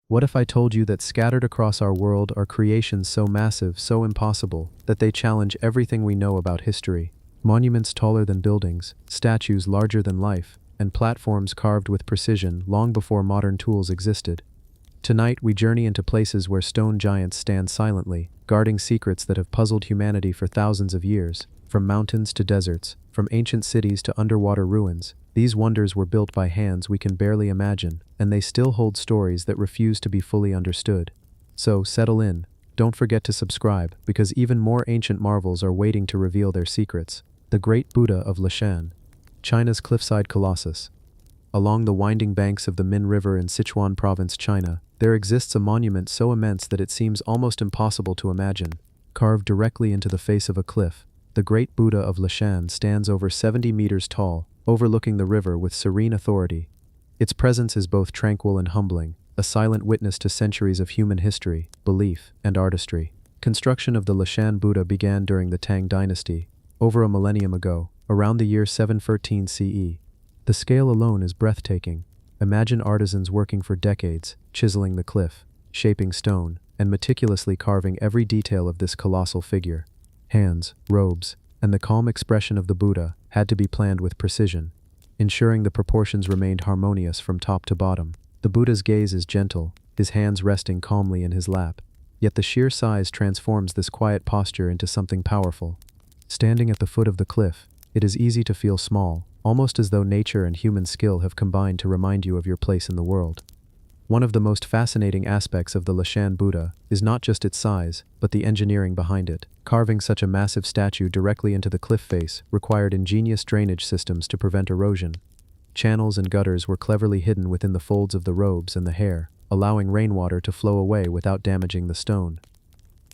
What if I told you that scattered across our world are creations so massive, so impossible, that they challenge everything we know about history? Monuments taller than buildings, statues larger than life, and platforms carved with precision long before modern tools existed. Tonight we journey into places where stone giants stand silently, guarding secrets that have puzzled humanity for thousands of years. From mountains to deserts, from ancient cities to underwater ruins, these wonders were built by hands we can barely imagine, and they still hold stories that refuse to be fully understood. So, settle in. Don't forget to subscribe, because even more ancient marvels are waiting to reveal their secrets. The Great Buddha of Leshan, China's cliffside colossus. Along the winding banks of the Min River in Sichuan Province, China, there exists a monument so immense that it seems almost impossible to imagine. Carved directly into the face of a cliff, the Great Buddha of Leshan stands over 70 meters tall, overlooking the river with serene authority. Its presence is both tranquil and humbling, a silent witness to centuries of human history, belief, and artistry. Construction of the Leshan Buddha began during the Tang Dynasty, over a millennium ago, around the year 713 CE. The scale alone is breathtaking. Imagine artisans working for decades, chiseling the cliff, shaping stone, and meticulously carving every detail of this colossal figure. Hands, robes, and the calm expression of the Buddha had to be planned with precision, ensuring the proportions remained harmonious from top to bottom. The Buddha's gaze is gentle, his hands resting calmly in his lap, yet the sheer size transforms this quiet posture into something powerful. Standing at the foot of the cliff, it is easy to feel small, almost as though nature and human skill have combined to remind you of your place in the world. One of the most fascinating aspects of the Leshan Buddha is not just its size, but the engineering behind it. Carving such a massive statue directly into the cliff face required ingenious drainage systems to prevent erosion. Channels and gutters were cleverly hidden within the folds of the robes and the hair, allowing rainwater to flow away without damaging the stone.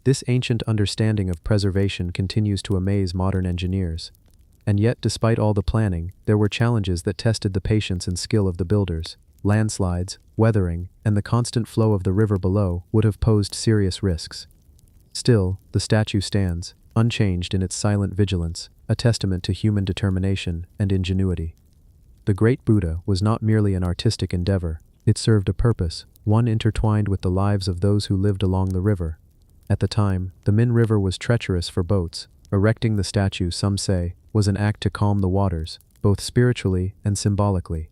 This ancient understanding of preservation continues to amaze modern engineers. And yet, despite all the planning, there were challenges that tested the patience and skill of the builders. Landslides, weathering, and the constant flow of the river below would have posed serious risks. Still, the statue stands, unchanged in its silent vigilance, a testament to human determination and ingenuity. The Great Buddha was not merely an artistic endeavor, it served a purpose, one intertwined with the lives of those who lived along the river. At the time, the Min River was treacherous for boats. Erecting the statue, some say, was an act to calm the waters, both spiritually and symbolically.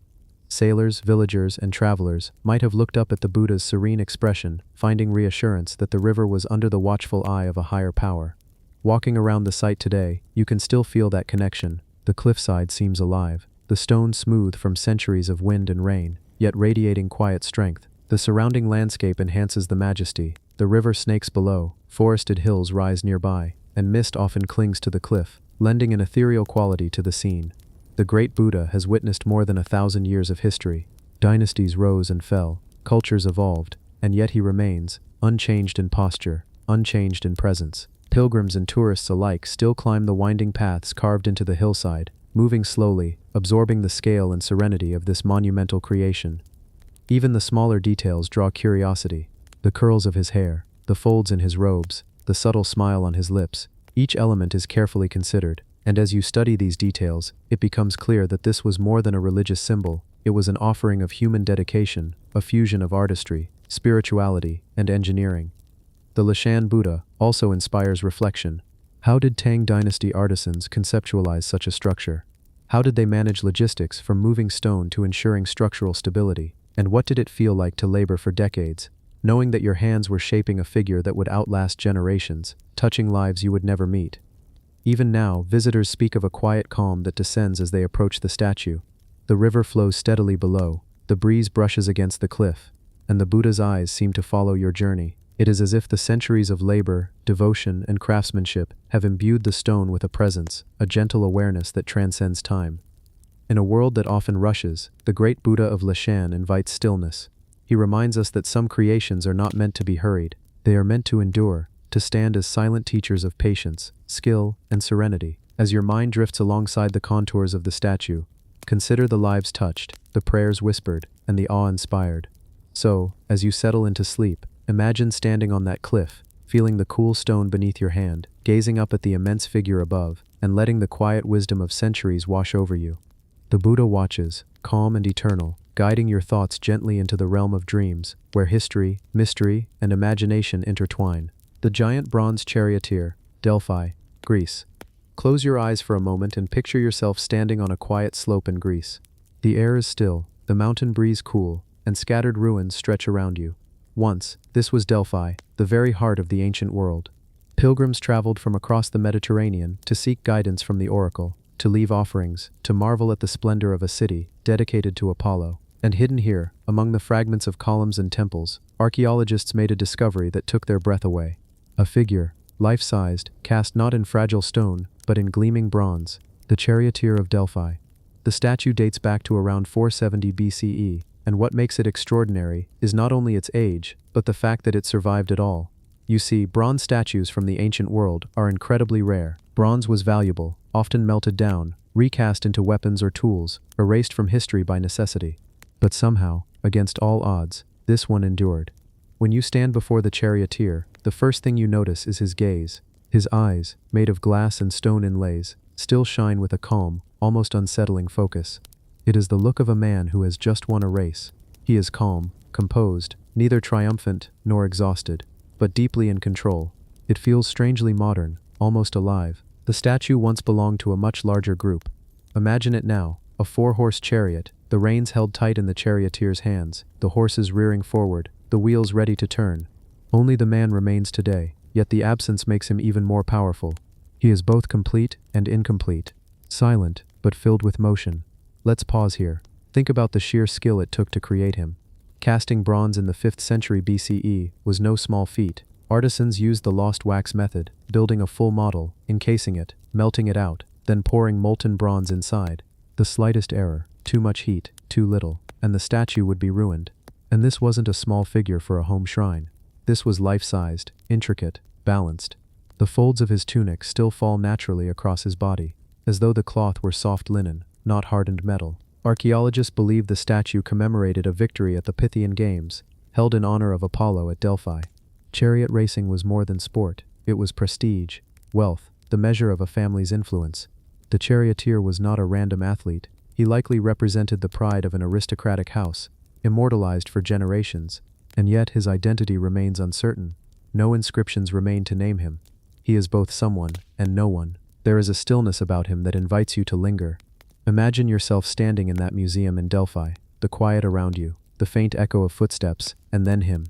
Sailors, villagers, and travelers might have looked up at the Buddha's serene expression, finding reassurance that the river was under the watchful eye of a higher power. Walking around the site today, you can still feel that connection. The cliffside seems alive, the stone smooth from centuries of wind and rain, yet radiating quiet strength. The surrounding landscape enhances the majesty. The river snakes below, forested hills rise nearby, and mist often clings to the cliff, lending an ethereal quality to the scene. The Great Buddha has witnessed more than 1,000 years of history. Dynasties rose and fell, cultures evolved, and yet he remains, unchanged in posture, unchanged in presence. Pilgrims and tourists alike still climb the winding paths carved into the hillside, moving slowly, absorbing the scale and serenity of this monumental creation. Even the smaller details draw curiosity. The curls of his hair, the folds in his robes, the subtle smile on his lips, each element is carefully considered. And as you study these details, it becomes clear that this was more than a religious symbol. It was an offering of human dedication, a fusion of artistry, spirituality, and engineering. The Leshan Buddha also inspires reflection. How did Tang Dynasty artisans conceptualize such a structure? How did they manage logistics from moving stone to ensuring structural stability? And what did it feel like to labor for decades, knowing that your hands were shaping a figure that would outlast generations, touching lives you would never meet? Even now, visitors speak of a quiet calm that descends as they approach the statue. The river flows steadily below, the breeze brushes against the cliff, and the Buddha's eyes seem to follow your journey. It is as if the centuries of labor, devotion, and craftsmanship have imbued the stone with a presence, a gentle awareness that transcends time. In a world that often rushes, the Great Buddha of Leshan invites stillness. He reminds us that some creations are not meant to be hurried. They are meant to endure, to stand as silent teachers of patience, skill, and serenity. As your mind drifts alongside the contours of the statue, consider the lives touched, the prayers whispered, and the awe inspired. So, as you settle into sleep, imagine standing on that cliff, feeling the cool stone beneath your hand, gazing up at the immense figure above, and letting the quiet wisdom of centuries wash over you. The Buddha watches, calm and eternal, guiding your thoughts gently into the realm of dreams, where history, mystery, and imagination intertwine. The giant bronze charioteer, Delphi, Greece. Close your eyes for a moment and picture yourself standing on a quiet slope in Greece. The air is still, the mountain breeze cool, and scattered ruins stretch around you. Once, this was Delphi, the very heart of the ancient world. Pilgrims traveled from across the Mediterranean to seek guidance from the oracle, to leave offerings, to marvel at the splendor of a city dedicated to Apollo. And hidden here, among the fragments of columns and temples, archaeologists made a discovery that took their breath away. A figure, life-sized, cast not in fragile stone, but in gleaming bronze, the charioteer of Delphi. The statue dates back to around 470 BCE, and what makes it extraordinary is not only its age, but the fact that it survived at all. You see, bronze statues from the ancient world are incredibly rare. Bronze was valuable, often melted down, recast into weapons or tools, erased from history by necessity. But somehow, against all odds, this one endured. When you stand before the charioteer, the first thing you notice is his gaze. His eyes, made of glass and stone inlays, still shine with a calm, almost unsettling focus. It is the look of a man who has just won a race. He is calm, composed, neither triumphant nor exhausted, but deeply in control. It feels strangely modern, almost alive. The statue once belonged to a much larger group. Imagine it now, a four-horse chariot, the reins held tight in the charioteer's hands, the horses rearing forward, the wheels ready to turn. Only the man remains today, yet the absence makes him even more powerful. He is both complete and incomplete, silent, but filled with motion. Let's pause here. Think about the sheer skill it took to create him. Casting bronze in the 5th century BCE was no small feat. Artisans used the lost wax method, building a full model, encasing it, melting it out, then pouring molten bronze inside. The slightest error, too much heat, too little, and the statue would be ruined. And this wasn't a small figure for a home shrine. This was life-sized, intricate, balanced. The folds of his tunic still fall naturally across his body, as though the cloth were soft linen, not hardened metal. Archaeologists believe the statue commemorated a victory at the Pythian Games, held in honor of Apollo at Delphi. Chariot racing was more than sport, it was prestige, wealth, the measure of a family's influence. The charioteer was not a random athlete, he likely represented the pride of an aristocratic house, immortalized for generations, and yet his identity remains uncertain. No inscriptions remain to name him. He is both someone and no one. There is a stillness about him that invites you to linger. Imagine yourself standing in that museum in Delphi, the quiet around you, the faint echo of footsteps, and then him.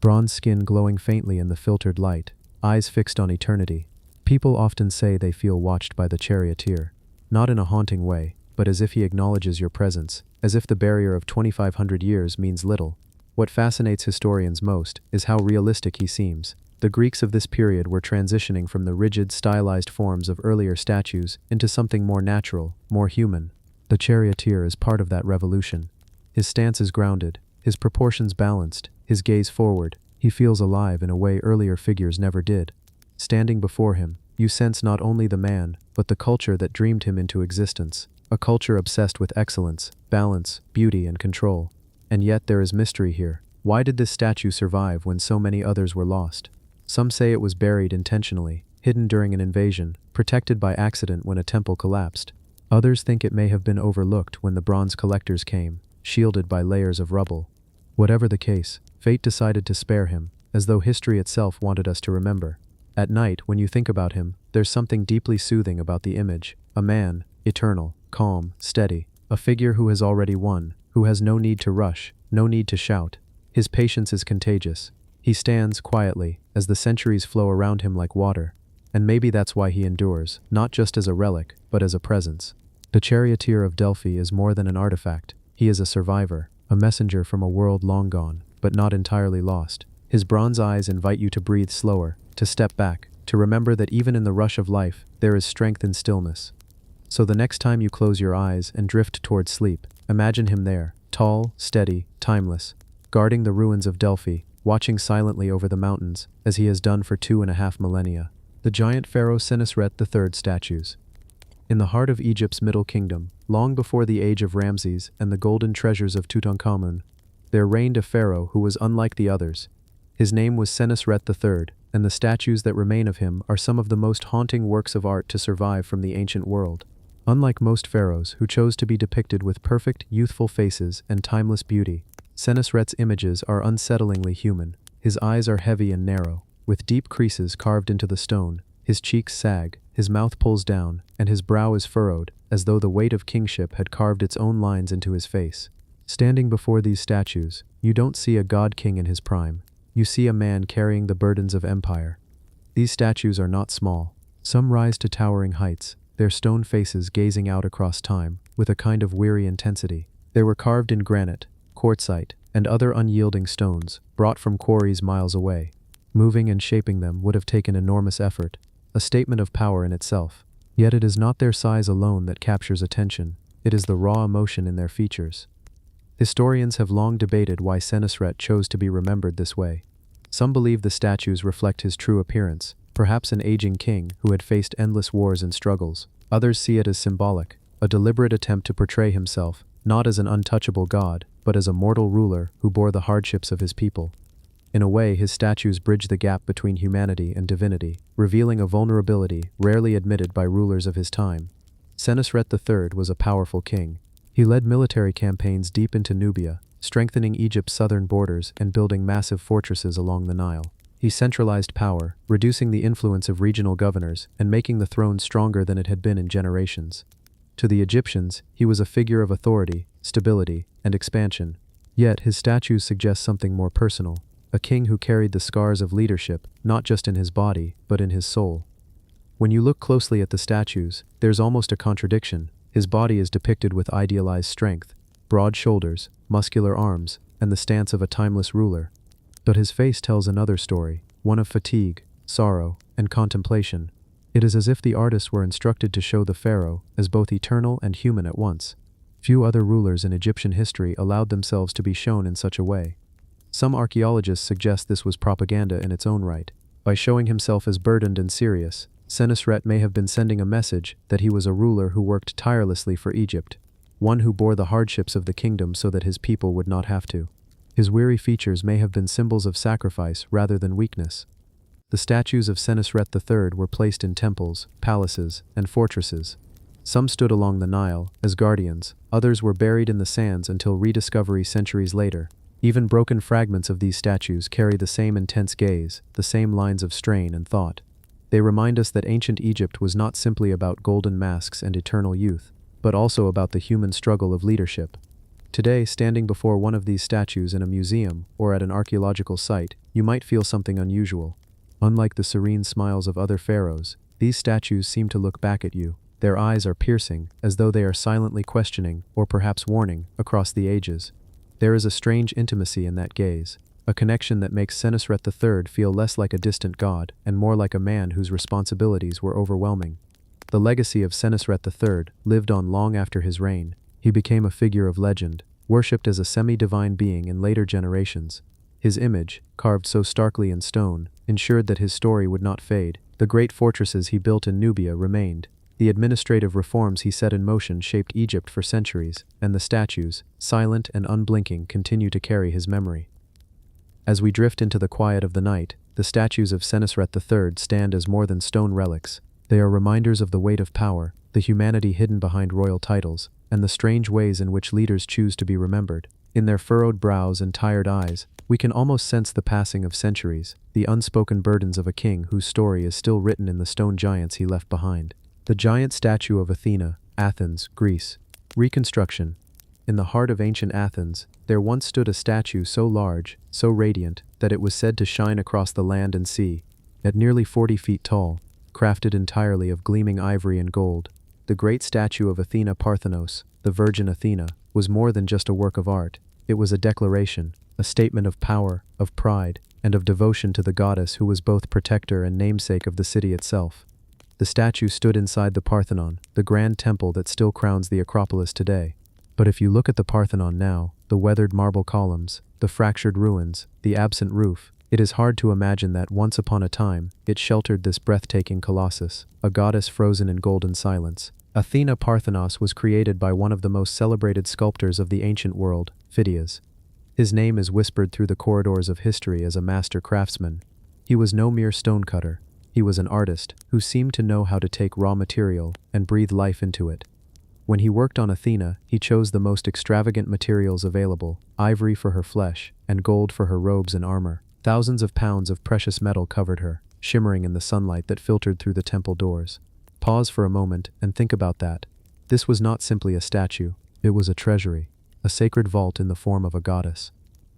Bronze skin glowing faintly in the filtered light, eyes fixed on eternity. People often say they feel watched by the charioteer, not in a haunting way, but as if he acknowledges your presence, as if the barrier of 2,500 years means little. What fascinates historians most is how realistic he seems. The Greeks of this period were transitioning from the rigid, stylized forms of earlier statues into something more natural, more human. The charioteer is part of that revolution. His stance is grounded, his proportions balanced, his gaze forward. He feels alive in a way earlier figures never did. Standing before him, you sense not only the man, but the culture that dreamed him into existence. A culture obsessed with excellence, balance, beauty, and control. And yet there is mystery here. Why did this statue survive when so many others were lost? Some say it was buried intentionally, hidden during an invasion, protected by accident when a temple collapsed. Others think it may have been overlooked when the bronze collectors came, shielded by layers of rubble. Whatever the case, fate decided to spare him, as though history itself wanted us to remember. At night, when you think about him, there's something deeply soothing about the image. A man, eternal, calm, steady. A figure who has already won, who has no need to rush, no need to shout. His patience is contagious. He stands quietly, as the centuries flow around him like water. And maybe that's why he endures, not just as a relic, but as a presence. The charioteer of Delphi is more than an artifact. He is a survivor, a messenger from a world long gone, but not entirely lost. His bronze eyes invite you to breathe slower, to step back, to remember that even in the rush of life, there is strength in stillness. So the next time you close your eyes and drift towards sleep, imagine him there, tall, steady, timeless, guarding the ruins of Delphi, watching silently over the mountains, as he has done for 2.5 millennia. The giant pharaoh Senusret III statues. In the heart of Egypt's Middle Kingdom, long before the age of Ramses and the golden treasures of Tutankhamun, there reigned a pharaoh who was unlike the others. His name was Senusret III, and the statues that remain of him are some of the most haunting works of art to survive from the ancient world. Unlike most pharaohs who chose to be depicted with perfect, youthful faces and timeless beauty, Senesret's images are unsettlingly human. His eyes are heavy and narrow, with deep creases carved into the stone. His cheeks sag, his mouth pulls down, and his brow is furrowed, as though the weight of kingship had carved its own lines into his face. Standing before these statues, you don't see a god-king in his prime. You see a man carrying the burdens of empire. These statues are not small. Some rise to towering heights, their stone faces gazing out across time, with a kind of weary intensity. They were carved in granite, quartzite, and other unyielding stones, brought from quarries miles away. Moving and shaping them would have taken enormous effort, a statement of power in itself. Yet it is not their size alone that captures attention, it is the raw emotion in their features. Historians have long debated why Senesret chose to be remembered this way. Some believe the statues reflect his true appearance, perhaps an aging king who had faced endless wars and struggles. Others see it as symbolic, a deliberate attempt to portray himself, not as an untouchable god, but as a mortal ruler who bore the hardships of his people. In a way, his statues bridge the gap between humanity and divinity, revealing a vulnerability rarely admitted by rulers of his time. Senesret III was a powerful king. He led military campaigns deep into Nubia, strengthening Egypt's southern borders and building massive fortresses along the Nile. He centralized power, reducing the influence of regional governors and making the throne stronger than it had been in generations. To the Egyptians, he was a figure of authority, stability, and expansion. Yet his statues suggest something more personal, a king who carried the scars of leadership, not just in his body, but in his soul. When you look closely at the statues, there's almost a contradiction. His body is depicted with idealized strength, broad shoulders, muscular arms, and the stance of a timeless ruler. But his face tells another story, one of fatigue, sorrow, and contemplation. It is as if the artists were instructed to show the pharaoh as both eternal and human at once. Few other rulers in Egyptian history allowed themselves to be shown in such a way. Some archaeologists suggest this was propaganda in its own right. By showing himself as burdened and serious, Senesret may have been sending a message that he was a ruler who worked tirelessly for Egypt, one who bore the hardships of the kingdom so that his people would not have to. His weary features may have been symbols of sacrifice rather than weakness. The statues of Senesret III were placed in temples, palaces, and fortresses. Some stood along the Nile, as guardians, others were buried in the sands until rediscovery centuries later. Even broken fragments of these statues carry the same intense gaze, the same lines of strain and thought. They remind us that ancient Egypt was not simply about golden masks and eternal youth, but also about the human struggle of leadership. Today, standing before one of these statues in a museum or at an archaeological site, you might feel something unusual. Unlike the serene smiles of other pharaohs, these statues seem to look back at you. Their eyes are piercing, as though they are silently questioning, or perhaps warning, across the ages. There is a strange intimacy in that gaze, a connection that makes Senesret III feel less like a distant god and more like a man whose responsibilities were overwhelming. The legacy of Senesret III lived on long after his reign. He became a figure of legend, worshipped as a semi-divine being in later generations. His image, carved so starkly in stone, ensured that his story would not fade. The great fortresses he built in Nubia remained. The administrative reforms he set in motion shaped Egypt for centuries, and the statues, silent and unblinking, continue to carry his memory. As we drift into the quiet of the night, the statues of Senesret III stand as more than stone relics. They are reminders of the weight of power, the humanity hidden behind royal titles, and the strange ways in which leaders choose to be remembered. In their furrowed brows and tired eyes, we can almost sense the passing of centuries, the unspoken burdens of a king whose story is still written in the stone giants he left behind. The giant statue of Athena, Athens, Greece. Reconstruction. In the heart of ancient Athens, there once stood a statue so large, so radiant, that it was said to shine across the land and sea. At nearly 40 feet tall, crafted entirely of gleaming ivory and gold, the great statue of Athena Parthenos, the Virgin Athena, was more than just a work of art. It was a declaration, a statement of power, of pride, and of devotion to the goddess who was both protector and namesake of the city itself. The statue stood inside the Parthenon, the grand temple that still crowns the Acropolis today. But if you look at the Parthenon now, the weathered marble columns, the fractured ruins, the absent roof, it is hard to imagine that once upon a time, it sheltered this breathtaking colossus, a goddess frozen in golden silence. Athena Parthenos was created by one of the most celebrated sculptors of the ancient world, Phidias. His name is whispered through the corridors of history as a master craftsman. He was no mere stonecutter. He was an artist who seemed to know how to take raw material and breathe life into it. When he worked on Athena, he chose the most extravagant materials available, ivory for her flesh, and gold for her robes and armor. Thousands of pounds of precious metal covered her, shimmering in the sunlight that filtered through the temple doors. Pause for a moment and think about that. This was not simply a statue, it was a treasury, a sacred vault in the form of a goddess.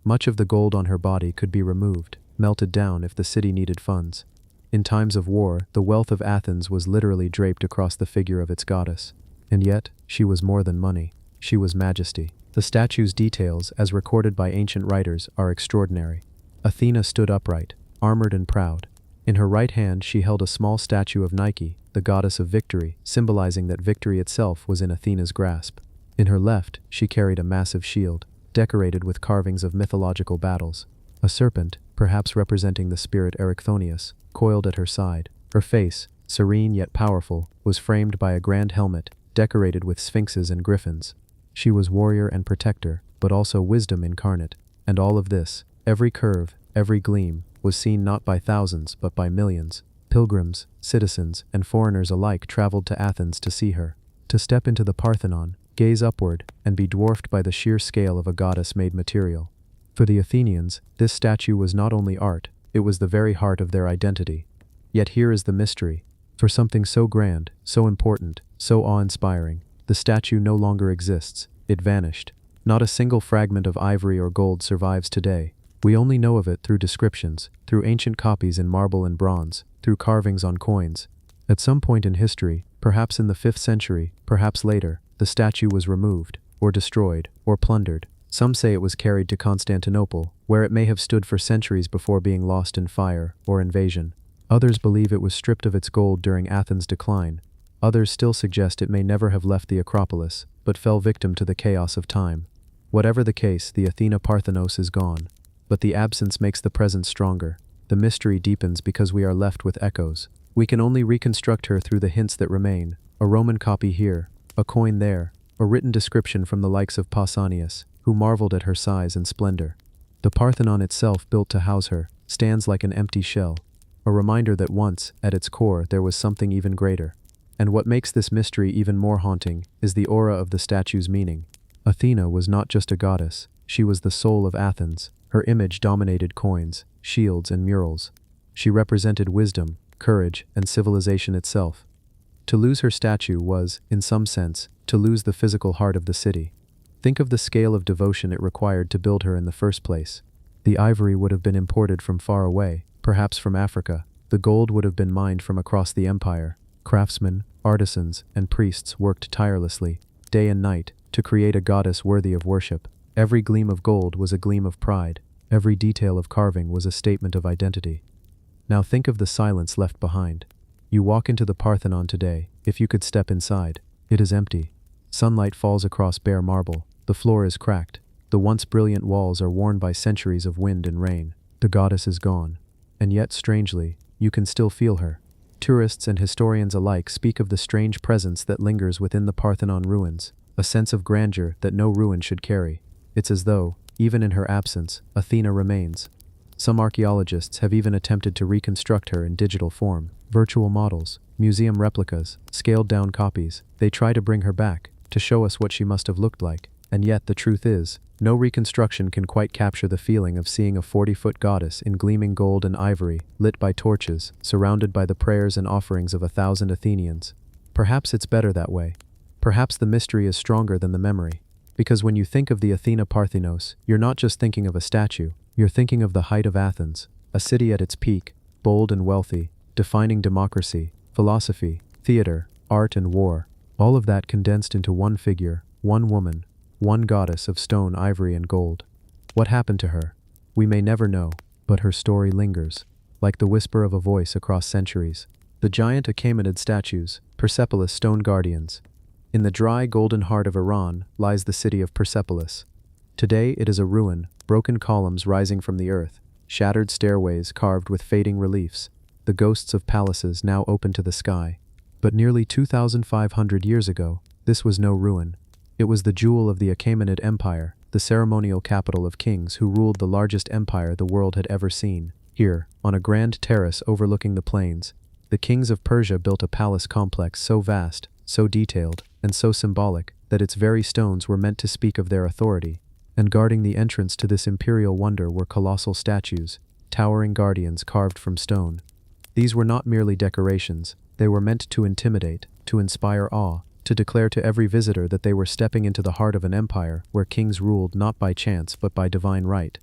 Much of the gold on her body could be removed, melted down if the city needed funds. In times of war, the wealth of Athens was literally draped across the figure of its goddess. And yet, she was more than money. She was majesty. The statue's details, as recorded by ancient writers, are extraordinary. Athena stood upright, armored and proud. In her right hand she held a small statue of Nike, the goddess of victory, symbolizing that victory itself was in Athena's grasp. In her left, she carried a massive shield, decorated with carvings of mythological battles. A serpent, perhaps representing the spirit Erichthonius, coiled at her side. Her face, serene yet powerful, was framed by a grand helmet, decorated with sphinxes and griffins. She was warrior and protector, but also wisdom incarnate. And all of this, every curve, every gleam, was seen not by thousands but by millions. Pilgrims, citizens, and foreigners alike traveled to Athens to see her. To step into the Parthenon, gaze upward, and be dwarfed by the sheer scale of a goddess-made material. For the Athenians, this statue was not only art, it was the very heart of their identity. Yet here is the mystery. For something so grand, so important, so awe-inspiring, the statue no longer exists. It vanished. Not a single fragment of ivory or gold survives today. We only know of it through descriptions, through ancient copies in marble and bronze, through carvings on coins. At some point in history, perhaps in the 5th century, perhaps later, the statue was removed, or destroyed, or plundered. Some say it was carried to Constantinople, where it may have stood for centuries before being lost in fire or invasion. Others believe it was stripped of its gold during Athens' decline. Others still suggest it may never have left the Acropolis, but fell victim to the chaos of time. Whatever the case, the Athena Parthenos is gone. But the absence makes the present stronger. The mystery deepens because we are left with echoes. We can only reconstruct her through the hints that remain. A Roman copy here, a coin there, a written description from the likes of Pausanias, who marveled at her size and splendor. The Parthenon itself, built to house her, stands like an empty shell. A reminder that once, at its core, there was something even greater. And what makes this mystery even more haunting is the aura of the statue's meaning. Athena was not just a goddess, she was the soul of Athens. Her image dominated coins, shields, and murals. She represented wisdom, courage, and civilization itself. To lose her statue was, in some sense, to lose the physical heart of the city. Think of the scale of devotion it required to build her in the first place. The ivory would have been imported from far away, perhaps from Africa. The gold would have been mined from across the empire. Craftsmen, artisans, and priests worked tirelessly, day and night, to create a goddess worthy of worship. Every gleam of gold was a gleam of pride. Every detail of carving was a statement of identity. Now think of the silence left behind. You walk into the Parthenon today. If you could step inside, it is empty. Sunlight falls across bare marble. The floor is cracked. The once brilliant walls are worn by centuries of wind and rain. The goddess is gone. And yet, strangely, you can still feel her. Tourists and historians alike speak of the strange presence that lingers within the Parthenon ruins, a sense of grandeur that no ruin should carry. It's as though, even in her absence, Athena remains. Some archaeologists have even attempted to reconstruct her in digital form. Virtual models, museum replicas, scaled-down copies. They try to bring her back, to show us what she must have looked like. And yet, the truth is, no reconstruction can quite capture the feeling of seeing a 40-foot goddess in gleaming gold and ivory, lit by torches, surrounded by the prayers and offerings of 1,000 Athenians. Perhaps it's better that way. Perhaps the mystery is stronger than the memory. Because when you think of the Athena Parthenos, you're not just thinking of a statue, you're thinking of the height of Athens, a city at its peak, bold and wealthy, defining democracy, philosophy, theater, art and war, all of that condensed into one figure, one woman, one goddess of stone, ivory and gold. What happened to her? We may never know, but her story lingers, like the whisper of a voice across centuries. The giant Achaemenid statues, Persepolis stone guardians. In the dry golden heart of Iran lies the city of Persepolis. Today it is a ruin, broken columns rising from the earth, shattered stairways carved with fading reliefs, the ghosts of palaces now open to the sky. But nearly 2,500 years ago, this was no ruin. It was the jewel of the Achaemenid Empire, the ceremonial capital of kings who ruled the largest empire the world had ever seen. Here, on a grand terrace overlooking the plains, the kings of Persia built a palace complex so vast, so detailed, and so symbolic that its very stones were meant to speak of their authority. And guarding the entrance to this imperial wonder were colossal statues, towering guardians carved from stone. These were not merely decorations, they were meant to intimidate, to inspire awe, to declare to every visitor that they were stepping into the heart of an empire where kings ruled not by chance but by divine right.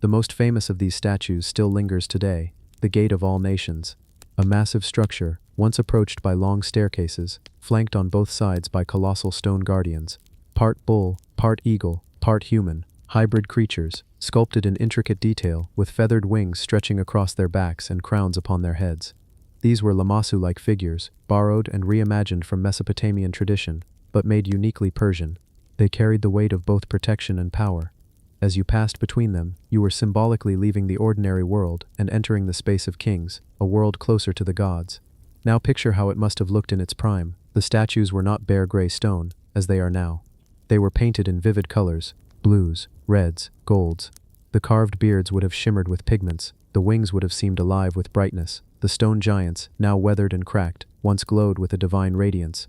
The most famous of these statues still lingers today, the Gate of All Nations, a massive structure, once approached by long staircases, flanked on both sides by colossal stone guardians, part bull, part eagle, part human, hybrid creatures, sculpted in intricate detail, with feathered wings stretching across their backs and crowns upon their heads. These were Lamassu-like figures, borrowed and reimagined from Mesopotamian tradition, but made uniquely Persian. They carried the weight of both protection and power. As you passed between them, you were symbolically leaving the ordinary world and entering the space of kings, a world closer to the gods. Now picture how it must have looked in its prime. The statues were not bare gray stone, as they are now. They were painted in vivid colors, blues, reds, golds. The carved beards would have shimmered with pigments, the wings would have seemed alive with brightness. The stone giants, now weathered and cracked, once glowed with a divine radiance.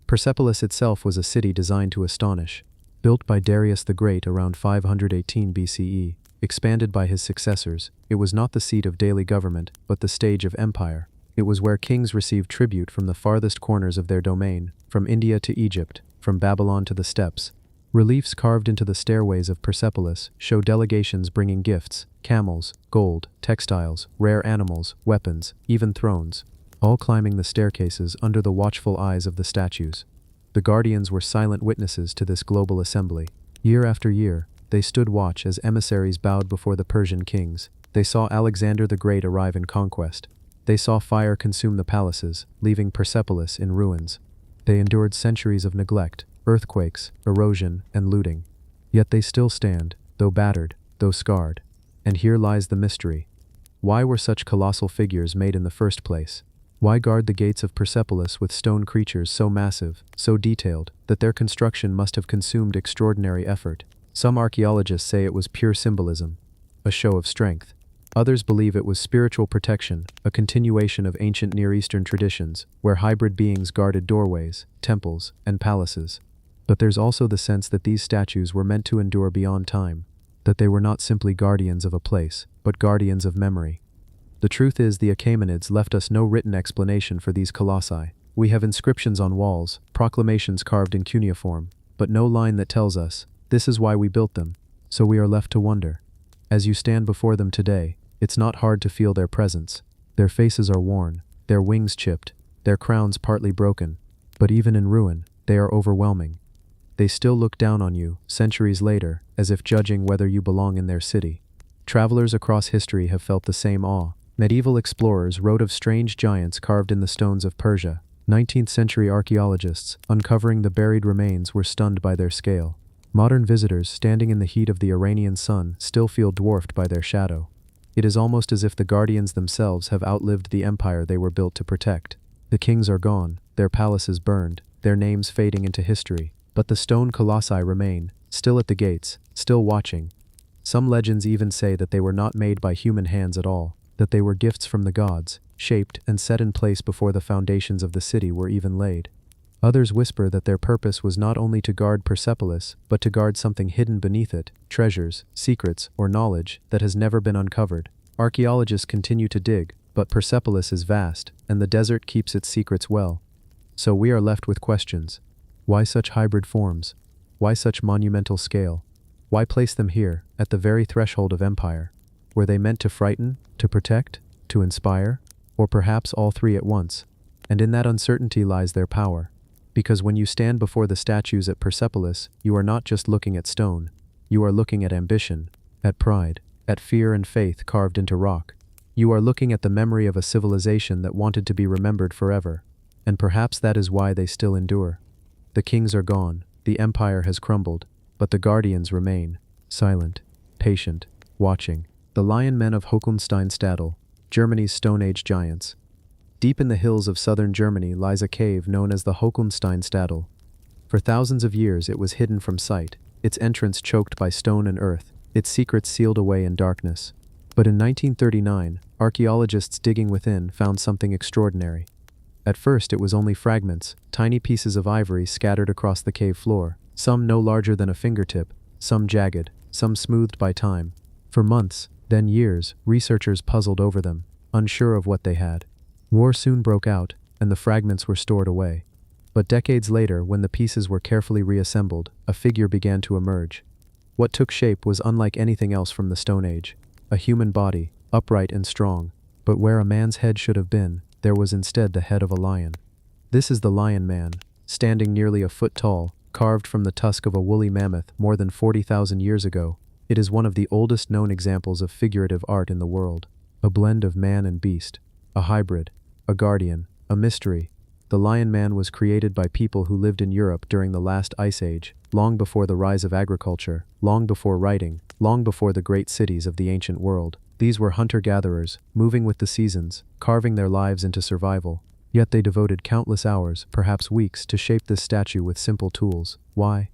Persepolis itself was a city designed to astonish. Built by Darius the Great around 518 BCE, expanded by his successors, it was not the seat of daily government, but the stage of empire. It was where kings received tribute from the farthest corners of their domain, from India to Egypt, from Babylon to the steppes. Reliefs carved into the stairways of Persepolis show delegations bringing gifts, camels, gold, textiles, rare animals, weapons, even thrones, all climbing the staircases under the watchful eyes of the statues. The guardians were silent witnesses to this global assembly. Year after year, they stood watch as emissaries bowed before the Persian kings. They saw Alexander the Great arrive in conquest. They saw fire consume the palaces, leaving Persepolis in ruins. They endured centuries of neglect, earthquakes, erosion, and looting. Yet they still stand, though battered, though scarred. And here lies the mystery. Why were such colossal figures made in the first place? Why guard the gates of Persepolis with stone creatures so massive, so detailed, that their construction must have consumed extraordinary effort? Some archaeologists say it was pure symbolism, a show of strength. Others believe it was spiritual protection, a continuation of ancient Near Eastern traditions, where hybrid beings guarded doorways, temples, and palaces. But there's also the sense that these statues were meant to endure beyond time, that they were not simply guardians of a place, but guardians of memory. The truth is, the Achaemenids left us no written explanation for these colossi. We have inscriptions on walls, proclamations carved in cuneiform, but no line that tells us, this is why we built them. So we are left to wonder. As you stand before them today, it's not hard to feel their presence. Their faces are worn, their wings chipped, their crowns partly broken. But even in ruin, they are overwhelming. They still look down on you, centuries later, as if judging whether you belong in their city. Travelers across history have felt the same awe. Medieval explorers wrote of strange giants carved in the stones of Persia. 19th century archaeologists, uncovering the buried remains, were stunned by their scale. Modern visitors, standing in the heat of the Iranian sun, still feel dwarfed by their shadow. It is almost as if the guardians themselves have outlived the empire they were built to protect. The kings are gone, their palaces burned, their names fading into history. But the stone colossi remain, still at the gates, still watching. Some legends even say that they were not made by human hands at all, that they were gifts from the gods, shaped and set in place before the foundations of the city were even laid. Others whisper that their purpose was not only to guard Persepolis, but to guard something hidden beneath it, treasures, secrets, or knowledge that has never been uncovered. Archaeologists continue to dig, but Persepolis is vast, and the desert keeps its secrets well. So we are left with questions. Why such hybrid forms? Why such monumental scale? Why place them here, at the very threshold of empire? Were they meant to frighten, to protect, to inspire, or perhaps all three at once? And in that uncertainty lies their power. Because when you stand before the statues at Persepolis, you are not just looking at stone. You are looking at ambition, at pride, at fear and faith carved into rock. You are looking at the memory of a civilization that wanted to be remembered forever. And perhaps that is why they still endure. The kings are gone, the empire has crumbled, but the guardians remain, silent, patient, watching. The lion men of Hochunsteinstadel, Germany's Stone Age giants. Deep in the hills of southern Germany lies a cave known as the Hochunsteinstadel. For thousands of years it was hidden from sight, its entrance choked by stone and earth, its secrets sealed away in darkness. But in 1939, archaeologists digging within found something extraordinary. At first it was only fragments, tiny pieces of ivory scattered across the cave floor, some no larger than a fingertip, some jagged, some smoothed by time. For months, then years, researchers puzzled over them, unsure of what they had. War soon broke out, and the fragments were stored away. But decades later, when the pieces were carefully reassembled, a figure began to emerge. What took shape was unlike anything else from the Stone Age. A human body, upright and strong, but where a man's head should have been, there was instead the head of a lion. This is the Lion Man, standing nearly a foot tall, carved from the tusk of a woolly mammoth more than 40,000 years ago. It is one of the oldest known examples of figurative art in the world. A blend of man and beast, a hybrid, a guardian, a mystery. The Lion Man was created by people who lived in Europe during the last ice age, long before the rise of agriculture, long before writing, long before the great cities of the ancient world. These were hunter-gatherers, moving with the seasons, carving their lives into survival. Yet they devoted countless hours, perhaps weeks, to shape this statue with simple tools. Why?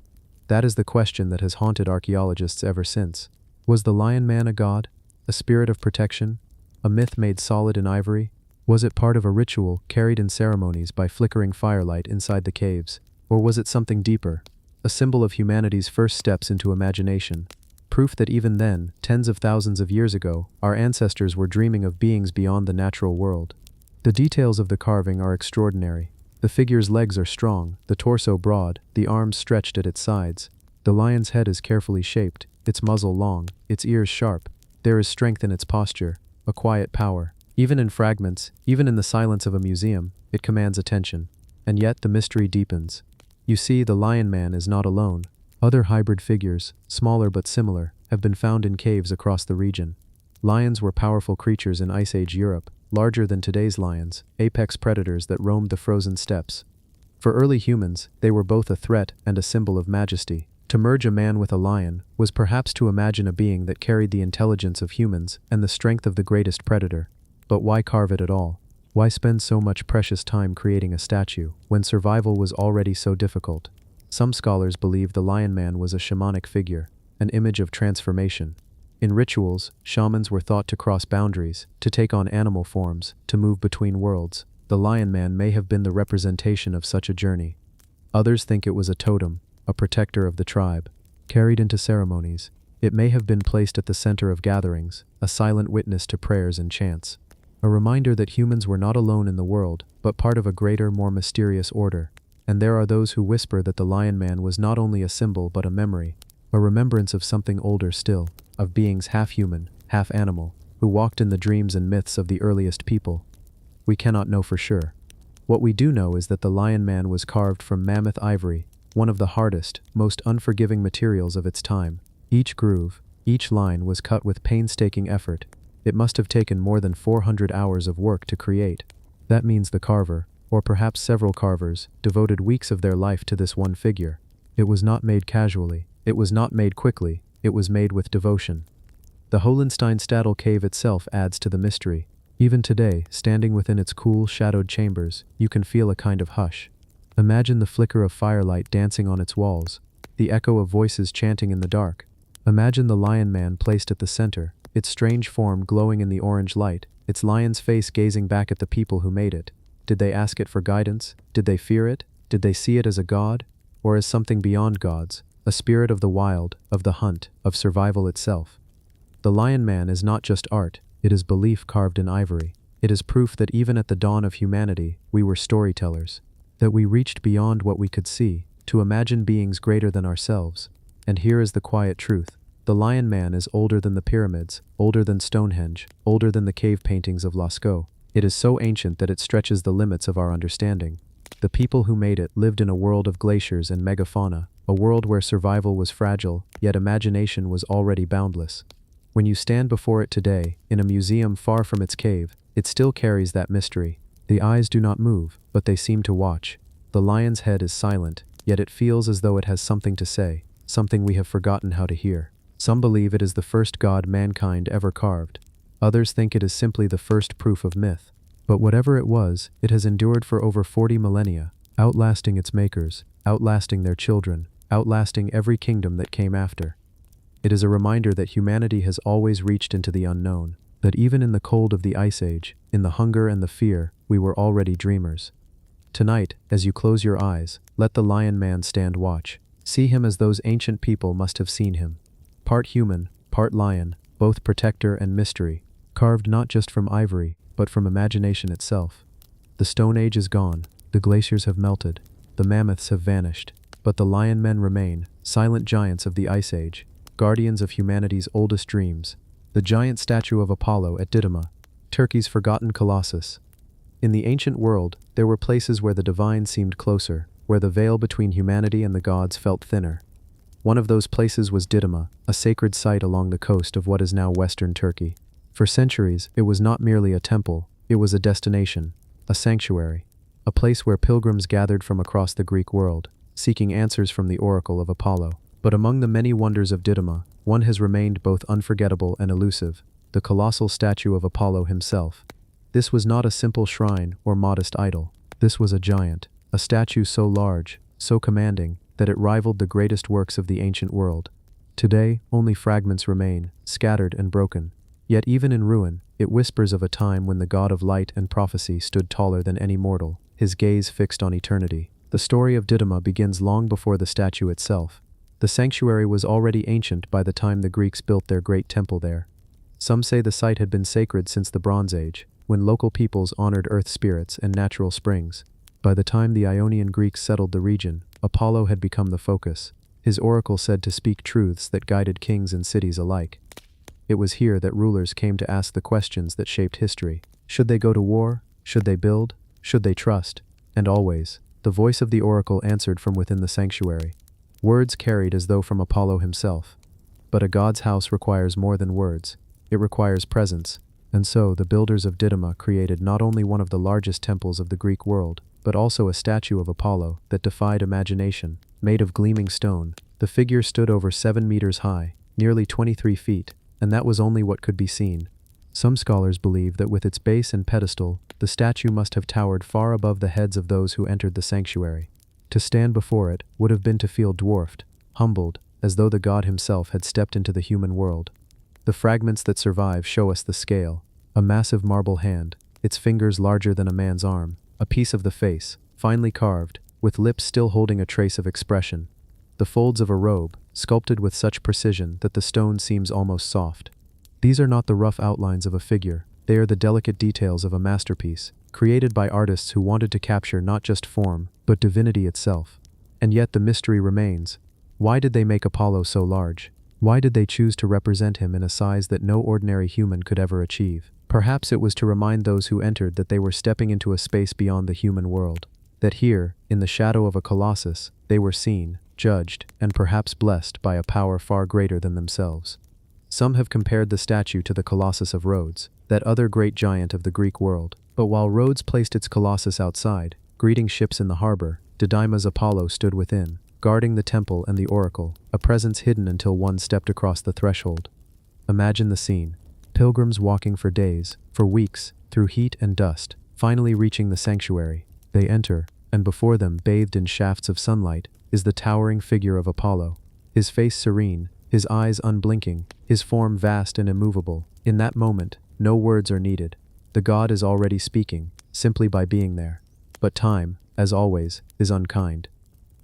That is the question that has haunted archaeologists ever since. Was the Lion Man a god? A spirit of protection? A myth made solid in ivory? Was it part of a ritual carried in ceremonies by flickering firelight inside the caves? Or was it something deeper? A symbol of humanity's first steps into imagination? Proof that even then, tens of thousands of years ago, our ancestors were dreaming of beings beyond the natural world. The details of the carving are extraordinary. The figure's legs are strong, the torso broad, the arms stretched at its sides. The lion's head is carefully shaped, its muzzle long, its ears sharp. There is strength in its posture, a quiet power. Even in fragments, even in the silence of a museum, it commands attention. And yet the mystery deepens. You see, the Lion Man is not alone. Other hybrid figures, smaller but similar, have been found in caves across the region. Lions were powerful creatures in Ice Age Europe, larger than today's lions, apex predators that roamed the frozen steppes. For early humans, they were both a threat and a symbol of majesty. To merge a man with a lion was perhaps to imagine a being that carried the intelligence of humans and the strength of the greatest predator. But why carve it at all? Why spend so much precious time creating a statue, when survival was already so difficult? Some scholars believe the Lion Man was a shamanic figure, an image of transformation. In rituals, shamans were thought to cross boundaries, to take on animal forms, to move between worlds. The Lion Man may have been the representation of such a journey. Others think it was a totem, a protector of the tribe. Carried into ceremonies, it may have been placed at the center of gatherings, a silent witness to prayers and chants. A reminder that humans were not alone in the world, but part of a greater, more mysterious order. And there are those who whisper that the Lion Man was not only a symbol but a memory, a remembrance of something older still, of beings half human, half animal, who walked in the dreams and myths of the earliest people. We cannot know for sure. What we do know is that the Lion Man was carved from mammoth ivory, one of the hardest, most unforgiving materials of its time. Each groove, each line was cut with painstaking effort. It must have taken more than 400 hours of work to create. That means the carver, or perhaps several carvers, devoted weeks of their life to this one figure. It was not made casually, it was not made quickly, it was made with devotion. The Hohenstein-Stadel cave itself adds to the mystery. Even today, standing within its cool, shadowed chambers, you can feel a kind of hush. Imagine the flicker of firelight dancing on its walls, the echo of voices chanting in the dark. Imagine the Lion Man placed at the center, its strange form glowing in the orange light, its lion's face gazing back at the people who made it. Did they ask it for guidance? Did they fear it? Did they see it as a god? Or as something beyond gods, a spirit of the wild, of the hunt, of survival itself? The Lion Man is not just art, it is belief carved in ivory. It is proof that even at the dawn of humanity, we were storytellers, that we reached beyond what we could see, to imagine beings greater than ourselves. And here is the quiet truth. The Lion Man is older than the pyramids, older than Stonehenge, older than the cave paintings of Lascaux. It is so ancient that it stretches the limits of our understanding. The people who made it lived in a world of glaciers and megafauna, a world where survival was fragile, yet imagination was already boundless. When you stand before it today, in a museum far from its cave, it still carries that mystery. The eyes do not move, but they seem to watch. The lion's head is silent, yet it feels as though it has something to say, something we have forgotten how to hear. Some believe it is the first god mankind ever carved. Others think it is simply the first proof of myth. But whatever it was, it has endured for over 40 millennia, outlasting its makers, outlasting their children, outlasting every kingdom that came after. It is a reminder that humanity has always reached into the unknown, that even in the cold of the Ice Age, in the hunger and the fear, we were already dreamers. Tonight, as you close your eyes, let the Lion Man stand watch. See him as those ancient people must have seen him. Part human, part lion, both protector and mystery, carved not just from ivory, but from imagination itself. The Stone Age is gone, the glaciers have melted, the mammoths have vanished, but the lion men remain, silent giants of the Ice Age, guardians of humanity's oldest dreams. The giant statue of Apollo at Didyma, Turkey's forgotten colossus. In the ancient world, there were places where the divine seemed closer, where the veil between humanity and the gods felt thinner. One of those places was Didyma, a sacred site along the coast of what is now western Turkey. For centuries, it was not merely a temple, it was a destination, a sanctuary, a place where pilgrims gathered from across the Greek world, seeking answers from the oracle of Apollo. But among the many wonders of Didyma, one has remained both unforgettable and elusive, the colossal statue of Apollo himself. This was not a simple shrine or modest idol. This was a giant, a statue so large, so commanding, that it rivaled the greatest works of the ancient world. Today, only fragments remain, scattered and broken. Yet even in ruin, it whispers of a time when the god of light and prophecy stood taller than any mortal, his gaze fixed on eternity. The story of Didyma begins long before the statue itself. The sanctuary was already ancient by the time the Greeks built their great temple there. Some say the site had been sacred since the Bronze Age, when local peoples honored earth spirits and natural springs. By the time the Ionian Greeks settled the region, Apollo had become the focus, his oracle said to speak truths that guided kings and cities alike. It was here that rulers came to ask the questions that shaped history. Should they go to war? Should they build? Should they trust? And always, the voice of the oracle answered from within the sanctuary. Words carried as though from Apollo himself. But a god's house requires more than words. It requires presence. And so, the builders of Didyma created not only one of the largest temples of the Greek world, but also a statue of Apollo that defied imagination. Made of gleaming stone, the figure stood over 7 meters high, nearly 23 feet, and that was only what could be seen. Some scholars believe that with its base and pedestal, the statue must have towered far above the heads of those who entered the sanctuary. To stand before it would have been to feel dwarfed, humbled, as though the god himself had stepped into the human world. The fragments that survive show us the scale. A massive marble hand, its fingers larger than a man's arm, a piece of the face, finely carved, with lips still holding a trace of expression. The folds of a robe, sculpted with such precision that the stone seems almost soft. These are not the rough outlines of a figure, they are the delicate details of a masterpiece, created by artists who wanted to capture not just form, but divinity itself. And yet the mystery remains. Why did they make Apollo so large? Why did they choose to represent him in a size that no ordinary human could ever achieve? Perhaps it was to remind those who entered that they were stepping into a space beyond the human world. That here, in the shadow of a colossus, they were seen, judged, and perhaps blessed by a power far greater than themselves. Some have compared the statue to the Colossus of Rhodes, that other great giant of the Greek world. But while Rhodes placed its colossus outside, greeting ships in the harbor, Didyma's Apollo stood within, guarding the temple and the oracle, a presence hidden until one stepped across the threshold. Imagine the scene. Pilgrims walking for days, for weeks, through heat and dust, finally reaching the sanctuary. They enter, and before them, bathed in shafts of sunlight, is the towering figure of Apollo. His face serene, his eyes unblinking, his form vast and immovable. In that moment, no words are needed. The god is already speaking, simply by being there. But time, as always, is unkind.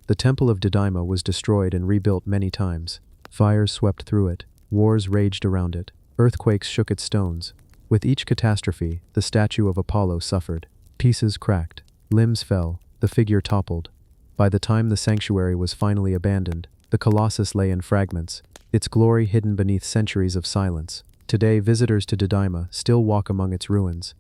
The temple of Didyma was destroyed and rebuilt many times. Fires swept through it, wars raged around it, earthquakes shook its stones. With each catastrophe, the statue of Apollo suffered. Pieces cracked, limbs fell, the figure toppled. By the time the sanctuary was finally abandoned, the colossus lay in fragments, its glory hidden beneath centuries of silence. Today, visitors to Didyma still walk among its ruins.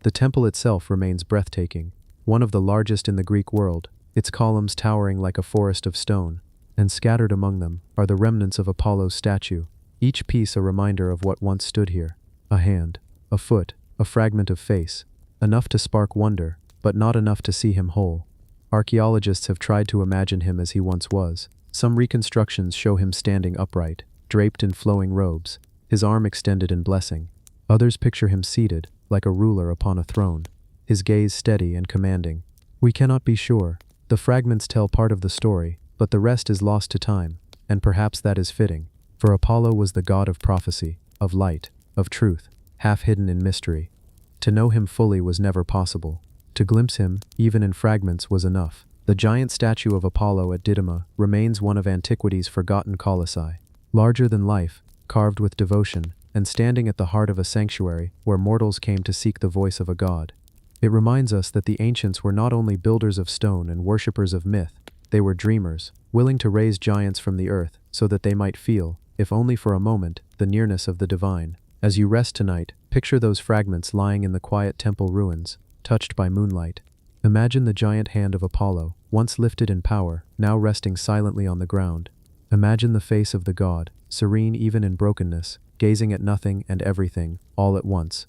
The temple itself remains breathtaking, one of the largest in the Greek world, its columns towering like a forest of stone, and scattered among them are the remnants of Apollo's statue, each piece a reminder of what once stood here. A hand, a foot, a fragment of face, enough to spark wonder, but not enough to see him whole. Archaeologists have tried to imagine him as he once was. Some reconstructions show him standing upright, draped in flowing robes, his arm extended in blessing. Others picture him seated, like a ruler upon a throne, his gaze steady and commanding. We cannot be sure. The fragments tell part of the story, but the rest is lost to time, and perhaps that is fitting. For Apollo was the god of prophecy, of light, of truth, half hidden in mystery. To know him fully was never possible. To To glimpse him, even in fragments, was enough. The giant statue of Apollo at Didyma remains one of antiquity's forgotten colossi. Larger than life, carved with devotion, and standing at the heart of a sanctuary where mortals came to seek the voice of a god. It reminds us that the ancients were not only builders of stone and worshippers of myth, they were dreamers, willing to raise giants from the earth so that they might feel, if only for a moment, the nearness of the divine. As you rest tonight, picture those fragments lying in the quiet temple ruins, touched by moonlight. Imagine the giant hand of Apollo, once lifted in power, now resting silently on the ground. Imagine the face of the god, serene even in brokenness, gazing at nothing and everything, all at once.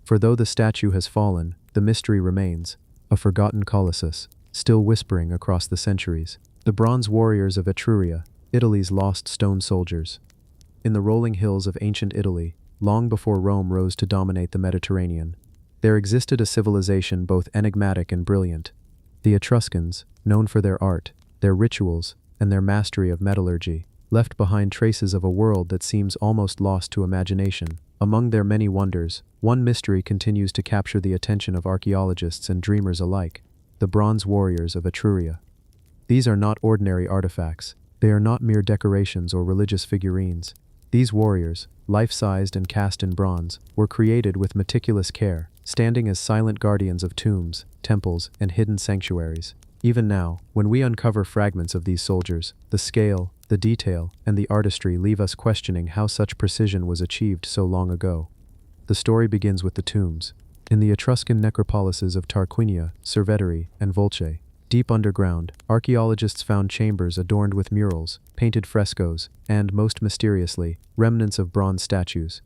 For though the statue has fallen, the mystery remains, a forgotten colossus, still whispering across the centuries. The bronze warriors of Etruria, Italy's lost stone soldiers. In the rolling hills of ancient Italy, long before Rome rose to dominate the Mediterranean, there existed a civilization both enigmatic and brilliant. The Etruscans, known for their art, their rituals, and their mastery of metallurgy, left behind traces of a world that seems almost lost to imagination. Among their many wonders, one mystery continues to capture the attention of archaeologists and dreamers alike: the bronze warriors of Etruria. These are not ordinary artifacts. They are not mere decorations or religious figurines. These warriors, life-sized and cast in bronze, were created with meticulous care, standing as silent guardians of tombs, temples, and hidden sanctuaries. Even now, when we uncover fragments of these soldiers, the scale, the detail, and the artistry leave us questioning how such precision was achieved so long ago. The story begins with the tombs. In the Etruscan necropolises of Tarquinia, Cerveteri, and Volce, deep underground, archaeologists found chambers adorned with murals, painted frescoes, and, most mysteriously, remnants of bronze statues.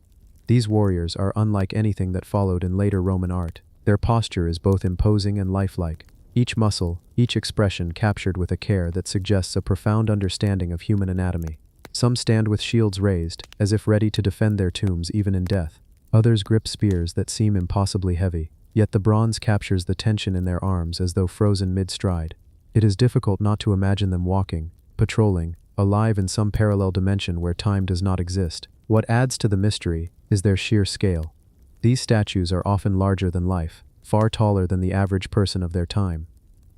These warriors are unlike anything that followed in later Roman art. Their posture is both imposing and lifelike, each muscle, each expression captured with a care that suggests a profound understanding of human anatomy. Some stand with shields raised, as if ready to defend their tombs even in death. Others grip spears that seem impossibly heavy, yet the bronze captures the tension in their arms as though frozen mid-stride. It is difficult not to imagine them walking, patrolling, alive in some parallel dimension where time does not exist. What adds to the mystery is their sheer scale. These statues are often larger than life, far taller than the average person of their time.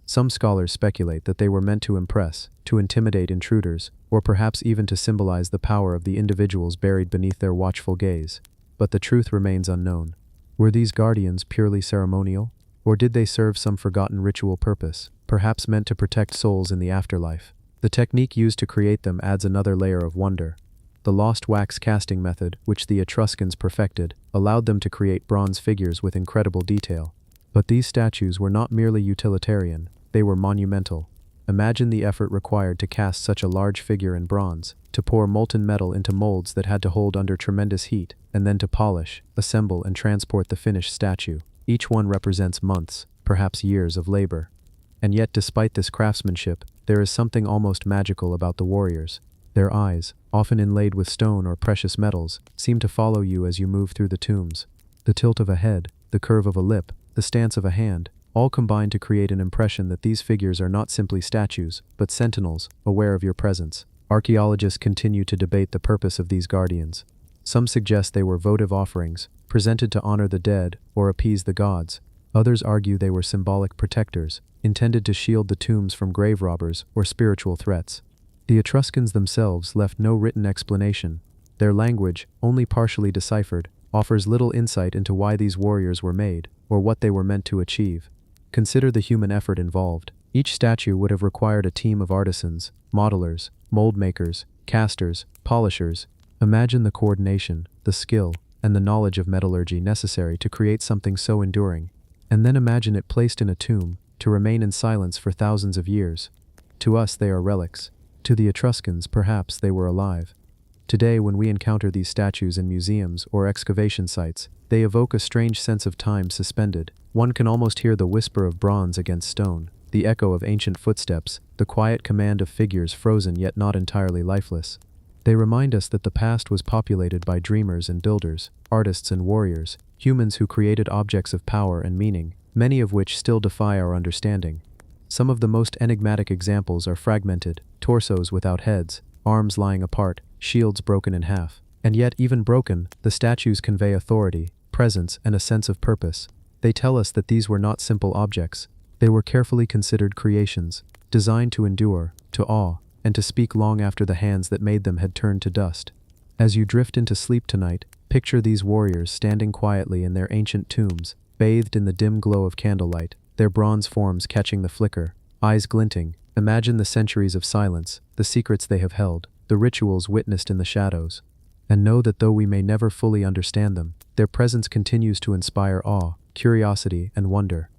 Some scholars speculate that they were meant to impress, to intimidate intruders, or perhaps even to symbolize the power of the individuals buried beneath their watchful gaze. But the truth remains unknown. Were these guardians purely ceremonial, or did they serve some forgotten ritual purpose, perhaps meant to protect souls in the afterlife? The technique used to create them adds another layer of wonder. The lost wax casting method, which the Etruscans perfected, allowed them to create bronze figures with incredible detail. But these statues were not merely utilitarian, they were monumental. Imagine the effort required to cast such a large figure in bronze, to pour molten metal into molds that had to hold under tremendous heat, and then to polish, assemble, and transport the finished statue. Each one represents months, perhaps years of labor. And yet, despite this craftsmanship, there is something almost magical about the warriors. Their eyes, often inlaid with stone or precious metals, seem to follow you as you move through the tombs. The tilt of a head, the curve of a lip, the stance of a hand, all combine to create an impression that these figures are not simply statues, but sentinels, aware of your presence. Archaeologists continue to debate the purpose of these guardians. Some suggest they were votive offerings, presented to honor the dead or appease the gods. Others argue they were symbolic protectors, intended to shield the tombs from grave robbers or spiritual threats. The Etruscans themselves left no written explanation. Their language, only partially deciphered, offers little insight into why these warriors were made, or what they were meant to achieve. Consider the human effort involved. Each statue would have required a team of artisans, modelers, mold makers, casters, polishers. Imagine the coordination, the skill, and the knowledge of metallurgy necessary to create something so enduring. And then imagine it placed in a tomb, to remain in silence for thousands of years. To us they are relics. To the Etruscans, perhaps they were alive. Today, when we encounter these statues in museums or excavation sites, they evoke a strange sense of time suspended. One can almost hear the whisper of bronze against stone, the echo of ancient footsteps, the quiet command of figures frozen yet not entirely lifeless. They remind us that the past was populated by dreamers and builders, artists and warriors, humans who created objects of power and meaning, many of which still defy our understanding. Some of the most enigmatic examples are fragmented, torsos without heads, arms lying apart, shields broken in half. And yet, even broken, the statues convey authority, presence, and a sense of purpose. They tell us that these were not simple objects. They were carefully considered creations, designed to endure, to awe, and to speak long after the hands that made them had turned to dust. As you drift into sleep tonight, picture these warriors standing quietly in their ancient tombs, bathed in the dim glow of candlelight, their bronze forms catching the flicker, eyes glinting. Imagine the centuries of silence, the secrets they have held, the rituals witnessed in the shadows. And know that though we may never fully understand them, their presence continues to inspire awe, curiosity, and wonder.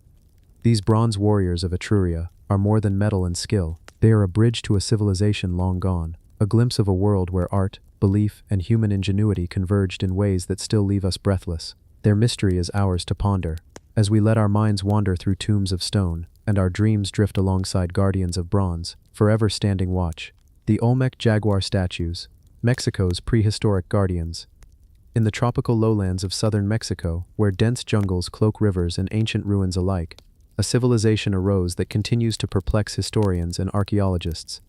These bronze warriors of Etruria are more than metal and skill. They are a bridge to a civilization long gone, a glimpse of a world where art, belief, and human ingenuity converged in ways that still leave us breathless. Their mystery is ours to ponder, as we let our minds wander through tombs of stone, and our dreams drift alongside guardians of bronze, forever standing watch. The Olmec jaguar statues, Mexico's prehistoric guardians. In the tropical lowlands of southern Mexico, where dense jungles cloak rivers and ancient ruins alike, a civilization arose that continues to perplex historians and archaeologists.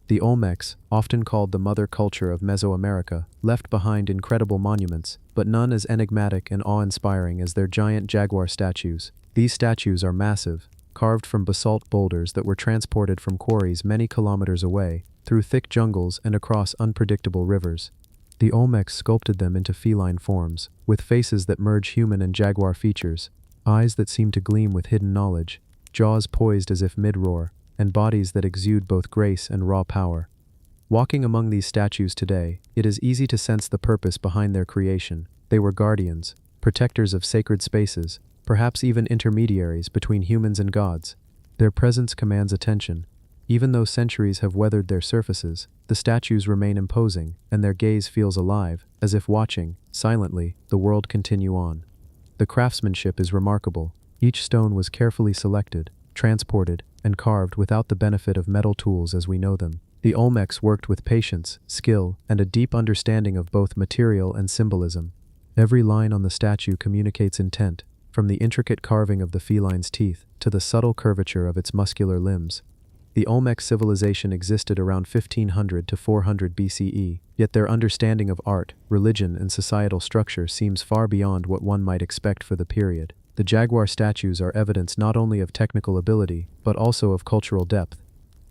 The Olmecs, often called the mother culture of Mesoamerica, left behind incredible monuments, but none as enigmatic and awe-inspiring as their giant jaguar statues. These statues are massive, carved from basalt boulders that were transported from quarries many kilometers away, through thick jungles and across unpredictable rivers. The Olmecs sculpted them into feline forms, with faces that merge human and jaguar features, eyes that seem to gleam with hidden knowledge, jaws poised as if mid-roar, and bodies that exude both grace and raw power. Walking among these statues today, it is easy to sense the purpose behind their creation. They were guardians, protectors of sacred spaces, perhaps even intermediaries between humans and gods. Their presence commands attention. Even though centuries have weathered their surfaces, the statues remain imposing, and their gaze feels alive, as if watching, silently, the world continue on. The craftsmanship is remarkable. Each stone was carefully selected, transported, and carved without the benefit of metal tools as we know them. The Olmecs worked with patience, skill, and a deep understanding of both material and symbolism. Every line on the statue communicates intent, from the intricate carving of the feline's teeth to the subtle curvature of its muscular limbs. The Olmec civilization existed around 1500 to 400 BCE, yet their understanding of art, religion, and societal structure seems far beyond what one might expect for the period. The jaguar statues are evidence not only of technical ability, but also of cultural depth.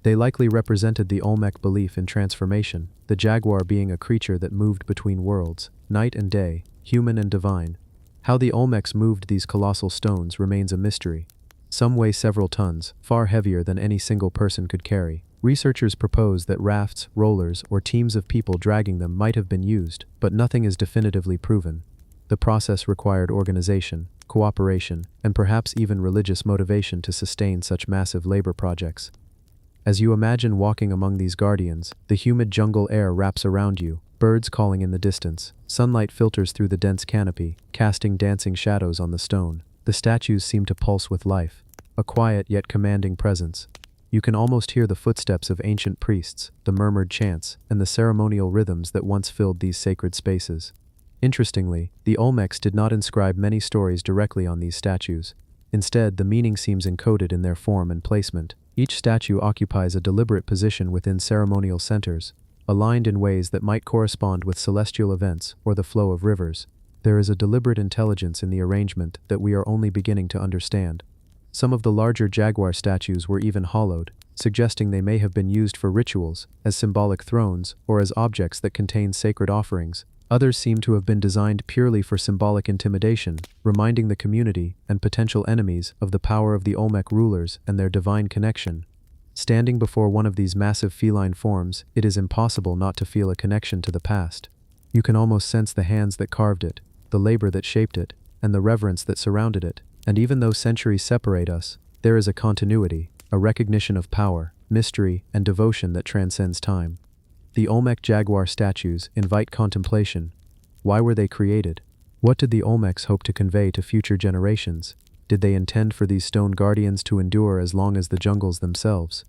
They likely represented the Olmec belief in transformation, the jaguar being a creature that moved between worlds, night and day, human and divine. How the Olmecs moved these colossal stones remains a mystery. Some weigh several tons, far heavier than any single person could carry. Researchers propose that rafts, rollers, or teams of people dragging them might have been used, but nothing is definitively proven. The process required organization, cooperation, and perhaps even religious motivation to sustain such massive labor projects. As you imagine walking among these guardians, the humid jungle air wraps around you, birds calling in the distance, sunlight filters through the dense canopy, casting dancing shadows on the stone. The statues seem to pulse with life, a quiet yet commanding presence. You can almost hear the footsteps of ancient priests, the murmured chants, and the ceremonial rhythms that once filled these sacred spaces. Interestingly, the Olmecs did not inscribe many stories directly on these statues. Instead, the meaning seems encoded in their form and placement. Each statue occupies a deliberate position within ceremonial centers, aligned in ways that might correspond with celestial events or the flow of rivers. There is a deliberate intelligence in the arrangement that we are only beginning to understand. Some of the larger jaguar statues were even hollowed, suggesting they may have been used for rituals, as symbolic thrones, or as objects that contain sacred offerings. Others seem to have been designed purely for symbolic intimidation, reminding the community and potential enemies of the power of the Olmec rulers and their divine connection. Standing before one of these massive feline forms, it is impossible not to feel a connection to the past. You can almost sense the hands that carved it, the labor that shaped it, and the reverence that surrounded it. And even though centuries separate us, there is a continuity, a recognition of power, mystery, and devotion that transcends time. The Olmec jaguar statues invite contemplation. Why were they created? What did the Olmecs hope to convey to future generations? Did they intend for these stone guardians to endure as long as the jungles themselves?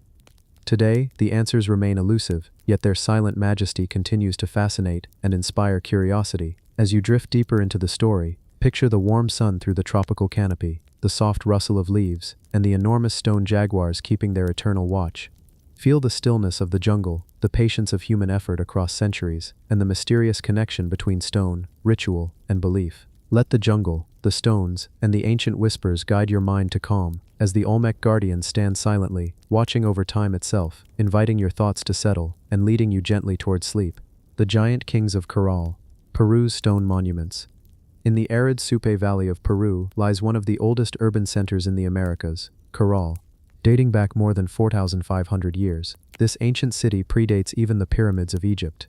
Today, the answers remain elusive, yet their silent majesty continues to fascinate and inspire curiosity. As you drift deeper into the story, picture the warm sun through the tropical canopy, the soft rustle of leaves, and the enormous stone jaguars keeping their eternal watch. Feel the stillness of the jungle, the patience of human effort across centuries, and the mysterious connection between stone, ritual, and belief. Let the jungle, the stones, and the ancient whispers guide your mind to calm, as the Olmec guardians stand silently, watching over time itself, inviting your thoughts to settle, and leading you gently towards sleep. The giant kings of Caral, Peru's stone monuments. In the arid Supe Valley of Peru lies one of the oldest urban centers in the Americas, Caral. Dating back more than 4,500 years, this ancient city predates even the pyramids of Egypt.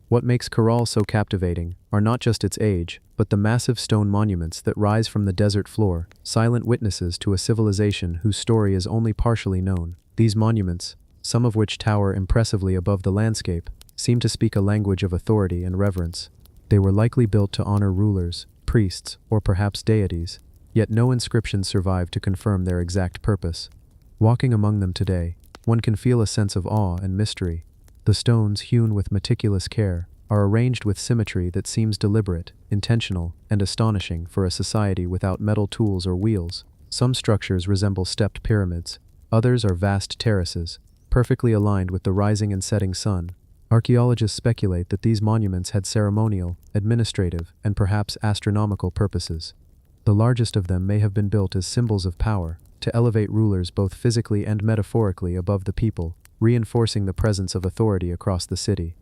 What makes Caral so captivating are not just its age, but the massive stone monuments that rise from the desert floor, silent witnesses to a civilization whose story is only partially known. These monuments, some of which tower impressively above the landscape, seem to speak a language of authority and reverence. They were likely built to honor rulers, priests, or perhaps deities, yet no inscriptions survive to confirm their exact purpose. Walking among them today, one can feel a sense of awe and mystery. The stones, hewn with meticulous care, are arranged with symmetry that seems deliberate, intentional, and astonishing for a society without metal tools or wheels. Some structures resemble stepped pyramids, others are vast terraces, perfectly aligned with the rising and setting sun. Archaeologists speculate that these monuments had ceremonial, administrative, and perhaps astronomical purposes. The largest of them may have been built as symbols of power, to elevate rulers both physically and metaphorically above the people, reinforcing the presence of authority across the city.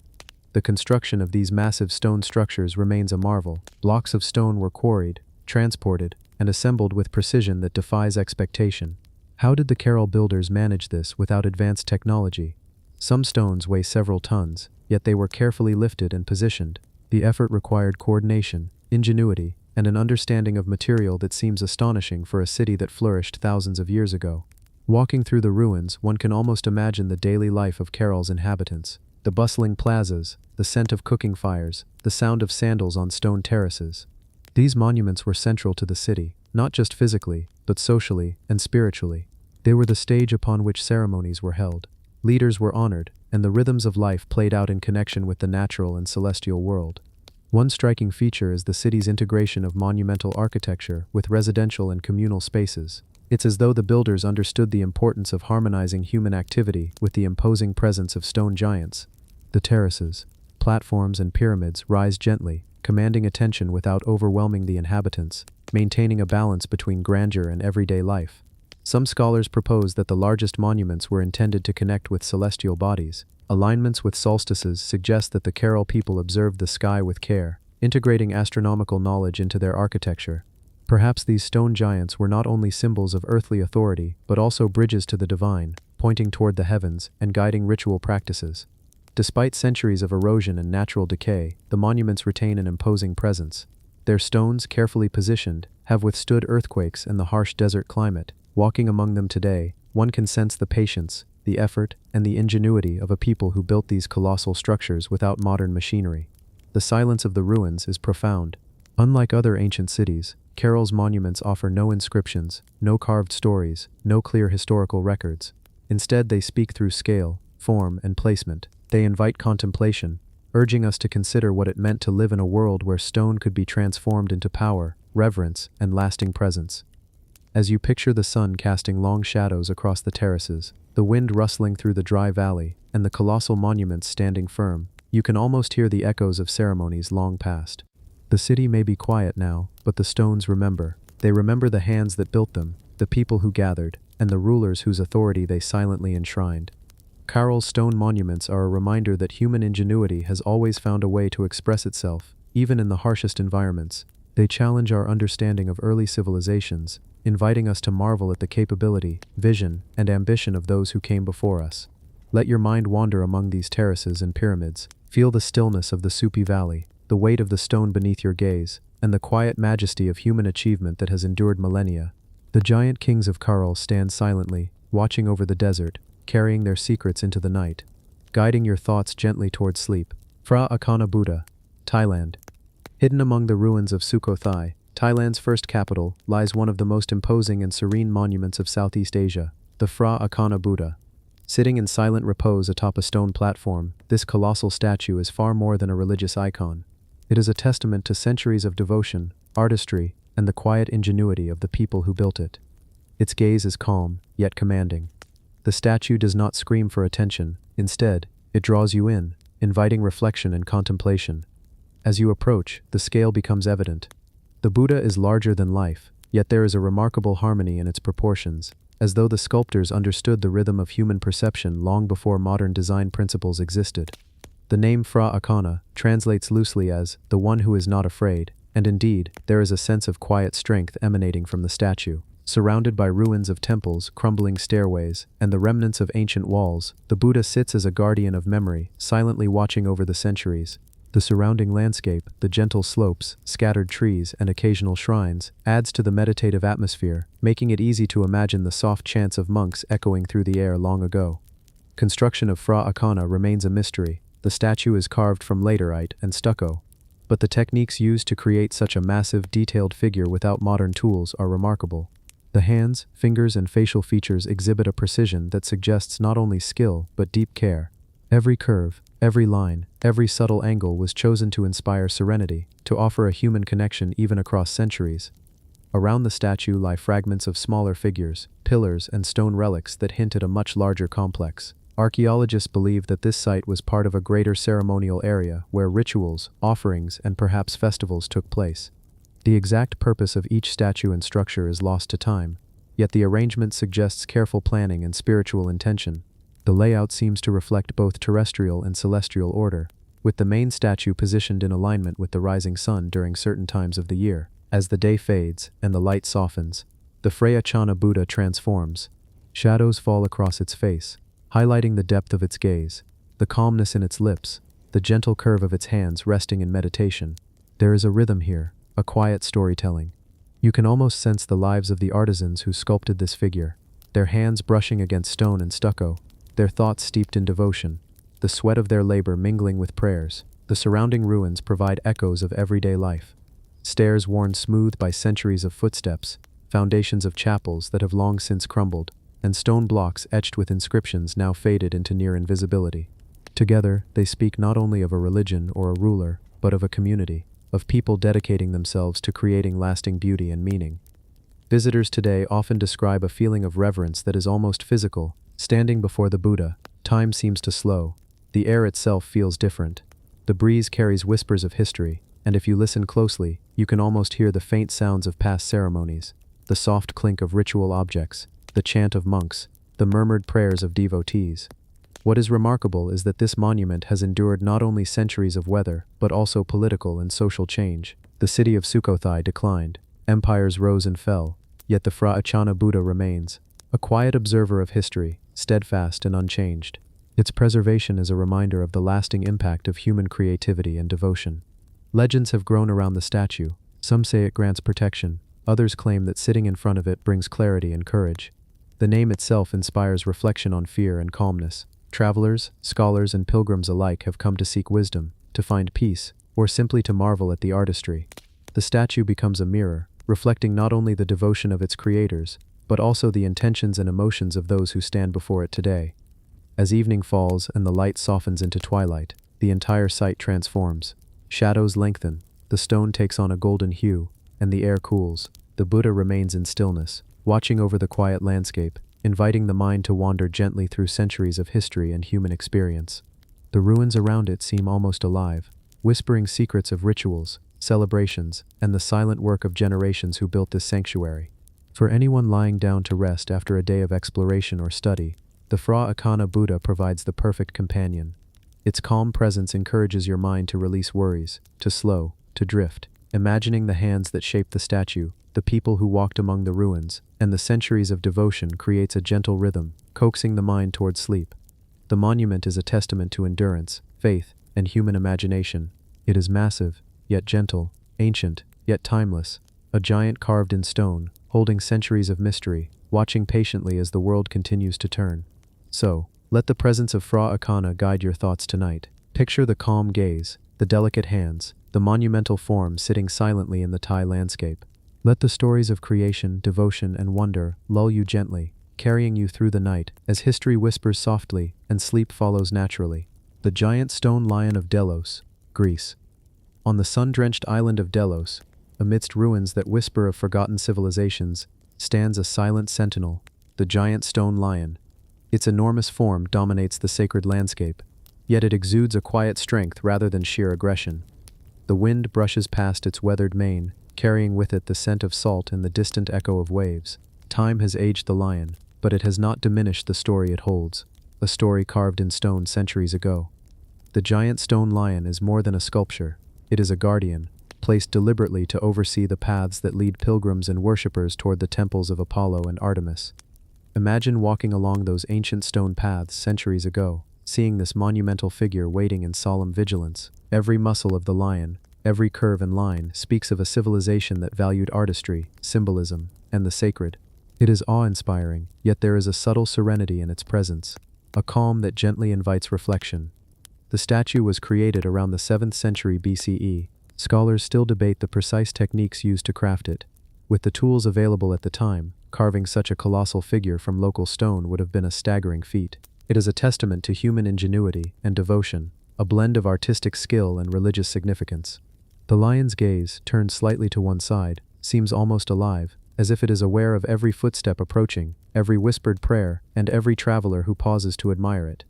The construction of these massive stone structures remains a marvel. Blocks of stone were quarried, transported, and assembled with precision that defies expectation. How did the Caral builders manage this without advanced technology? Some stones weigh several tons, yet they were carefully lifted and positioned. The effort required coordination, ingenuity, and an understanding of material that seems astonishing for a city that flourished thousands of years ago. Walking through the ruins, one can almost imagine the daily life of Caral's inhabitants. The bustling plazas, the scent of cooking fires, the sound of sandals on stone terraces. These monuments were central to the city, not just physically, but socially and spiritually. They were the stage upon which ceremonies were held. Leaders were honored, and the rhythms of life played out in connection with the natural and celestial world. One striking feature is the city's integration of monumental architecture with residential and communal spaces. It's as though the builders understood the importance of harmonizing human activity with the imposing presence of stone giants. The terraces, platforms, and pyramids rise gently, commanding attention without overwhelming the inhabitants, maintaining a balance between grandeur and everyday life. Some scholars propose that the largest monuments were intended to connect with celestial bodies. Alignments with solstices suggest that the Caral people observed the sky with care, integrating astronomical knowledge into their architecture. Perhaps these stone giants were not only symbols of earthly authority, but also bridges to the divine, pointing toward the heavens and guiding ritual practices. Despite centuries of erosion and natural decay, the monuments retain an imposing presence. Their stones, carefully positioned, have withstood earthquakes and the harsh desert climate. Walking among them today, one can sense the patience, the effort, and the ingenuity of a people who built these colossal structures without modern machinery. The silence of the ruins is profound. Unlike other ancient cities, Caral's monuments offer no inscriptions, no carved stories, no clear historical records. Instead, they speak through scale, form, and placement. They invite contemplation, urging us to consider what it meant to live in a world where stone could be transformed into power, reverence, and lasting presence. As you picture the sun casting long shadows across the terraces, the wind rustling through the dry valley, and the colossal monuments standing firm, you can almost hear the echoes of ceremonies long past. The city may be quiet now, but the stones remember. They remember the hands that built them, the people who gathered, and the rulers whose authority they silently enshrined. Caral's stone monuments are a reminder that human ingenuity has always found a way to express itself, even in the harshest environments. They challenge our understanding of early civilizations, inviting us to marvel at the capability, vision, and ambition of those who came before us. Let your mind wander among these terraces and pyramids. Feel the stillness of the Supe Valley, the weight of the stone beneath your gaze, and the quiet majesty of human achievement that has endured millennia. The giant kings of Caral stand silently, watching over the desert, carrying their secrets into the night, guiding your thoughts gently towards sleep. Phra Akana Buddha, Thailand. Hidden among the ruins of Sukhothai, Thailand's first capital, lies one of the most imposing and serene monuments of Southeast Asia, the Phra Akana Buddha. Sitting in silent repose atop a stone platform, this colossal statue is far more than a religious icon. It is a testament to centuries of devotion, artistry, and the quiet ingenuity of the people who built it. Its gaze is calm, yet commanding. The statue does not scream for attention. Instead, it draws you in, inviting reflection and contemplation. As you approach, the scale becomes evident. The Buddha is larger than life, yet there is a remarkable harmony in its proportions, as though the sculptors understood the rhythm of human perception long before modern design principles existed. The name Fra Akana translates loosely as the one who is not afraid, and indeed, there is a sense of quiet strength emanating from the statue. Surrounded by ruins of temples, crumbling stairways, and the remnants of ancient walls, the Buddha sits as a guardian of memory, silently watching over the centuries. The surrounding landscape, the gentle slopes, scattered trees, and occasional shrines, adds to the meditative atmosphere, making it easy to imagine the soft chants of monks echoing through the air long ago. Construction of Fra Akana remains a mystery. The statue is carved from laterite and stucco, but the techniques used to create such a massive, detailed figure without modern tools are remarkable. The hands, fingers, and facial features exhibit a precision that suggests not only skill but deep care. Every curve, every line, every subtle angle was chosen to inspire serenity, to offer a human connection even across centuries. Around the statue lie fragments of smaller figures, pillars, and stone relics that hint at a much larger complex. Archaeologists believe that this site was part of a greater ceremonial area where rituals, offerings, and perhaps festivals took place. The exact purpose of each statue and structure is lost to time, yet the arrangement suggests careful planning and spiritual intention. The layout seems to reflect both terrestrial and celestial order, with the main statue positioned in alignment with the rising sun during certain times of the year. As the day fades and the light softens, the Frayachana Buddha transforms. Shadows fall across its face, highlighting the depth of its gaze, the calmness in its lips, the gentle curve of its hands resting in meditation. There is a rhythm here, a quiet storytelling. You can almost sense the lives of the artisans who sculpted this figure, their hands brushing against stone and stucco, their thoughts steeped in devotion, the sweat of their labor mingling with prayers. The surrounding ruins provide echoes of everyday life. Stairs worn smooth by centuries of footsteps, foundations of chapels that have long since crumbled, and stone blocks etched with inscriptions now faded into near invisibility. Together, they speak not only of a religion or a ruler, but of a community, of people dedicating themselves to creating lasting beauty and meaning. Visitors today often describe a feeling of reverence that is almost physical. Standing before the Buddha, time seems to slow. The air itself feels different. The breeze carries whispers of history, and if you listen closely, you can almost hear the faint sounds of past ceremonies, the soft clink of ritual objects, the chant of monks, the murmured prayers of devotees. What is remarkable is that this monument has endured not only centuries of weather, but also political and social change. The city of Sukhothai declined, empires rose and fell, yet the Fra Achana Buddha remains, a quiet observer of history, steadfast and unchanged. Its preservation is a reminder of the lasting impact of human creativity and devotion. Legends have grown around the statue. Some say it grants protection, others claim that sitting in front of it brings clarity and courage. The name itself inspires reflection on fear and calmness. Travelers, scholars, and pilgrims alike have come to seek wisdom, to find peace, or simply to marvel at the artistry. The statue becomes a mirror, reflecting not only the devotion of its creators, but also the intentions and emotions of those who stand before it today. As evening falls and the light softens into twilight, the entire site transforms. Shadows lengthen, the stone takes on a golden hue, and the air cools. The Buddha remains in stillness, watching over the quiet landscape, inviting the mind to wander gently through centuries of history and human experience. The ruins around it seem almost alive, whispering secrets of rituals, celebrations, and the silent work of generations who built this sanctuary. For anyone lying down to rest after a day of exploration or study, the Fra Akana Buddha provides the perfect companion. Its calm presence encourages your mind to release worries, to slow, to drift, imagining the hands that shaped the statue, the people who walked among the ruins, and the centuries of devotion creates a gentle rhythm, coaxing the mind towards sleep. The monument is a testament to endurance, faith, and human imagination. It is massive, yet gentle, ancient, yet timeless, a giant carved in stone, holding centuries of mystery, watching patiently as the world continues to turn. So, let the presence of Fra Akana guide your thoughts tonight. Picture the calm gaze, the delicate hands, the monumental form sitting silently in the Thai landscape. Let the stories of creation, devotion, and wonder lull you gently, carrying you through the night as history whispers softly and sleep follows naturally. The giant stone lion of Delos, Greece. On the sun-drenched island of Delos, amidst ruins that whisper of forgotten civilizations, stands a silent sentinel, the giant stone lion. Its enormous form dominates the sacred landscape, yet it exudes a quiet strength rather than sheer aggression. The wind brushes past its weathered mane, carrying with it the scent of salt and the distant echo of waves. Time has aged the lion, but it has not diminished the story it holds, a story carved in stone centuries ago. The giant stone lion is more than a sculpture. It is a guardian, placed deliberately to oversee the paths that lead pilgrims and worshippers toward the temples of Apollo and Artemis. Imagine walking along those ancient stone paths centuries ago, seeing this monumental figure waiting in solemn vigilance. Every muscle of the lion, every curve and line speaks of a civilization that valued artistry, symbolism, and the sacred. It is awe-inspiring, yet there is a subtle serenity in its presence, a calm that gently invites reflection. The statue was created around the 7th century BCE. Scholars still debate the precise techniques used to craft it. With the tools available at the time, carving such a colossal figure from local stone would have been a staggering feat. It is a testament to human ingenuity and devotion, a blend of artistic skill and religious significance. The lion's gaze, turned slightly to one side, seems almost alive, as if it is aware of every footstep approaching, every whispered prayer, and every traveler who pauses to admire it.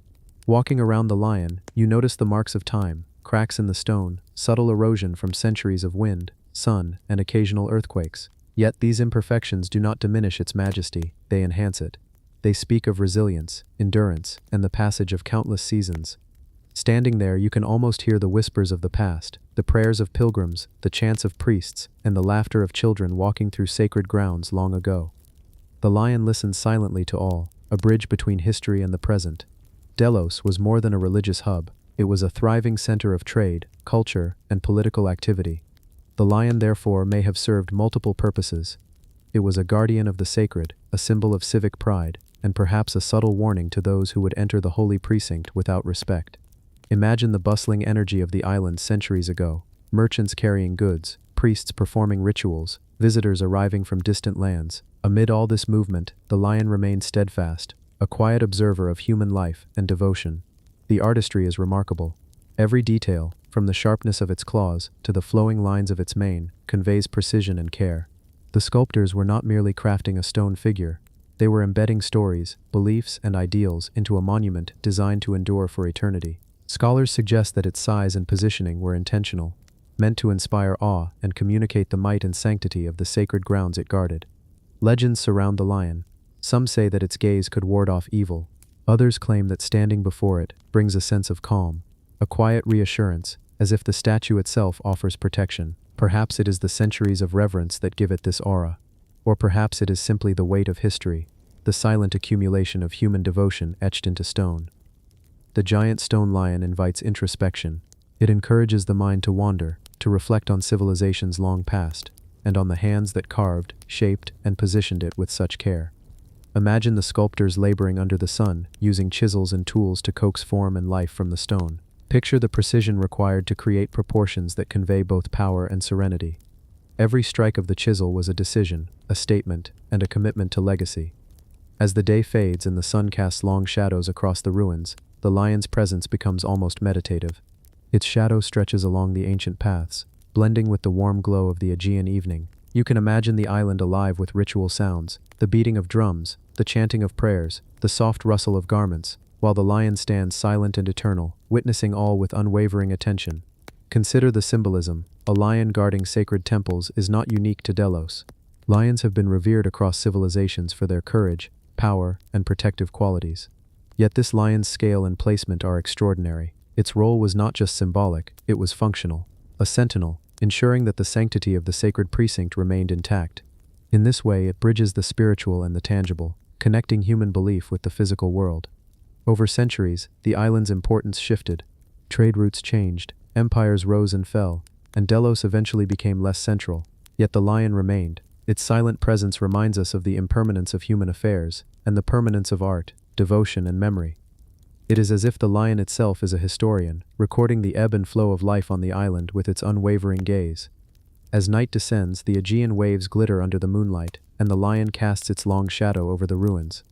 Walking around the lion, you notice the marks of time, cracks in the stone, subtle erosion from centuries of wind, sun, and occasional earthquakes. Yet these imperfections do not diminish its majesty, they enhance it. They speak of resilience, endurance, and the passage of countless seasons. Standing there, you can almost hear the whispers of the past, the prayers of pilgrims, the chants of priests, and the laughter of children walking through sacred grounds long ago. The lion listens silently to all, a bridge between history and the present. Delos was more than a religious hub. It was a thriving center of trade, culture, and political activity. The lion, therefore, may have served multiple purposes. It was a guardian of the sacred, a symbol of civic pride, and perhaps a subtle warning to those who would enter the holy precinct without respect. Imagine the bustling energy of the island centuries ago, merchants carrying goods, priests performing rituals, visitors arriving from distant lands. Amid all this movement, the lion remained steadfast, a quiet observer of human life and devotion. The artistry is remarkable. Every detail, from the sharpness of its claws to the flowing lines of its mane, conveys precision and care. The sculptors were not merely crafting a stone figure. They were embedding stories, beliefs, and ideals into a monument designed to endure for eternity. Scholars suggest that its size and positioning were intentional, meant to inspire awe and communicate the might and sanctity of the sacred grounds it guarded. Legends surround the lion. Some say that its gaze could ward off evil. Others claim that standing before it brings a sense of calm, a quiet reassurance, as if the statue itself offers protection. Perhaps it is the centuries of reverence that give it this aura. Or perhaps it is simply the weight of history, the silent accumulation of human devotion etched into stone. The giant stone lion invites introspection. It encourages the mind to wander, to reflect on civilizations long past, and on the hands that carved, shaped, and positioned it with such care. Imagine the sculptors laboring under the sun, using chisels and tools to coax form and life from the stone. Picture the precision required to create proportions that convey both power and serenity. Every strike of the chisel was a decision, a statement, and a commitment to legacy. As the day fades and the sun casts long shadows across the ruins, the lion's presence becomes almost meditative. Its shadow stretches along the ancient paths, blending with the warm glow of the Aegean evening. You can imagine the island alive with ritual sounds, the beating of drums, the chanting of prayers, the soft rustle of garments, while the lion stands silent and eternal, witnessing all with unwavering attention. Consider the symbolism. A lion guarding sacred temples is not unique to Delos. Lions have been revered across civilizations for their courage, power, and protective qualities. Yet this lion's scale and placement are extraordinary. Its role was not just symbolic, it was functional. A sentinel, ensuring that the sanctity of the sacred precinct remained intact. In this way, it bridges the spiritual and the tangible, connecting human belief with the physical world. Over centuries, the island's importance shifted. Trade routes changed, empires rose and fell, and Delos eventually became less central. Yet the lion remained. Its silent presence reminds us of the impermanence of human affairs, and the permanence of art, devotion, and memory. It is as if the lion itself is a historian, recording the ebb and flow of life on the island with its unwavering gaze. As night descends, the Aegean waves glitter under the moonlight, and the lion casts its long shadow over the ruins.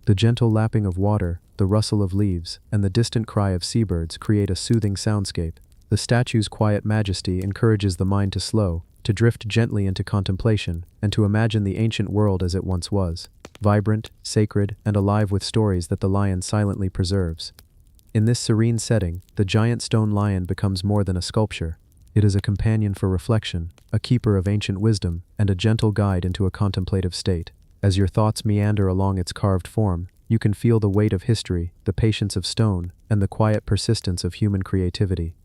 The gentle lapping of water, the rustle of leaves, and the distant cry of seabirds create a soothing soundscape. The statue's quiet majesty encourages the mind to slow, to drift gently into contemplation, and to imagine the ancient world as it once was, vibrant, sacred, and alive with stories that the lion silently preserves. In this serene setting, the giant stone lion becomes more than a sculpture. It is a companion for reflection, a keeper of ancient wisdom, and a gentle guide into a contemplative state. As your thoughts meander along its carved form, you can feel the weight of history, the patience of stone, and the quiet persistence of human creativity.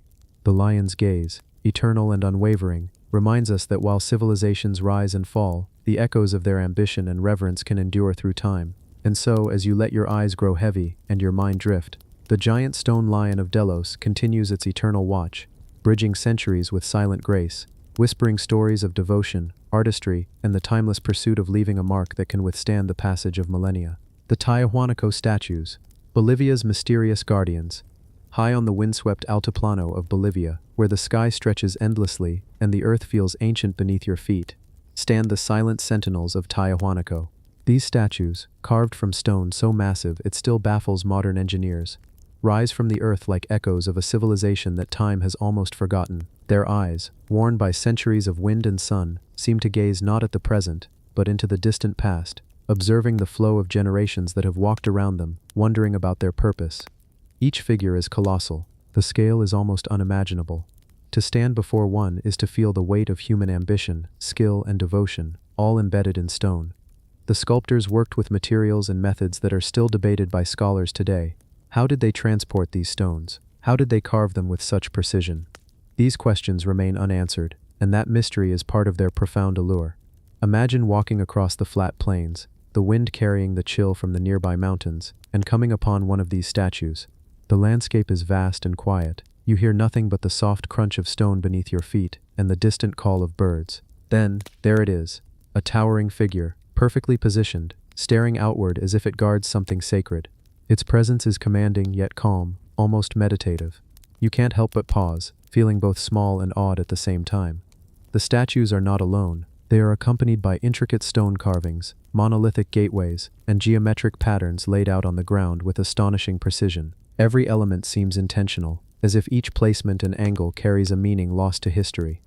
The lion's gaze, eternal and unwavering, reminds us that while civilizations rise and fall, the echoes of their ambition and reverence can endure through time. And so, as you let your eyes grow heavy and your mind drift, the giant stone lion of Delos continues its eternal watch, bridging centuries with silent grace, whispering stories of devotion, artistry, and the timeless pursuit of leaving a mark that can withstand the passage of millennia. The Tiahuanaco statues, Bolivia's mysterious guardians. High on the windswept altiplano of Bolivia, where the sky stretches endlessly and the earth feels ancient beneath your feet, stand the silent sentinels of Tiahuanaco. These statues, carved from stone so massive it still baffles modern engineers, rise from the earth like echoes of a civilization that time has almost forgotten. Their eyes, worn by centuries of wind and sun, seem to gaze not at the present, but into the distant past, observing the flow of generations that have walked around them, wondering about their purpose. Each figure is colossal. The scale is almost unimaginable. To stand before one is to feel the weight of human ambition, skill, and devotion, all embedded in stone. The sculptors worked with materials and methods that are still debated by scholars today. How did they transport these stones? How did they carve them with such precision? These questions remain unanswered, and that mystery is part of their profound allure. Imagine walking across the flat plains, the wind carrying the chill from the nearby mountains, and coming upon one of these statues. The landscape is vast and quiet. You hear nothing but the soft crunch of stone beneath your feet and the distant call of birds. Then, there it is, a towering figure, perfectly positioned, staring outward as if it guards something sacred. Its presence is commanding yet calm, almost meditative. You can't help but pause, feeling both small and awed at the same time. The statues are not alone. They are accompanied by intricate stone carvings, monolithic gateways, and geometric patterns laid out on the ground with astonishing precision. Every element seems intentional, as if each placement and angle carries a meaning lost to history.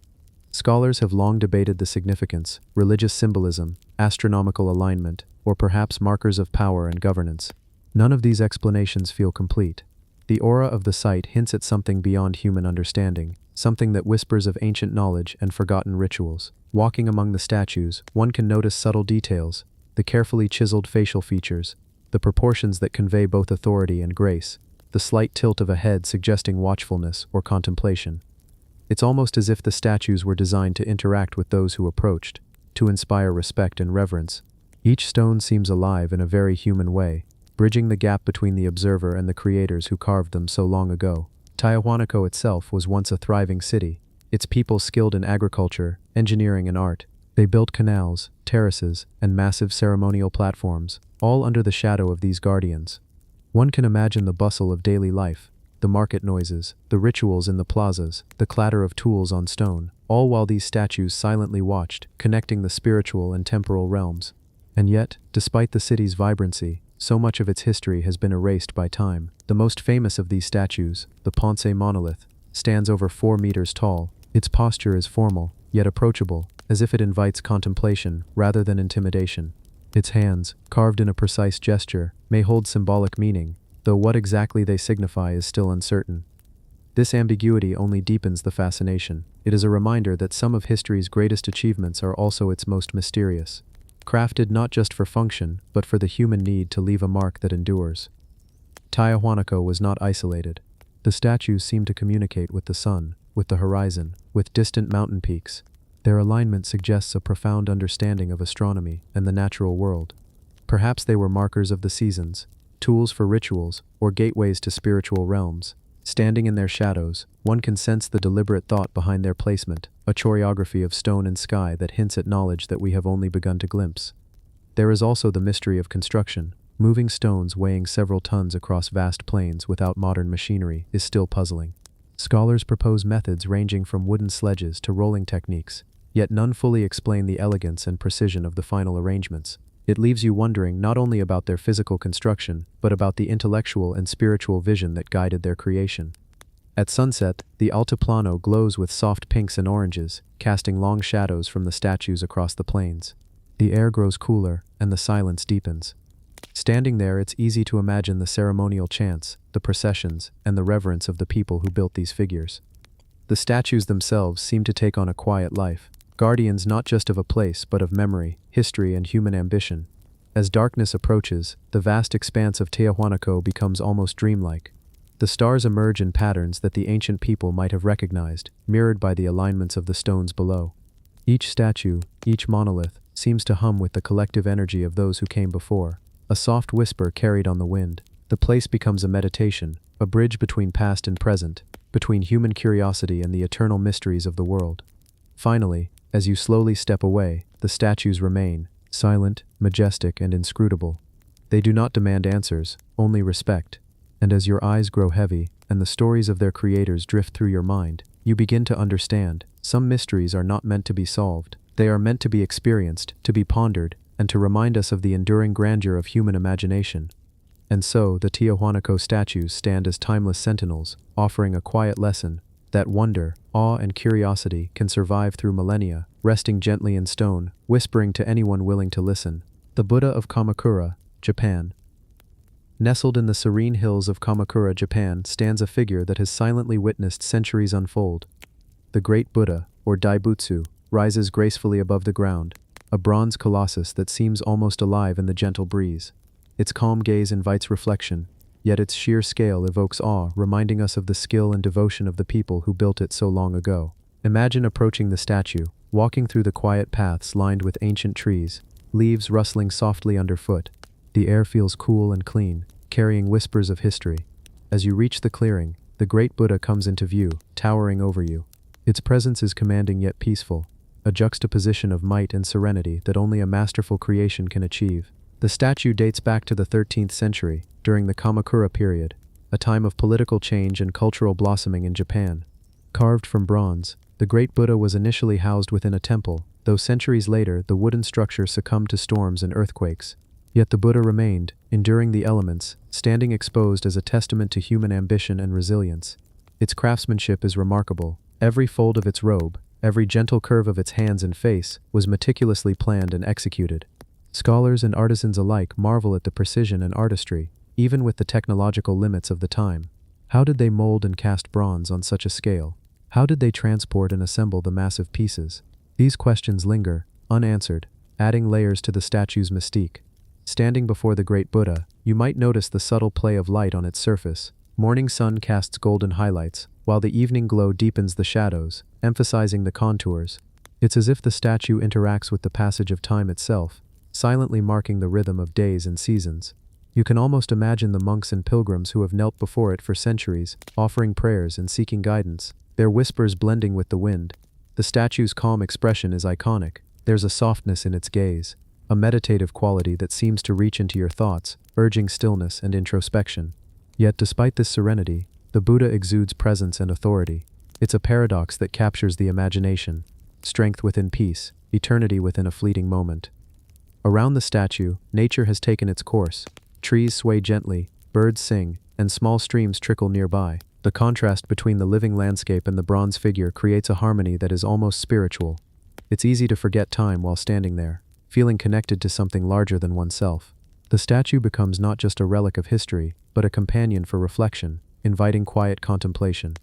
Scholars have long debated the significance, religious symbolism, astronomical alignment, or perhaps markers of power and governance. None of these explanations feel complete. The aura of the site hints at something beyond human understanding, something that whispers of ancient knowledge and forgotten rituals. Walking among the statues, one can notice subtle details, the carefully chiseled facial features, the proportions that convey both authority and grace, the slight tilt of a head suggesting watchfulness or contemplation. It's almost as if the statues were designed to interact with those who approached, to inspire respect and reverence. Each stone seems alive in a very human way, bridging the gap between the observer and the creators who carved them so long ago. Tiahuanaco itself was once a thriving city, its people skilled in agriculture, engineering, and art. They built canals, terraces, and massive ceremonial platforms, all under the shadow of these guardians. One can imagine the bustle of daily life, the market noises, the rituals in the plazas, the clatter of tools on stone, all while these statues silently watched, connecting the spiritual and temporal realms. And yet, despite the city's vibrancy, so much of its history has been erased by time. The most famous of these statues, the Ponce monolith, stands over 4 meters tall. Its posture is formal, yet approachable, as if it invites contemplation rather than intimidation. Its hands, carved in a precise gesture, may hold symbolic meaning, though what exactly they signify is still uncertain. This ambiguity only deepens the fascination. It is a reminder that some of history's greatest achievements are also its most mysterious, crafted not just for function, but for the human need to leave a mark that endures. Tiahuanaco was not isolated. The statues seemed to communicate with the sun, with the horizon, with distant mountain peaks. Their alignment suggests a profound understanding of astronomy and the natural world. Perhaps they were markers of the seasons, tools for rituals, or gateways to spiritual realms. Standing in their shadows, one can sense the deliberate thought behind their placement, a choreography of stone and sky that hints at knowledge that we have only begun to glimpse. There is also the mystery of construction. Moving stones weighing several tons across vast plains without modern machinery is still puzzling. Scholars propose methods ranging from wooden sledges to rolling techniques, yet none fully explain the elegance and precision of the final arrangements. It leaves you wondering not only about their physical construction, but about the intellectual and spiritual vision that guided their creation. At sunset, the altiplano glows with soft pinks and oranges, casting long shadows from the statues across the plains. The air grows cooler, and the silence deepens. Standing there, it's easy to imagine the ceremonial chants, the processions, and the reverence of the people who built these figures. The statues themselves seem to take on a quiet life, guardians not just of a place but of memory, history, and human ambition. As darkness approaches, the vast expanse of Tiahuanaco becomes almost dreamlike. The stars emerge in patterns that the ancient people might have recognized, mirrored by the alignments of the stones below. Each statue, each monolith, seems to hum with the collective energy of those who came before, a soft whisper carried on the wind. The place becomes a meditation, a bridge between past and present, between human curiosity and the eternal mysteries of the world. Finally, as you slowly step away, the statues remain, silent, majestic, and inscrutable. They do not demand answers, only respect. And as your eyes grow heavy, and the stories of their creators drift through your mind, you begin to understand, some mysteries are not meant to be solved. They are meant to be experienced, to be pondered, and to remind us of the enduring grandeur of human imagination. And so, the Tiahuanaco statues stand as timeless sentinels, offering a quiet lesson that wonder, awe, and curiosity can survive through millennia, resting gently in stone, whispering to anyone willing to listen. The Buddha of Kamakura, Japan. Nestled in the serene hills of Kamakura, Japan, stands a figure that has silently witnessed centuries unfold. The Great Buddha, or Daibutsu, rises gracefully above the ground, a bronze colossus that seems almost alive in the gentle breeze. Its calm gaze invites reflection, yet its sheer scale evokes awe, reminding us of the skill and devotion of the people who built it so long ago. Imagine approaching the statue, walking through the quiet paths lined with ancient trees, leaves rustling softly underfoot. The air feels cool and clean, carrying whispers of history. As you reach the clearing, the Great Buddha comes into view, towering over you. Its presence is commanding yet peaceful, a juxtaposition of might and serenity that only a masterful creation can achieve. The statue dates back to the 13th century, during the Kamakura period, a time of political change and cultural blossoming in Japan. Carved from bronze, the Great Buddha was initially housed within a temple, though centuries later the wooden structure succumbed to storms and earthquakes. Yet the Buddha remained, enduring the elements, standing exposed as a testament to human ambition and resilience. Its craftsmanship is remarkable. Every fold of its robe, every gentle curve of its hands and face, was meticulously planned and executed. Scholars and artisans alike marvel at the precision and artistry, even with the technological limits of the time. How did they mold and cast bronze on such a scale? How did they transport and assemble the massive pieces? These questions linger, unanswered, adding layers to the statue's mystique. Standing before the Great Buddha, you might notice the subtle play of light on its surface. Morning sun casts golden highlights, while the evening glow deepens the shadows, emphasizing the contours. It's as if the statue interacts with the passage of time itself, silently marking the rhythm of days and seasons. You can almost imagine the monks and pilgrims who have knelt before it for centuries, offering prayers and seeking guidance, their whispers blending with the wind. The statue's calm expression is iconic. There's a softness in its gaze, a meditative quality that seems to reach into your thoughts, urging stillness and introspection. Yet despite this serenity, the Buddha exudes presence and authority. It's a paradox that captures the imagination, strength within peace, eternity within a fleeting moment. Around the statue, nature has taken its course. Trees sway gently, birds sing, and small streams trickle nearby. The contrast between the living landscape and the bronze figure creates a harmony that is almost spiritual. It's easy to forget time while standing there, feeling connected to something larger than oneself. The statue becomes not just a relic of history, but a companion for reflection, inviting quiet contemplation.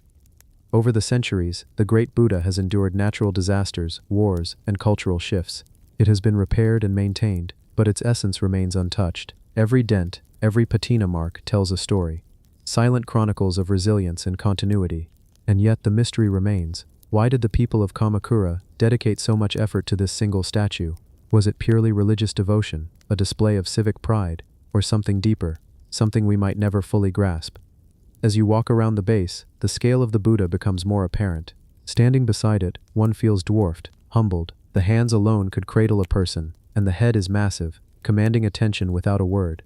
Over the centuries, the Great Buddha has endured natural disasters, wars, and cultural shifts. It has been repaired and maintained, but its essence remains untouched. Every dent, every patina mark tells a story. Silent chronicles of resilience and continuity. And yet the mystery remains. Why did the people of Kamakura dedicate so much effort to this single statue? Was it purely religious devotion, a display of civic pride, or something deeper, something we might never fully grasp? As you walk around the base, the scale of the Buddha becomes more apparent. Standing beside it, one feels dwarfed, humbled. The hands alone could cradle a person, and the head is massive, commanding attention without a word.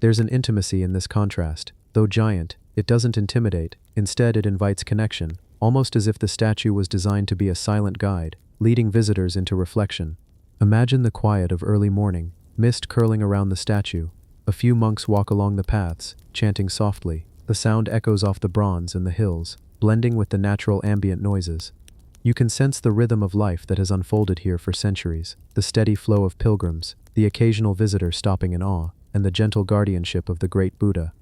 There's an intimacy in this contrast. Though giant, it doesn't intimidate. Instead, it invites connection, almost as if the statue was designed to be a silent guide, leading visitors into reflection. Imagine the quiet of early morning, mist curling around the statue. A few monks walk along the paths, chanting softly. The sound echoes off the bronze and the hills, blending with the natural ambient noises. You can sense the rhythm of life that has unfolded here for centuries, the steady flow of pilgrims, the occasional visitor stopping in awe, and the gentle guardianship of the Great Buddha.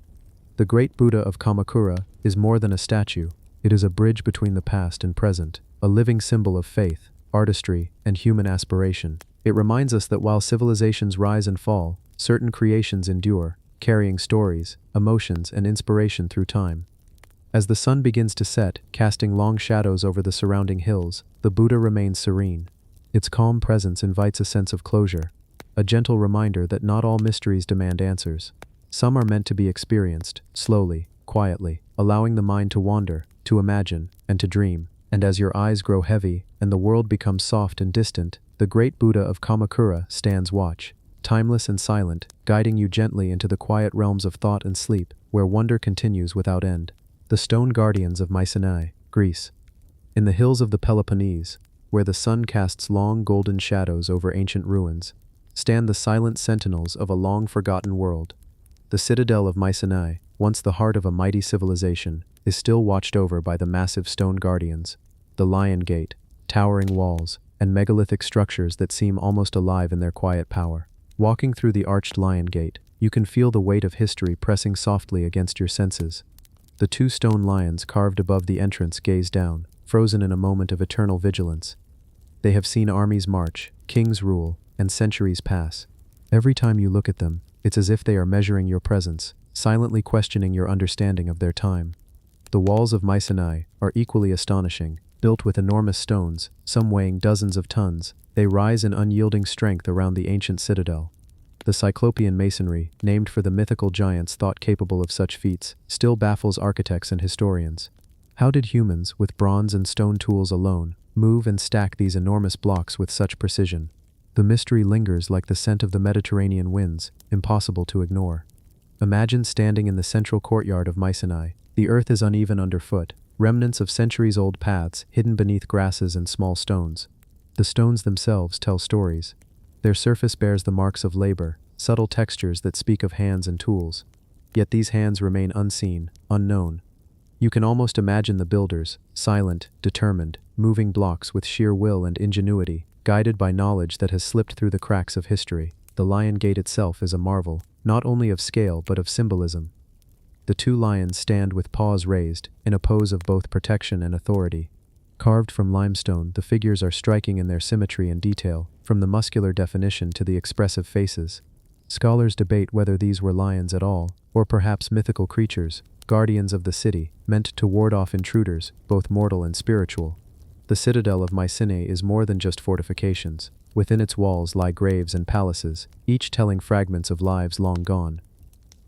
The Great Buddha of Kamakura is more than a statue. It is a bridge between the past and present, a living symbol of faith, artistry, and human aspiration. It reminds us that while civilizations rise and fall, certain creations endure, carrying stories, emotions, and inspiration through time. As the sun begins to set, casting long shadows over the surrounding hills, the Buddha remains serene. Its calm presence invites a sense of closure, a gentle reminder that not all mysteries demand answers. Some are meant to be experienced, slowly, quietly, allowing the mind to wander, to imagine, and to dream. And as your eyes grow heavy, and the world becomes soft and distant, the great Buddha of Kamakura stands watch, timeless and silent, guiding you gently into the quiet realms of thought and sleep, where wonder continues without end. The stone guardians of Mycenae, Greece. In the hills of the Peloponnese, where the sun casts long golden shadows over ancient ruins, stand the silent sentinels of a long-forgotten world. The citadel of Mycenae, once the heart of a mighty civilization, is still watched over by the massive stone guardians, the Lion Gate, towering walls, and megalithic structures that seem almost alive in their quiet power. Walking through the arched Lion Gate, you can feel the weight of history pressing softly against your senses. The two stone lions carved above the entrance gaze down, frozen in a moment of eternal vigilance. They have seen armies march, kings rule, and centuries pass. Every time you look at them, it's as if they are measuring your presence, silently questioning your understanding of their time. The walls of Mycenae are equally astonishing. Built with enormous stones, some weighing dozens of tons, they rise in unyielding strength around the ancient citadel. The Cyclopean masonry, named for the mythical giants thought capable of such feats, still baffles architects and historians. How did humans, with bronze and stone tools alone, move and stack these enormous blocks with such precision? The mystery lingers like the scent of the Mediterranean winds, impossible to ignore. Imagine standing in the central courtyard of Mycenae. The earth is uneven underfoot, remnants of centuries-old paths hidden beneath grasses and small stones. The stones themselves tell stories. Their surface bears the marks of labor, subtle textures that speak of hands and tools. Yet these hands remain unseen, unknown. You can almost imagine the builders, silent, determined, moving blocks with sheer will and ingenuity, guided by knowledge that has slipped through the cracks of history. The Lion Gate itself is a marvel, not only of scale but of symbolism. The two lions stand with paws raised, in a pose of both protection and authority. Carved from limestone, the figures are striking in their symmetry and detail, from the muscular definition to the expressive faces. Scholars debate whether these were lions at all, or perhaps mythical creatures, guardians of the city, meant to ward off intruders, both mortal and spiritual. The citadel of Mycenae is more than just fortifications. Within its walls lie graves and palaces, each telling fragments of lives long gone.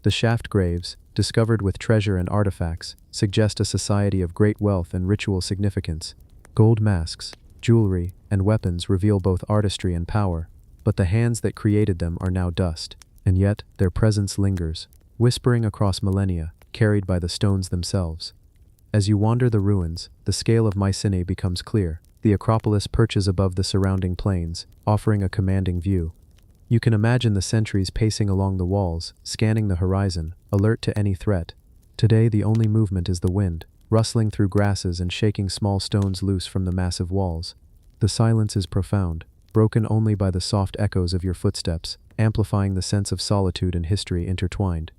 The shaft graves, discovered with treasure and artifacts, suggest a society of great wealth and ritual significance. Gold masks, jewelry, and weapons reveal both artistry and power, but the hands that created them are now dust, and yet their presence lingers, whispering across millennia, carried by the stones themselves. As you wander the ruins, the scale of Mycenae becomes clear. The Acropolis perches above the surrounding plains, offering a commanding view. You can imagine the sentries pacing along the walls, scanning the horizon, alert to any threat. Today the only movement is the wind, rustling through grasses and shaking small stones loose from the massive walls. The silence is profound, broken only by the soft echoes of your footsteps, amplifying the sense of solitude and history intertwined.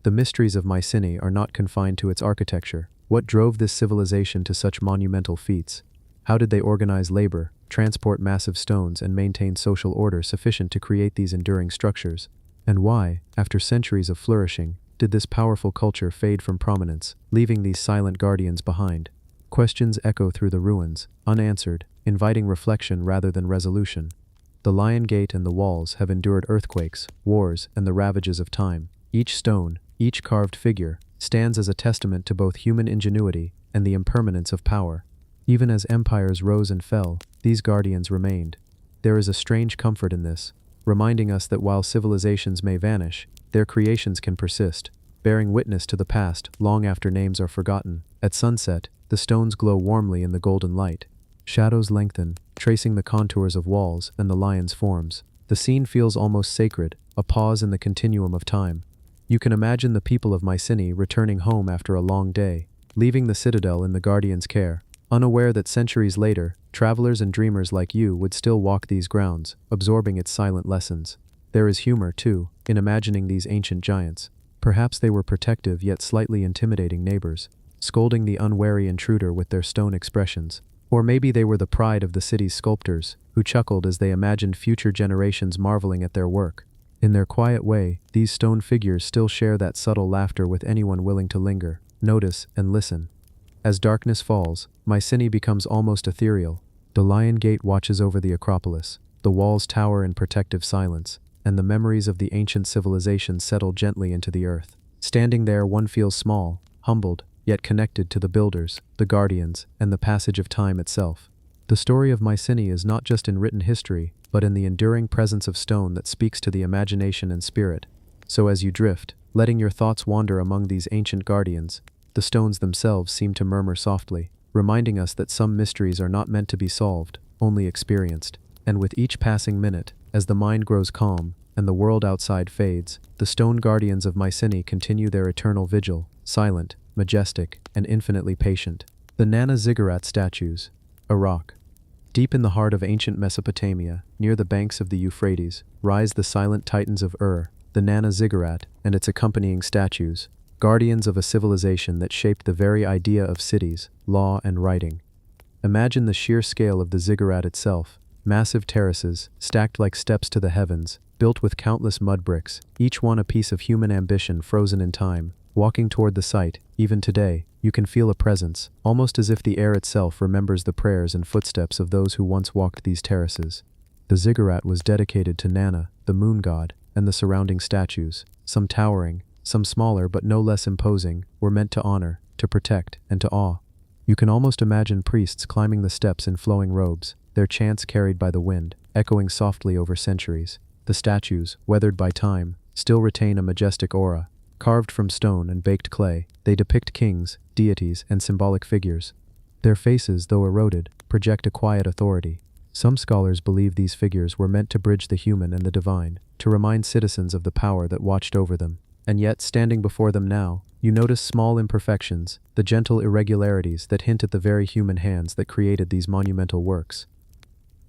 The mysteries of Mycenae are not confined to its architecture. What drove this civilization to such monumental feats? How did they organize labor, transport massive stones, and maintain social order sufficient to create these enduring structures? And why, after centuries of flourishing, did this powerful culture fade from prominence, leaving these silent guardians behind? Questions echo through the ruins, unanswered, inviting reflection rather than resolution. The Lion Gate and the walls have endured earthquakes, wars, and the ravages of time. Each stone, each carved figure, stands as a testament to both human ingenuity and the impermanence of power. Even as empires rose and fell, these guardians remained. There is a strange comfort in this, reminding us that while civilizations may vanish, their creations can persist, bearing witness to the past long after names are forgotten. At sunset, the stones glow warmly in the golden light. Shadows lengthen, tracing the contours of walls and the lions' forms. The scene feels almost sacred, a pause in the continuum of time. You can imagine the people of Mycenae returning home after a long day, leaving the citadel in the guardian's care, unaware that centuries later, travelers and dreamers like you would still walk these grounds, absorbing its silent lessons. There is humor, too, in imagining these ancient giants. Perhaps they were protective yet slightly intimidating neighbors, scolding the unwary intruder with their stone expressions. Or maybe they were the pride of the city's sculptors, who chuckled as they imagined future generations marveling at their work. In their quiet way, these stone figures still share that subtle laughter with anyone willing to linger, notice, and listen. As darkness falls, Mycenae becomes almost ethereal. The Lion Gate watches over the Acropolis, the walls tower in protective silence, and the memories of the ancient civilization settle gently into the earth. Standing there, one feels small, humbled, yet connected to the builders, the guardians, and the passage of time itself. The story of Mycenae is not just in written history, but in the enduring presence of stone that speaks to the imagination and spirit. So as you drift, letting your thoughts wander among these ancient guardians, the stones themselves seem to murmur softly, reminding us that some mysteries are not meant to be solved, only experienced. And with each passing minute, as the mind grows calm, and the world outside fades, the stone guardians of Mycenae continue their eternal vigil, silent, majestic, and infinitely patient. The Nana Ziggurat statues, Iraq. Deep in the heart of ancient Mesopotamia, near the banks of the Euphrates, rise the silent titans of the Nana Ziggurat, and its accompanying statues, guardians of a civilization that shaped the very idea of cities, law, and writing. Imagine the sheer scale of the ziggurat itself, massive terraces, stacked like steps to the heavens, built with countless mud bricks, each one a piece of human ambition frozen in time. Walking toward the site, even today, you can feel a presence, almost as if the air itself remembers the prayers and footsteps of those who once walked these terraces. The ziggurat was dedicated to Nana, the moon god, and the surrounding statues, some towering, some smaller but no less imposing, were meant to honor, to protect, and to awe. You can almost imagine priests climbing the steps in flowing robes, their chants carried by the wind, echoing softly over centuries. The statues, weathered by time, still retain a majestic aura. Carved from stone and baked clay, they depict kings, deities, and symbolic figures. Their faces, though eroded, project a quiet authority. Some scholars believe these figures were meant to bridge the human and the divine, to remind citizens of the power that watched over them. And yet, standing before them now, you notice small imperfections, the gentle irregularities that hint at the very human hands that created these monumental works.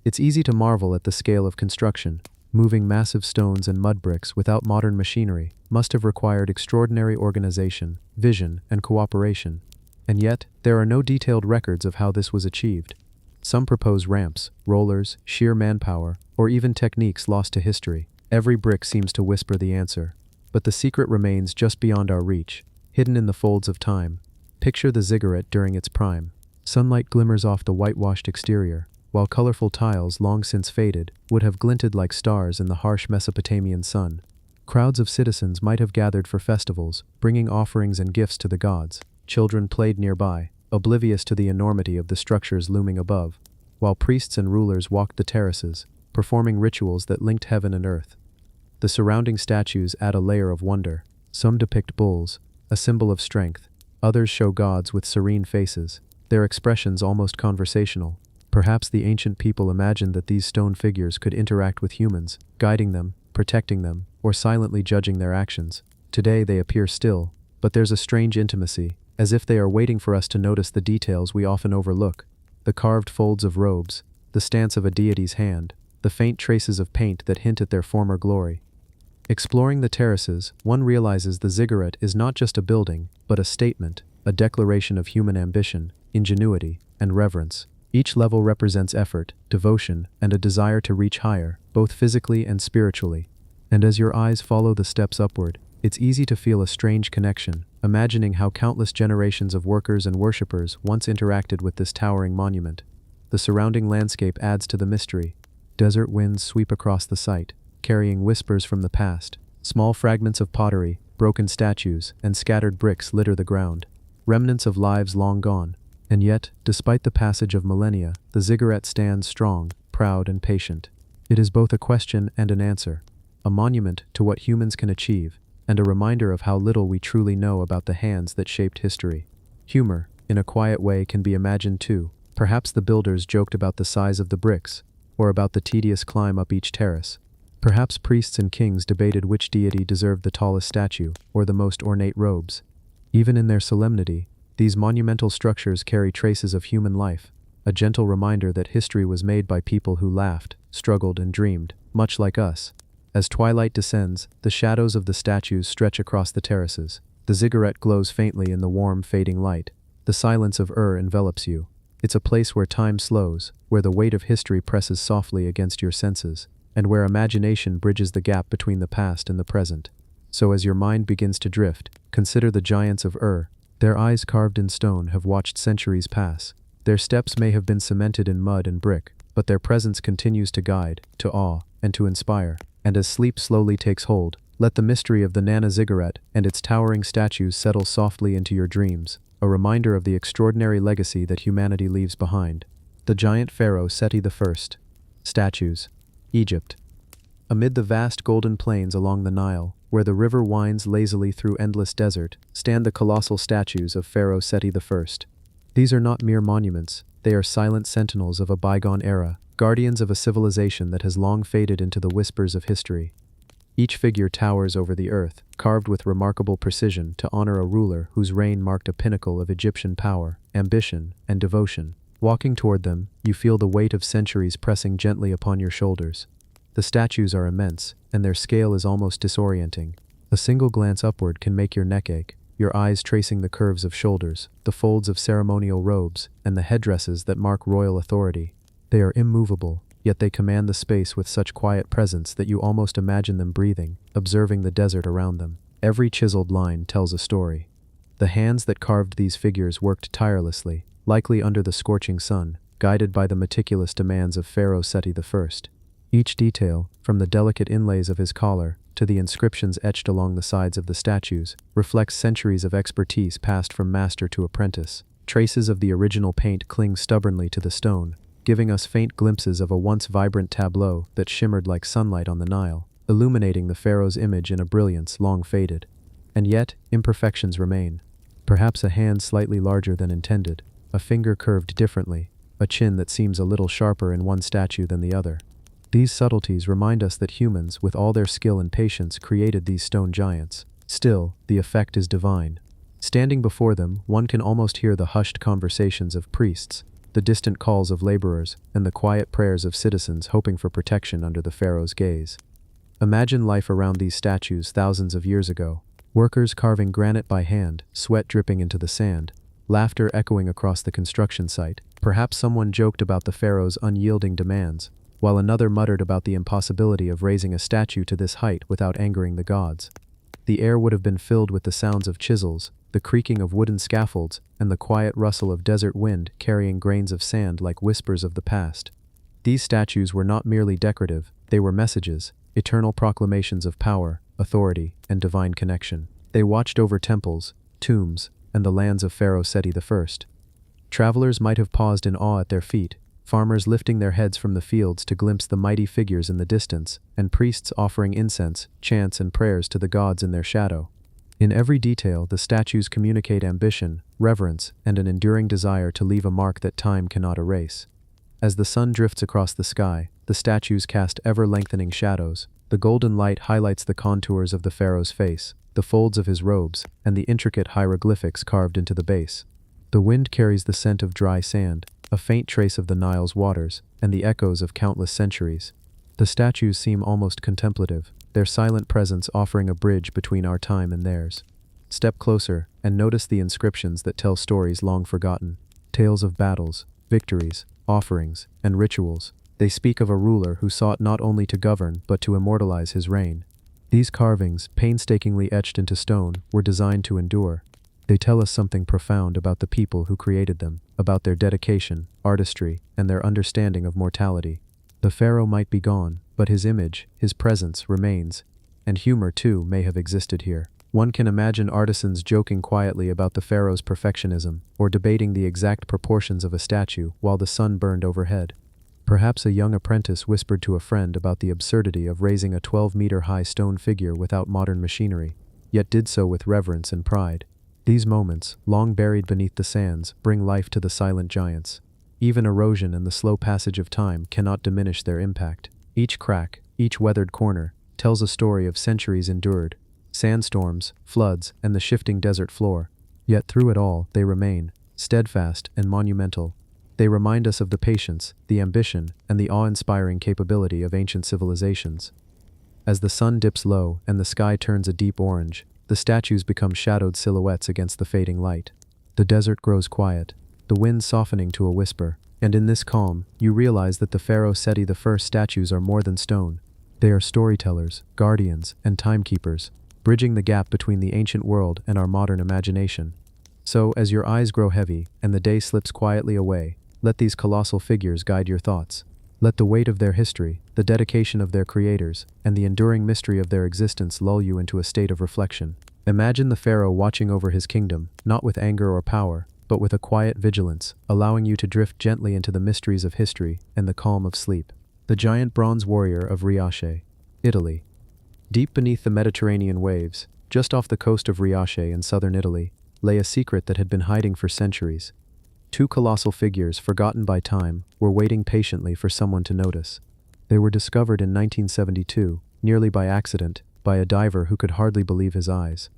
It's easy to marvel at the scale of construction. Moving massive stones and mud bricks without modern machinery must have required extraordinary organization, vision, and cooperation. And yet, there are no detailed records of how this was achieved. Some propose ramps, rollers, sheer manpower, or even techniques lost to history. Every brick seems to whisper the answer. But the secret remains just beyond our reach, hidden in the folds of time. Picture the ziggurat during its prime. Sunlight glimmers off the whitewashed exterior, while colorful tiles, long since faded, would have glinted like stars in the harsh Mesopotamian sun. Crowds of citizens might have gathered for festivals, bringing offerings and gifts to the gods. Children played nearby, oblivious to the enormity of the structures looming above, while priests and rulers walked the terraces, performing rituals that linked heaven and earth. The surrounding statues add a layer of wonder. Some depict bulls, a symbol of strength. Others show gods with serene faces, their expressions almost conversational. Perhaps the ancient people imagined that these stone figures could interact with humans, guiding them, protecting them, or silently judging their actions. Today they appear still, but there's a strange intimacy, as if they are waiting for us to notice the details we often overlook. The carved folds of robes, the stance of a deity's hand, the faint traces of paint that hint at their former glory. Exploring the terraces, one realizes the ziggurat is not just a building, but a statement, a declaration of human ambition, ingenuity, and reverence. Each level represents effort, devotion, and a desire to reach higher, both physically and spiritually. And as your eyes follow the steps upward, it's easy to feel a strange connection, imagining how countless generations of workers and worshippers once interacted with this towering monument. The surrounding landscape adds to the mystery. Desert winds sweep across the site, carrying whispers from the past. Small fragments of pottery, broken statues, and scattered bricks litter the ground, remnants of lives long gone. And yet, despite the passage of millennia, the ziggurat stands strong, proud, and patient. It is both a question and an answer, a monument to what humans can achieve, and a reminder of how little we truly know about the hands that shaped history. Humor, in a quiet way, can be imagined too. Perhaps the builders joked about the size of the bricks, or about the tedious climb up each terrace. Perhaps priests and kings debated which deity deserved the tallest statue, or the most ornate robes. Even in their solemnity, these monumental structures carry traces of human life, a gentle reminder that history was made by people who laughed, struggled, and dreamed, much like us. As twilight descends, the shadows of the statues stretch across the terraces. The ziggurat glows faintly in the warm, fading light, The silence of envelops you. It's a place where time slows, where the weight of history presses softly against your senses, and where imagination bridges the gap between the past and the present. So as your mind begins to drift, consider the giants of Their eyes carved in stone have watched centuries pass. Their steps may have been cemented in mud and brick, but their presence continues to guide, to awe, and to inspire. And as sleep slowly takes hold, let the mystery of the Nana ziggurat and its towering statues settle softly into your dreams, a reminder of the extraordinary legacy that humanity leaves behind. The giant pharaoh Seti I. Statues. Egypt. Amid the vast golden plains along the Nile, where the river winds lazily through endless desert, stand the colossal statues of Pharaoh Seti I. These are not mere monuments, they are silent sentinels of a bygone era, guardians of a civilization that has long faded into the whispers of history. Each figure towers over the earth, carved with remarkable precision to honor a ruler whose reign marked a pinnacle of Egyptian power, ambition, and devotion. Walking toward them, you feel the weight of centuries pressing gently upon your shoulders. The statues are immense, and their scale is almost disorienting. A single glance upward can make your neck ache, your eyes tracing the curves of shoulders, the folds of ceremonial robes, and the headdresses that mark royal authority. They are immovable, yet they command the space with such quiet presence that you almost imagine them breathing, observing the desert around them. Every chiseled line tells a story. The hands that carved these figures worked tirelessly, likely under the scorching sun, guided by the meticulous demands of Pharaoh Seti I. Each detail, from the delicate inlays of his collar to the inscriptions etched along the sides of the statues, reflects centuries of expertise passed from master to apprentice. Traces of the original paint cling stubbornly to the stone, giving us faint glimpses of a once vibrant tableau that shimmered like sunlight on the Nile, illuminating the pharaoh's image in a brilliance long faded. And yet, imperfections remain. Perhaps a hand slightly larger than intended, a finger curved differently, a chin that seems a little sharper in one statue than the other. These subtleties remind us that humans, with all their skill and patience, created these stone giants. Still, the effect is divine. Standing before them, one can almost hear the hushed conversations of priests, the distant calls of laborers, and the quiet prayers of citizens hoping for protection under the pharaoh's gaze. Imagine life around these statues thousands of years ago. Workers carving granite by hand, sweat dripping into the sand, laughter echoing across the construction site. Perhaps someone joked about the pharaoh's unyielding demands, while another muttered about the impossibility of raising a statue to this height without angering the gods. The air would have been filled with the sounds of chisels, the creaking of wooden scaffolds, and the quiet rustle of desert wind carrying grains of sand like whispers of the past. These statues were not merely decorative, they were messages, eternal proclamations of power, authority, and divine connection. They watched over temples, tombs, and the lands of Pharaoh Seti I. Travelers might have paused in awe at their feet, farmers lifting their heads from the fields to glimpse the mighty figures in the distance, and priests offering incense, chants, and prayers to the gods in their shadow. In every detail, the statues communicate ambition, reverence, and an enduring desire to leave a mark that time cannot erase. As the sun drifts across the sky, the statues cast ever-lengthening shadows. The golden light highlights the contours of the pharaoh's face, the folds of his robes, and the intricate hieroglyphics carved into the base. The wind carries the scent of dry sand, a faint trace of the Nile's waters, and the echoes of countless centuries. The statues seem almost contemplative, their silent presence offering a bridge between our time and theirs. Step closer and notice the inscriptions that tell stories long forgotten, tales of battles, victories, offerings, and rituals. They speak of a ruler who sought not only to govern but to immortalize his reign. These carvings, painstakingly etched into stone, were designed to endure. They tell us something profound about the people who created them, about their dedication, artistry, and their understanding of mortality. The pharaoh might be gone, but his image, his presence, remains, and humor too may have existed here. One can imagine artisans joking quietly about the pharaoh's perfectionism, or debating the exact proportions of a statue while the sun burned overhead. Perhaps a young apprentice whispered to a friend about the absurdity of raising a 12-meter-high stone figure without modern machinery, yet did so with reverence and pride. These moments, long buried beneath the sands, bring life to the silent giants. Even erosion and the slow passage of time cannot diminish their impact. Each crack, each weathered corner, tells a story of centuries endured, sandstorms, floods, and the shifting desert floor. Yet through it all, they remain, steadfast and monumental. They remind us of the patience, the ambition, and the awe-inspiring capability of ancient civilizations. As the sun dips low and the sky turns a deep orange, the statues become shadowed silhouettes against the fading light. The desert grows quiet, the wind softening to a whisper, and in this calm, you realize that the Pharaoh Seti I statues are more than stone. They are storytellers, guardians, and timekeepers, bridging the gap between the ancient world and our modern imagination. So, as your eyes grow heavy and the day slips quietly away, let these colossal figures guide your thoughts. Let the weight of their history, the dedication of their creators, and the enduring mystery of their existence lull you into a state of reflection. Imagine the pharaoh watching over his kingdom, not with anger or power, but with a quiet vigilance, allowing you to drift gently into the mysteries of history and the calm of sleep. The giant bronze warrior of Riace, Italy. Deep beneath the Mediterranean waves, just off the coast of Riace in southern Italy, lay a secret that had been hiding for centuries. Two colossal figures, forgotten by time, were waiting patiently for someone to notice. They were discovered in 1972, nearly by accident, by a diver who could hardly believe his eyes.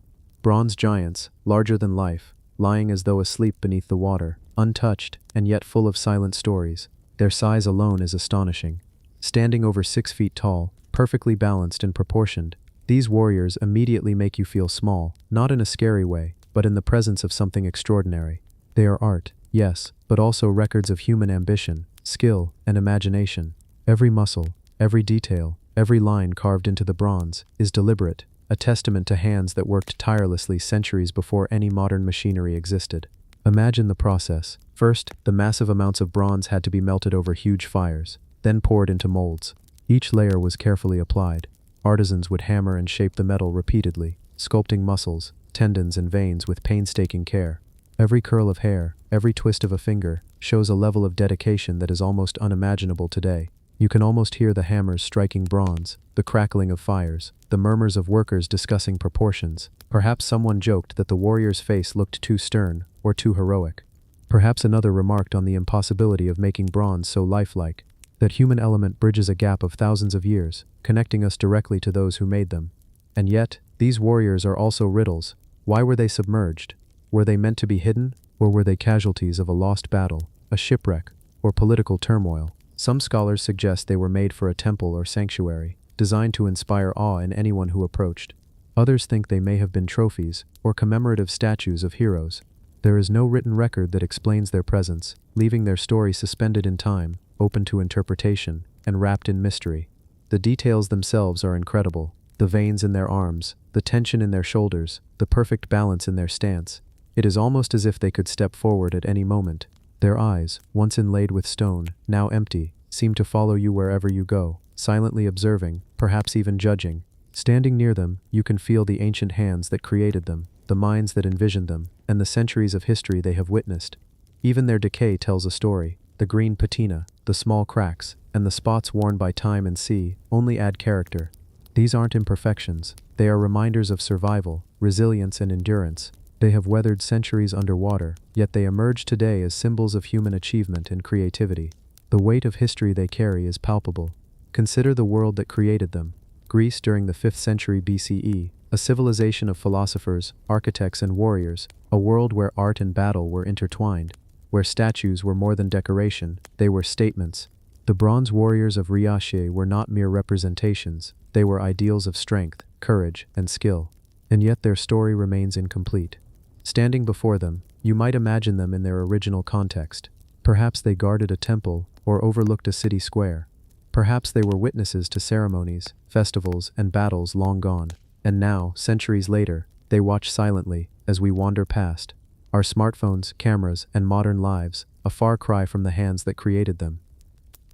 Bronze giants, larger than life, lying as though asleep beneath the water, untouched and yet full of silent stories. Their size alone is astonishing. Standing over 6 feet tall, perfectly balanced and proportioned, these warriors immediately make you feel small, not in a scary way, but in the presence of something extraordinary. They are art, yes, but also records of human ambition, skill, and imagination. Every muscle, every detail, every line carved into the bronze is deliberate, a testament to hands that worked tirelessly centuries before any modern machinery existed. Imagine the process. First, the massive amounts of bronze had to be melted over huge fires, then poured into molds. Each layer was carefully applied. Artisans would hammer and shape the metal repeatedly, sculpting muscles, tendons, and veins with painstaking care. Every curl of hair, every twist of a finger, shows a level of dedication that is almost unimaginable today. You can almost hear the hammers striking bronze, the crackling of fires, the murmurs of workers discussing proportions. Perhaps someone joked that the warrior's face looked too stern or too heroic. Perhaps another remarked on the impossibility of making bronze so lifelike. That human element bridges a gap of thousands of years, connecting us directly to those who made them. And yet, these warriors are also riddles. Why were they submerged? Were they meant to be hidden, or were they casualties of a lost battle, a shipwreck, or political turmoil? Some scholars suggest they were made for a temple or sanctuary, designed to inspire awe in anyone who approached. Others think they may have been trophies, or commemorative statues of heroes. There is no written record that explains their presence, leaving their story suspended in time, open to interpretation, and wrapped in mystery. The details themselves are incredible. The veins in their arms, the tension in their shoulders, the perfect balance in their stance. It is almost as if they could step forward at any moment. Their eyes, once inlaid with stone, now empty, seem to follow you wherever you go, silently observing, perhaps even judging. Standing near them, you can feel the ancient hands that created them, the minds that envisioned them, and the centuries of history they have witnessed. Even their decay tells a story. The green patina, the small cracks, and the spots worn by time and sea only add character. These aren't imperfections. They are reminders of survival, resilience, and endurance. They have weathered centuries underwater, yet they emerge today as symbols of human achievement and creativity. The weight of history they carry is palpable. Consider the world that created them. Greece during the 5th century BCE, a civilization of philosophers, architects, and warriors, a world where art and battle were intertwined, where statues were more than decoration, they were statements. The bronze warriors of Riace were not mere representations, they were ideals of strength, courage, and skill. And yet their story remains incomplete. Standing before them, you might imagine them in their original context. Perhaps they guarded a temple or overlooked a city square. Perhaps they were witnesses to ceremonies, festivals, and battles long gone. And now, centuries later, they watch silently as we wander past. Our smartphones, cameras, and modern lives, a far cry from the hands that created them.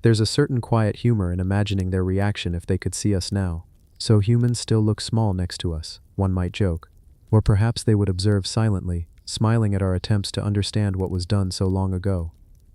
There's a certain quiet humor in imagining their reaction if they could see us now. So humans still look small next to us, one might joke. Or perhaps they would observe silently, smiling at our attempts to understand what was done so long ago.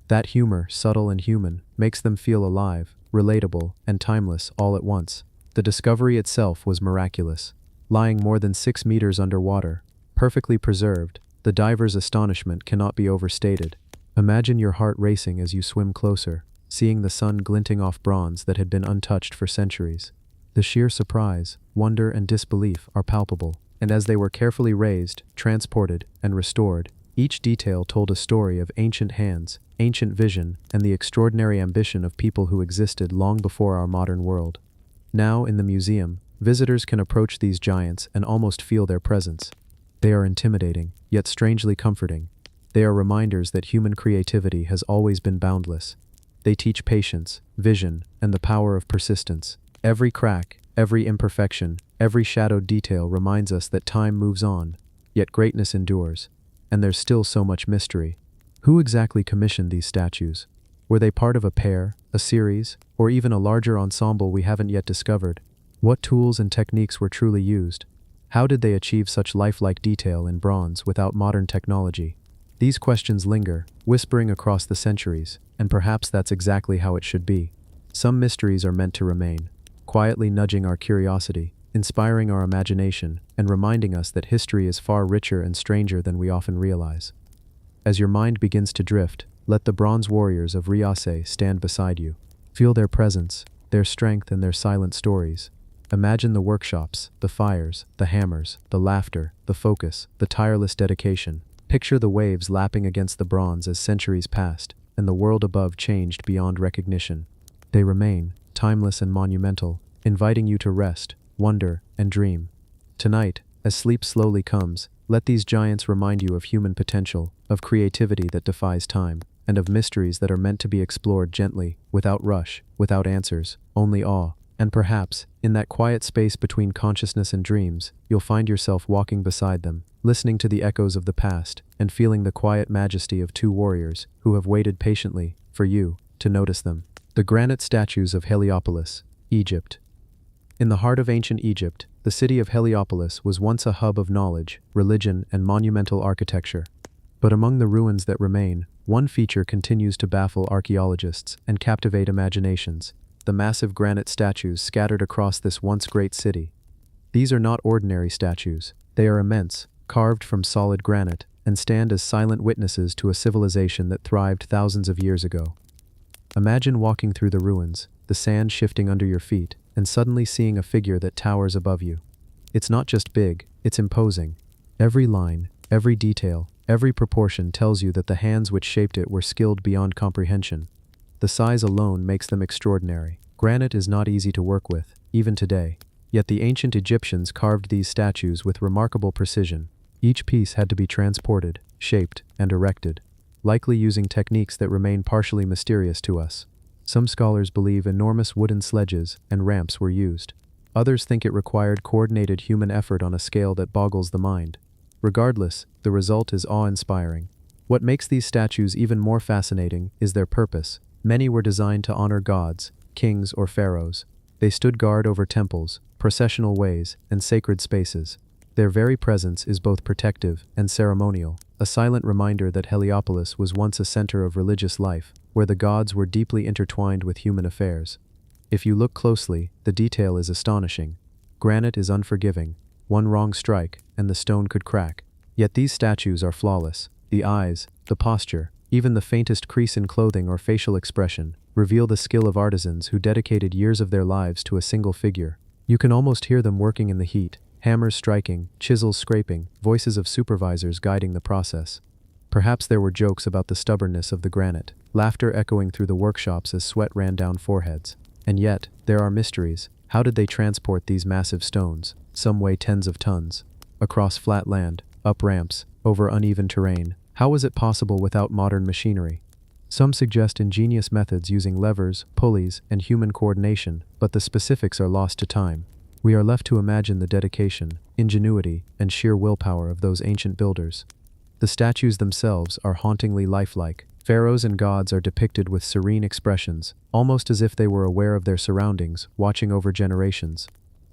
That humor, subtle and human, makes them feel alive, relatable, and timeless all at once. The discovery itself was miraculous. Lying more than 6 meters underwater, perfectly preserved, the diver's astonishment cannot be overstated. Imagine your heart racing as you swim closer, seeing the sun glinting off bronze that had been untouched for centuries. The sheer surprise, wonder, and disbelief are palpable, and as they were carefully raised, transported, and restored, each detail told a story of ancient hands, ancient vision, and the extraordinary ambition of people who existed long before our modern world. Now, in the museum, visitors can approach these giants and almost feel their presence. They are intimidating, yet strangely comforting. They are reminders that human creativity has always been boundless. They teach patience, vision, and the power of persistence. Every crack, every imperfection, every shadowed detail reminds us that time moves on, yet greatness endures. And there's still so much mystery. Who exactly commissioned these statues? Were they part of a pair, a series, or even a larger ensemble we haven't yet discovered? What tools and techniques were truly used? How did they achieve such lifelike detail in bronze without modern technology? These questions linger, whispering across the centuries, and perhaps that's exactly how it should be. Some mysteries are meant to remain, quietly nudging our curiosity, inspiring our imagination, and reminding us that history is far richer and stranger than we often realize. As your mind begins to drift, let the bronze warriors of Riase stand beside you. Feel their presence, their strength, and their silent stories. Imagine the workshops, the fires, the hammers, the laughter, the focus, the tireless dedication. Picture the waves lapping against the bronze as centuries passed, and the world above changed beyond recognition. They remain, timeless and monumental, inviting you to rest, wonder, and dream. Tonight, as sleep slowly comes, let these giants remind you of human potential, of creativity that defies time, and of mysteries that are meant to be explored gently, without rush, without answers, only awe. And perhaps, in that quiet space between consciousness and dreams, you'll find yourself walking beside them, listening to the echoes of the past, and feeling the quiet majesty of two warriors who have waited patiently for you to notice them. The granite statues of Heliopolis, Egypt. In the heart of ancient Egypt, the city of Heliopolis was once a hub of knowledge, religion, and monumental architecture. But among the ruins that remain, one feature continues to baffle archaeologists and captivate imaginations: the massive granite statues scattered across this once great city. These are not ordinary statues. They are immense, carved from solid granite, and stand as silent witnesses to a civilization that thrived thousands of years ago. Imagine walking through the ruins, the sand shifting under your feet, and suddenly seeing a figure that towers above you. It's not just big, it's imposing. Every line, every detail, every proportion tells you that the hands which shaped it were skilled beyond comprehension. The size alone makes them extraordinary. Granite is not easy to work with, even today. Yet the ancient Egyptians carved these statues with remarkable precision. Each piece had to be transported, shaped, and erected, likely using techniques that remain partially mysterious to us. Some scholars believe enormous wooden sledges and ramps were used. Others think it required coordinated human effort on a scale that boggles the mind. Regardless, the result is awe-inspiring. What makes these statues even more fascinating is their purpose. Many were designed to honor gods, kings, or pharaohs. They stood guard over temples, processional ways, and sacred spaces. Their very presence is both protective and ceremonial, a silent reminder that Heliopolis was once a center of religious life, where the gods were deeply intertwined with human affairs. If you look closely, the detail is astonishing. Granite is unforgiving. One wrong strike, and the stone could crack. Yet these statues are flawless. The eyes, the posture, even the faintest crease in clothing or facial expression, reveal the skill of artisans who dedicated years of their lives to a single figure. You can almost hear them working in the heat, hammers striking, chisels scraping, voices of supervisors guiding the process. Perhaps there were jokes about the stubbornness of the granite, laughter echoing through the workshops as sweat ran down foreheads. And yet, there are mysteries. How did they transport these massive stones, some weigh tens of tons, across flat land, up ramps, over uneven terrain? How was it possible without modern machinery? Some suggest ingenious methods using levers, pulleys, and human coordination, but the specifics are lost to time. We are left to imagine the dedication, ingenuity, and sheer willpower of those ancient builders. The statues themselves are hauntingly lifelike. Pharaohs and gods are depicted with serene expressions, almost as if they were aware of their surroundings, watching over generations.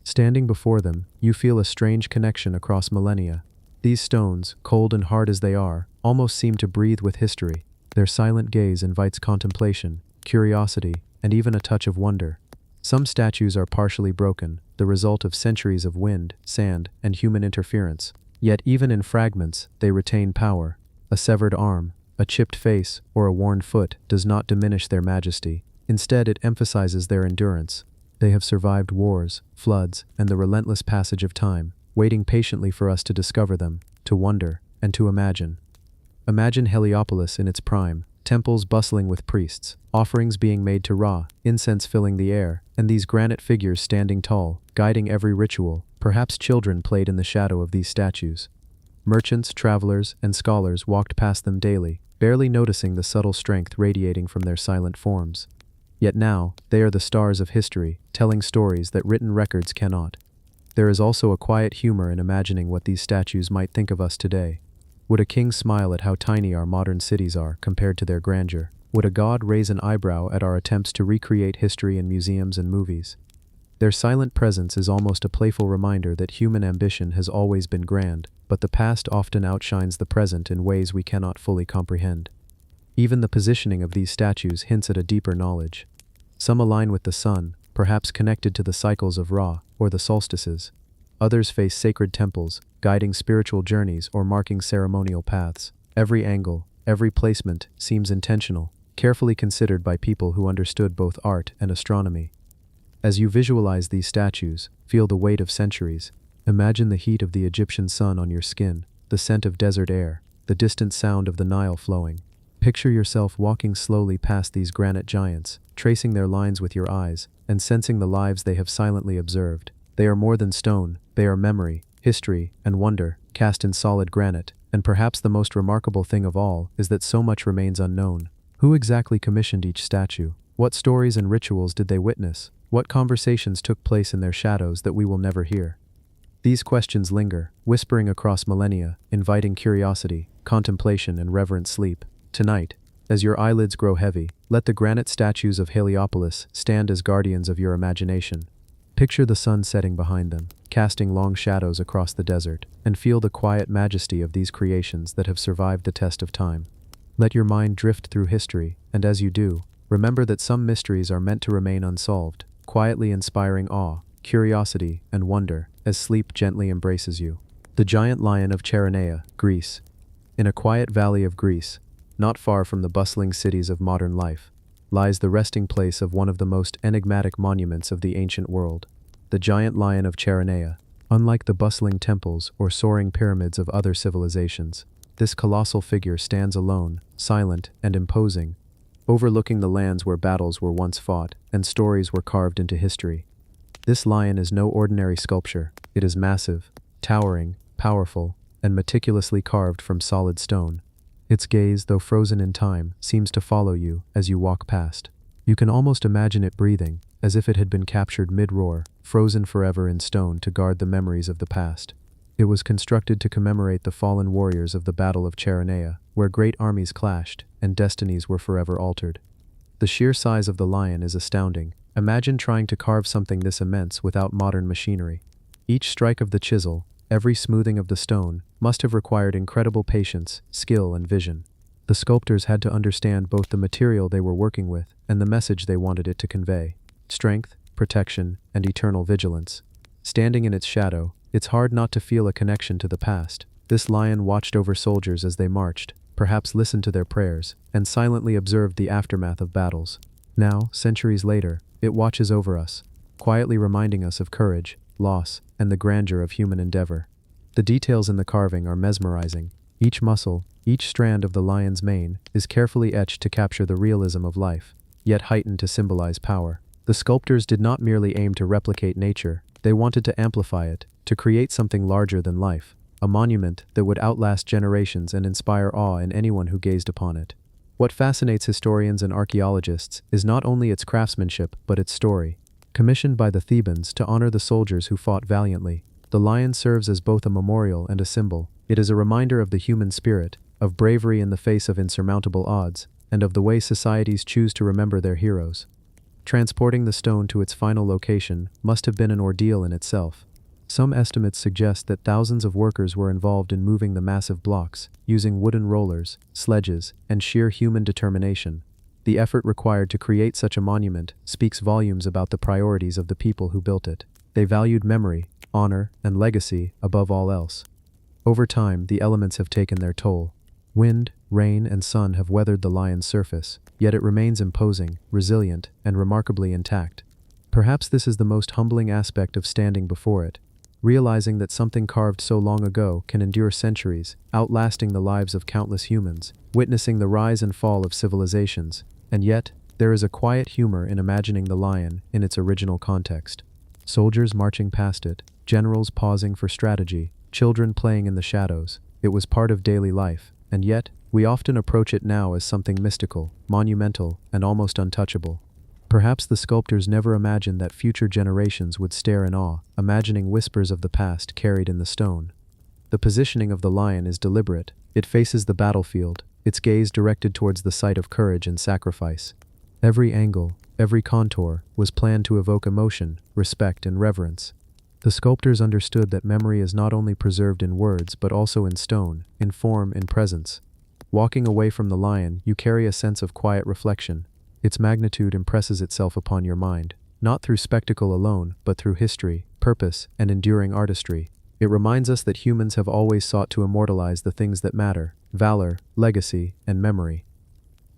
Standing before them, you feel a strange connection across millennia. These stones, cold and hard as they are, almost seem to breathe with history. Their silent gaze invites contemplation, curiosity, and even a touch of wonder. Some statues are partially broken, the result of centuries of wind, sand, and human interference. Yet even in fragments, they retain power. A severed arm, a chipped face, or a worn foot does not diminish their majesty. Instead, it emphasizes their endurance. They have survived wars, floods, and the relentless passage of time, waiting patiently for us to discover them, to wonder, and to imagine. Imagine Heliopolis in its prime, temples bustling with priests, offerings being made to Ra, incense filling the air, and these granite figures standing tall, guiding every ritual. Perhaps children played in the shadow of these statues. Merchants, travelers, and scholars walked past them daily, barely noticing the subtle strength radiating from their silent forms. Yet now, they are the stars of history, telling stories that written records cannot. There is also a quiet humor in imagining what these statues might think of us today. Would a king smile at how tiny our modern cities are compared to their grandeur? Would a god raise an eyebrow at our attempts to recreate history in museums and movies? Their silent presence is almost a playful reminder that human ambition has always been grand, but the past often outshines the present in ways we cannot fully comprehend. Even the positioning of these statues hints at a deeper knowledge. Some align with the sun, perhaps connected to the cycles of Ra, or the solstices. Others face sacred temples, guiding spiritual journeys or marking ceremonial paths. Every angle, every placement, seems intentional, carefully considered by people who understood both art and astronomy. As you visualize these statues, feel the weight of centuries. Imagine the heat of the Egyptian sun on your skin, the scent of desert air, the distant sound of the Nile flowing. Picture yourself walking slowly past these granite giants, tracing their lines with your eyes, and sensing the lives they have silently observed. They are more than stone, they are memory, history, and wonder, cast in solid granite, and perhaps the most remarkable thing of all is that so much remains unknown. Who exactly commissioned each statue? What stories and rituals did they witness? What conversations took place in their shadows that we will never hear? These questions linger, whispering across millennia, inviting curiosity, contemplation, and reverent sleep. Tonight, as your eyelids grow heavy, let the granite statues of Heliopolis stand as guardians of your imagination. Picture the sun setting behind them, casting long shadows across the desert, and feel the quiet majesty of these creations that have survived the test of time. Let your mind drift through history, and as you do, remember that some mysteries are meant to remain unsolved, quietly inspiring awe, curiosity, and wonder as sleep gently embraces you. The giant lion of Chaeronea, Greece. In a quiet valley of Greece, not far from the bustling cities of modern life, lies the resting place of one of the most enigmatic monuments of the ancient world, the giant lion of Chaeronea. Unlike the bustling temples or soaring pyramids of other civilizations, this colossal figure stands alone, silent and imposing, overlooking the lands where battles were once fought and stories were carved into history. This lion is no ordinary sculpture. It is massive, towering, powerful, and meticulously carved from solid stone. Its gaze, though frozen in time, seems to follow you as you walk past. You can almost imagine it breathing, as if it had been captured mid-roar, frozen forever in stone to guard the memories of the past. It was constructed to commemorate the fallen warriors of the Battle of Chaeronea, where great armies clashed and destinies were forever altered. The sheer size of the lion is astounding. Imagine trying to carve something this immense without modern machinery. Each strike of the chisel, every smoothing of the stone, must have required incredible patience, skill, and vision. The sculptors had to understand both the material they were working with and the message they wanted it to convey: strength, protection, and eternal vigilance. Standing in its shadow, it's hard not to feel a connection to the past. This lion watched over soldiers as they marched, perhaps listened to their prayers, and silently observed the aftermath of battles. Now, centuries later, it watches over us, quietly reminding us of courage, loss, and the grandeur of human endeavor. The details in the carving are mesmerizing. Each muscle, each strand of the lion's mane, is carefully etched to capture the realism of life, yet heightened to symbolize power. The sculptors did not merely aim to replicate nature, they wanted to amplify it, to create something larger than life, a monument that would outlast generations and inspire awe in anyone who gazed upon it. What fascinates historians and archaeologists is not only its craftsmanship but its story. Commissioned by the Thebans to honor the soldiers who fought valiantly, the lion serves as both a memorial and a symbol. It is a reminder of the human spirit, of bravery in the face of insurmountable odds, and of the way societies choose to remember their heroes. Transporting the stone to its final location must have been an ordeal in itself. Some estimates suggest that thousands of workers were involved in moving the massive blocks, using wooden rollers, sledges, and sheer human determination. The effort required to create such a monument speaks volumes about the priorities of the people who built it. They valued memory, honor, and legacy above all else. Over time, the elements have taken their toll. Wind, rain, and sun have weathered the lion's surface, yet it remains imposing, resilient, and remarkably intact. Perhaps this is the most humbling aspect of standing before it, realizing that something carved so long ago can endure centuries, outlasting the lives of countless humans, witnessing the rise and fall of civilizations. And yet, there is a quiet humor in imagining the lion in its original context. Soldiers marching past it, generals pausing for strategy, children playing in the shadows. It was part of daily life, and yet, we often approach it now as something mystical, monumental, and almost untouchable. Perhaps the sculptors never imagined that future generations would stare in awe, imagining whispers of the past carried in the stone. The positioning of the lion is deliberate. It faces the battlefield, its gaze directed towards the site of courage and sacrifice. Every angle, every contour, was planned to evoke emotion, respect, and reverence. The sculptors understood that memory is not only preserved in words but also in stone, in form, in presence. Walking away from the lion, you carry a sense of quiet reflection. Its magnitude impresses itself upon your mind, not through spectacle alone, but through history, purpose, and enduring artistry. It reminds us that humans have always sought to immortalize the things that matter: valor, legacy, and memory.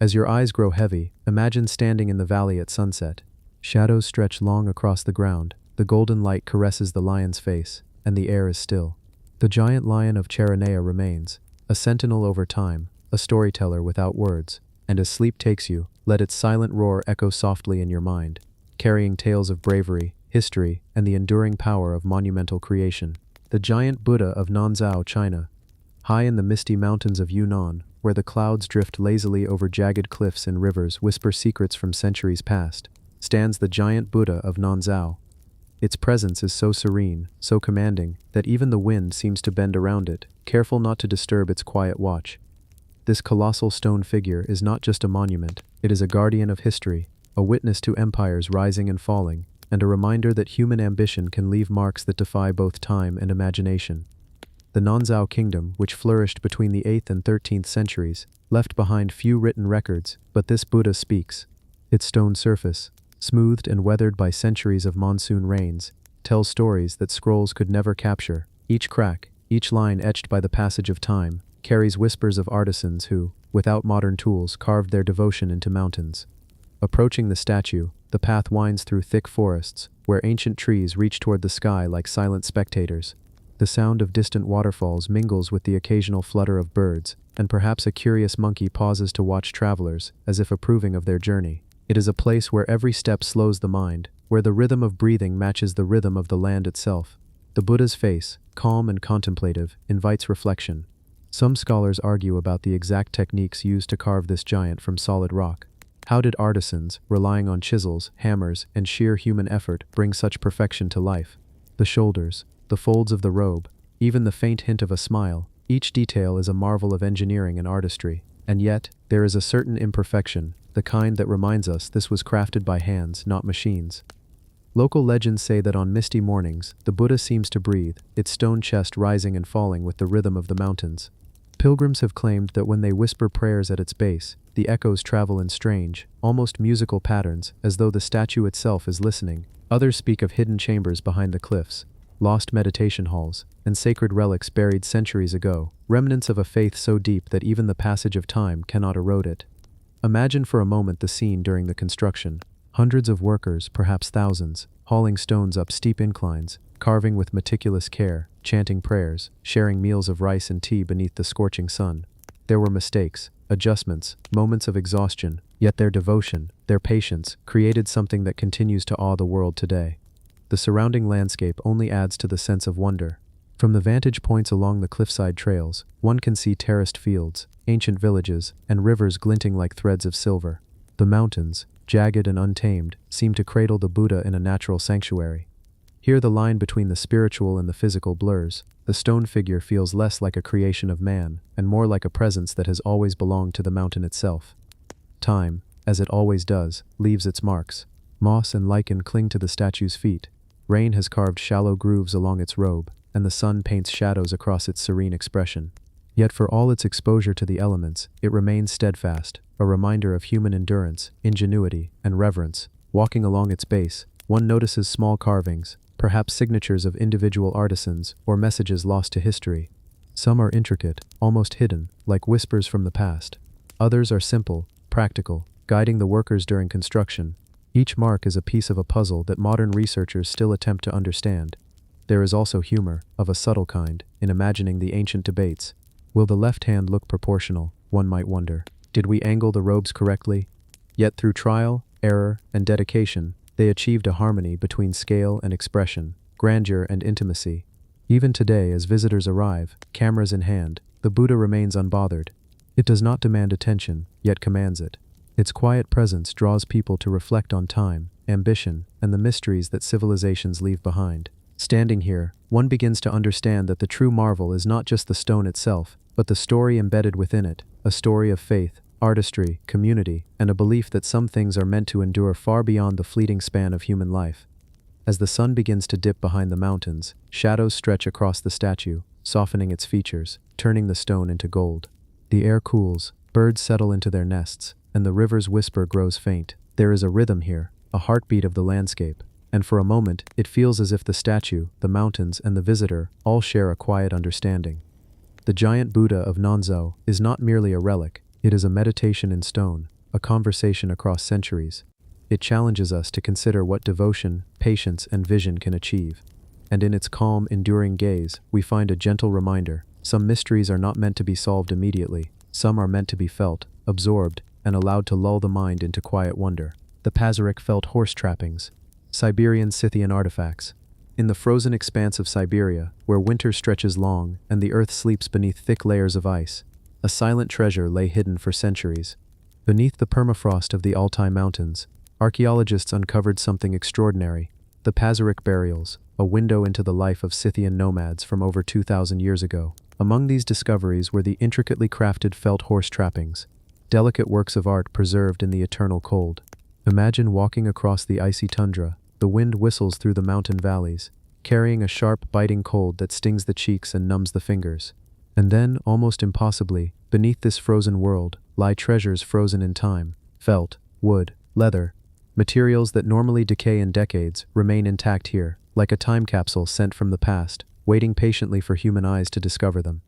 As your eyes grow heavy, imagine standing in the valley at sunset. Shadows stretch long across the ground, the golden light caresses the lion's face, and the air is still. The giant lion of Cheronea remains, a sentinel over time, a storyteller without words, and as sleep takes you, let its silent roar echo softly in your mind, carrying tales of bravery, history, and the enduring power of monumental creation. The giant Buddha of Nanzhao, China. High in the misty mountains of Yunnan, where the clouds drift lazily over jagged cliffs and rivers whisper secrets from centuries past, stands the giant Buddha of Nanzhao. Its presence is so serene, so commanding, that even the wind seems to bend around it, careful not to disturb its quiet watch. This colossal stone figure is not just a monument, it is a guardian of history, a witness to empires rising and falling, and a reminder that human ambition can leave marks that defy both time and imagination. The Nanzhao kingdom, which flourished between the 8th and 13th centuries, left behind few written records, but this Buddha speaks. Its stone surface, smoothed and weathered by centuries of monsoon rains, tells stories that scrolls could never capture. Each crack, each line etched by the passage of time, carries whispers of artisans who, without modern tools, carved their devotion into mountains. Approaching the statue, the path winds through thick forests, where ancient trees reach toward the sky like silent spectators. The sound of distant waterfalls mingles with the occasional flutter of birds, and perhaps a curious monkey pauses to watch travelers, as if approving of their journey. It is a place where every step slows the mind, where the rhythm of breathing matches the rhythm of the land itself. The Buddha's face, calm and contemplative, invites reflection. Some scholars argue about the exact techniques used to carve this giant from solid rock. How did artisans, relying on chisels, hammers, and sheer human effort, bring such perfection to life? The shoulders, the folds of the robe, even the faint hint of a smile, each detail is a marvel of engineering and artistry. And yet, there is a certain imperfection, the kind that reminds us this was crafted by hands, not machines. Local legends say that on misty mornings, the Buddha seems to breathe, its stone chest rising and falling with the rhythm of the mountains. Pilgrims have claimed that when they whisper prayers at its base, the echoes travel in strange, almost musical patterns, as though the statue itself is listening. Others speak of hidden chambers behind the cliffs, lost meditation halls, and sacred relics buried centuries ago, remnants of a faith so deep that even the passage of time cannot erode it. Imagine for a moment the scene during the construction. Hundreds of workers, perhaps thousands, hauling stones up steep inclines, carving with meticulous care, chanting prayers, sharing meals of rice and tea beneath the scorching sun. There were mistakes, adjustments, moments of exhaustion, yet their devotion, their patience, created something that continues to awe the world today. The surrounding landscape only adds to the sense of wonder. From the vantage points along the cliffside trails, one can see terraced fields, ancient villages, and rivers glinting like threads of silver. The mountains, jagged and untamed, seem to cradle the Buddha in a natural sanctuary. Here the line between the spiritual and the physical blurs. The stone figure feels less like a creation of man, and more like a presence that has always belonged to the mountain itself. Time, as it always does, leaves its marks. Moss and lichen cling to the statue's feet. Rain has carved shallow grooves along its robe, and the sun paints shadows across its serene expression. Yet for all its exposure to the elements, it remains steadfast, a reminder of human endurance, ingenuity, and reverence. Walking along its base, one notices small carvings, perhaps signatures of individual artisans or messages lost to history. Some are intricate, almost hidden, like whispers from the past. Others are simple, practical, guiding the workers during construction. Each mark is a piece of a puzzle that modern researchers still attempt to understand. There is also humor, of a subtle kind, in imagining the ancient debates. Will the left hand look proportional, one might wonder. Did we angle the robes correctly? Yet through trial, error, and dedication, they achieved a harmony between scale and expression, grandeur and intimacy. Even today, as visitors arrive, cameras in hand, the Buddha remains unbothered. It does not demand attention, yet commands it. Its quiet presence draws people to reflect on time, ambition, and the mysteries that civilizations leave behind. Standing here, one begins to understand that the true marvel is not just the stone itself, but the story embedded within it, a story of faith, artistry, community, and a belief that some things are meant to endure far beyond the fleeting span of human life. As the sun begins to dip behind the mountains, shadows stretch across the statue, softening its features, turning the stone into gold. The air cools, birds settle into their nests, and the river's whisper grows faint. There is a rhythm here, a heartbeat of the landscape, and for a moment it feels as if the statue, the mountains, and the visitor all share a quiet understanding. The giant Buddha of Nanzhou is not merely a relic, it is a meditation in stone, a conversation across centuries. It challenges us to consider what devotion, patience, and vision can achieve. And in its calm, enduring gaze, we find a gentle reminder: some mysteries are not meant to be solved immediately, some are meant to be felt, absorbed, and allowed to lull the mind into quiet wonder. The Pazyryk felt horse trappings, Siberian Scythian artifacts. In the frozen expanse of Siberia, where winter stretches long and the earth sleeps beneath thick layers of ice, a silent treasure lay hidden for centuries. Beneath the permafrost of the Altai Mountains, archaeologists uncovered something extraordinary: the Pazyryk burials, a window into the life of Scythian nomads from over 2,000 years ago. Among these discoveries were the intricately crafted felt horse trappings, delicate works of art preserved in the eternal cold. Imagine walking across the icy tundra. The wind whistles through the mountain valleys, carrying a sharp, biting cold that stings the cheeks and numbs the fingers. And then, almost impossibly, beneath this frozen world, lie treasures frozen in time: felt, wood, leather. Materials that normally decay in decades remain intact here, like a time capsule sent from the past, waiting patiently for human eyes to discover them.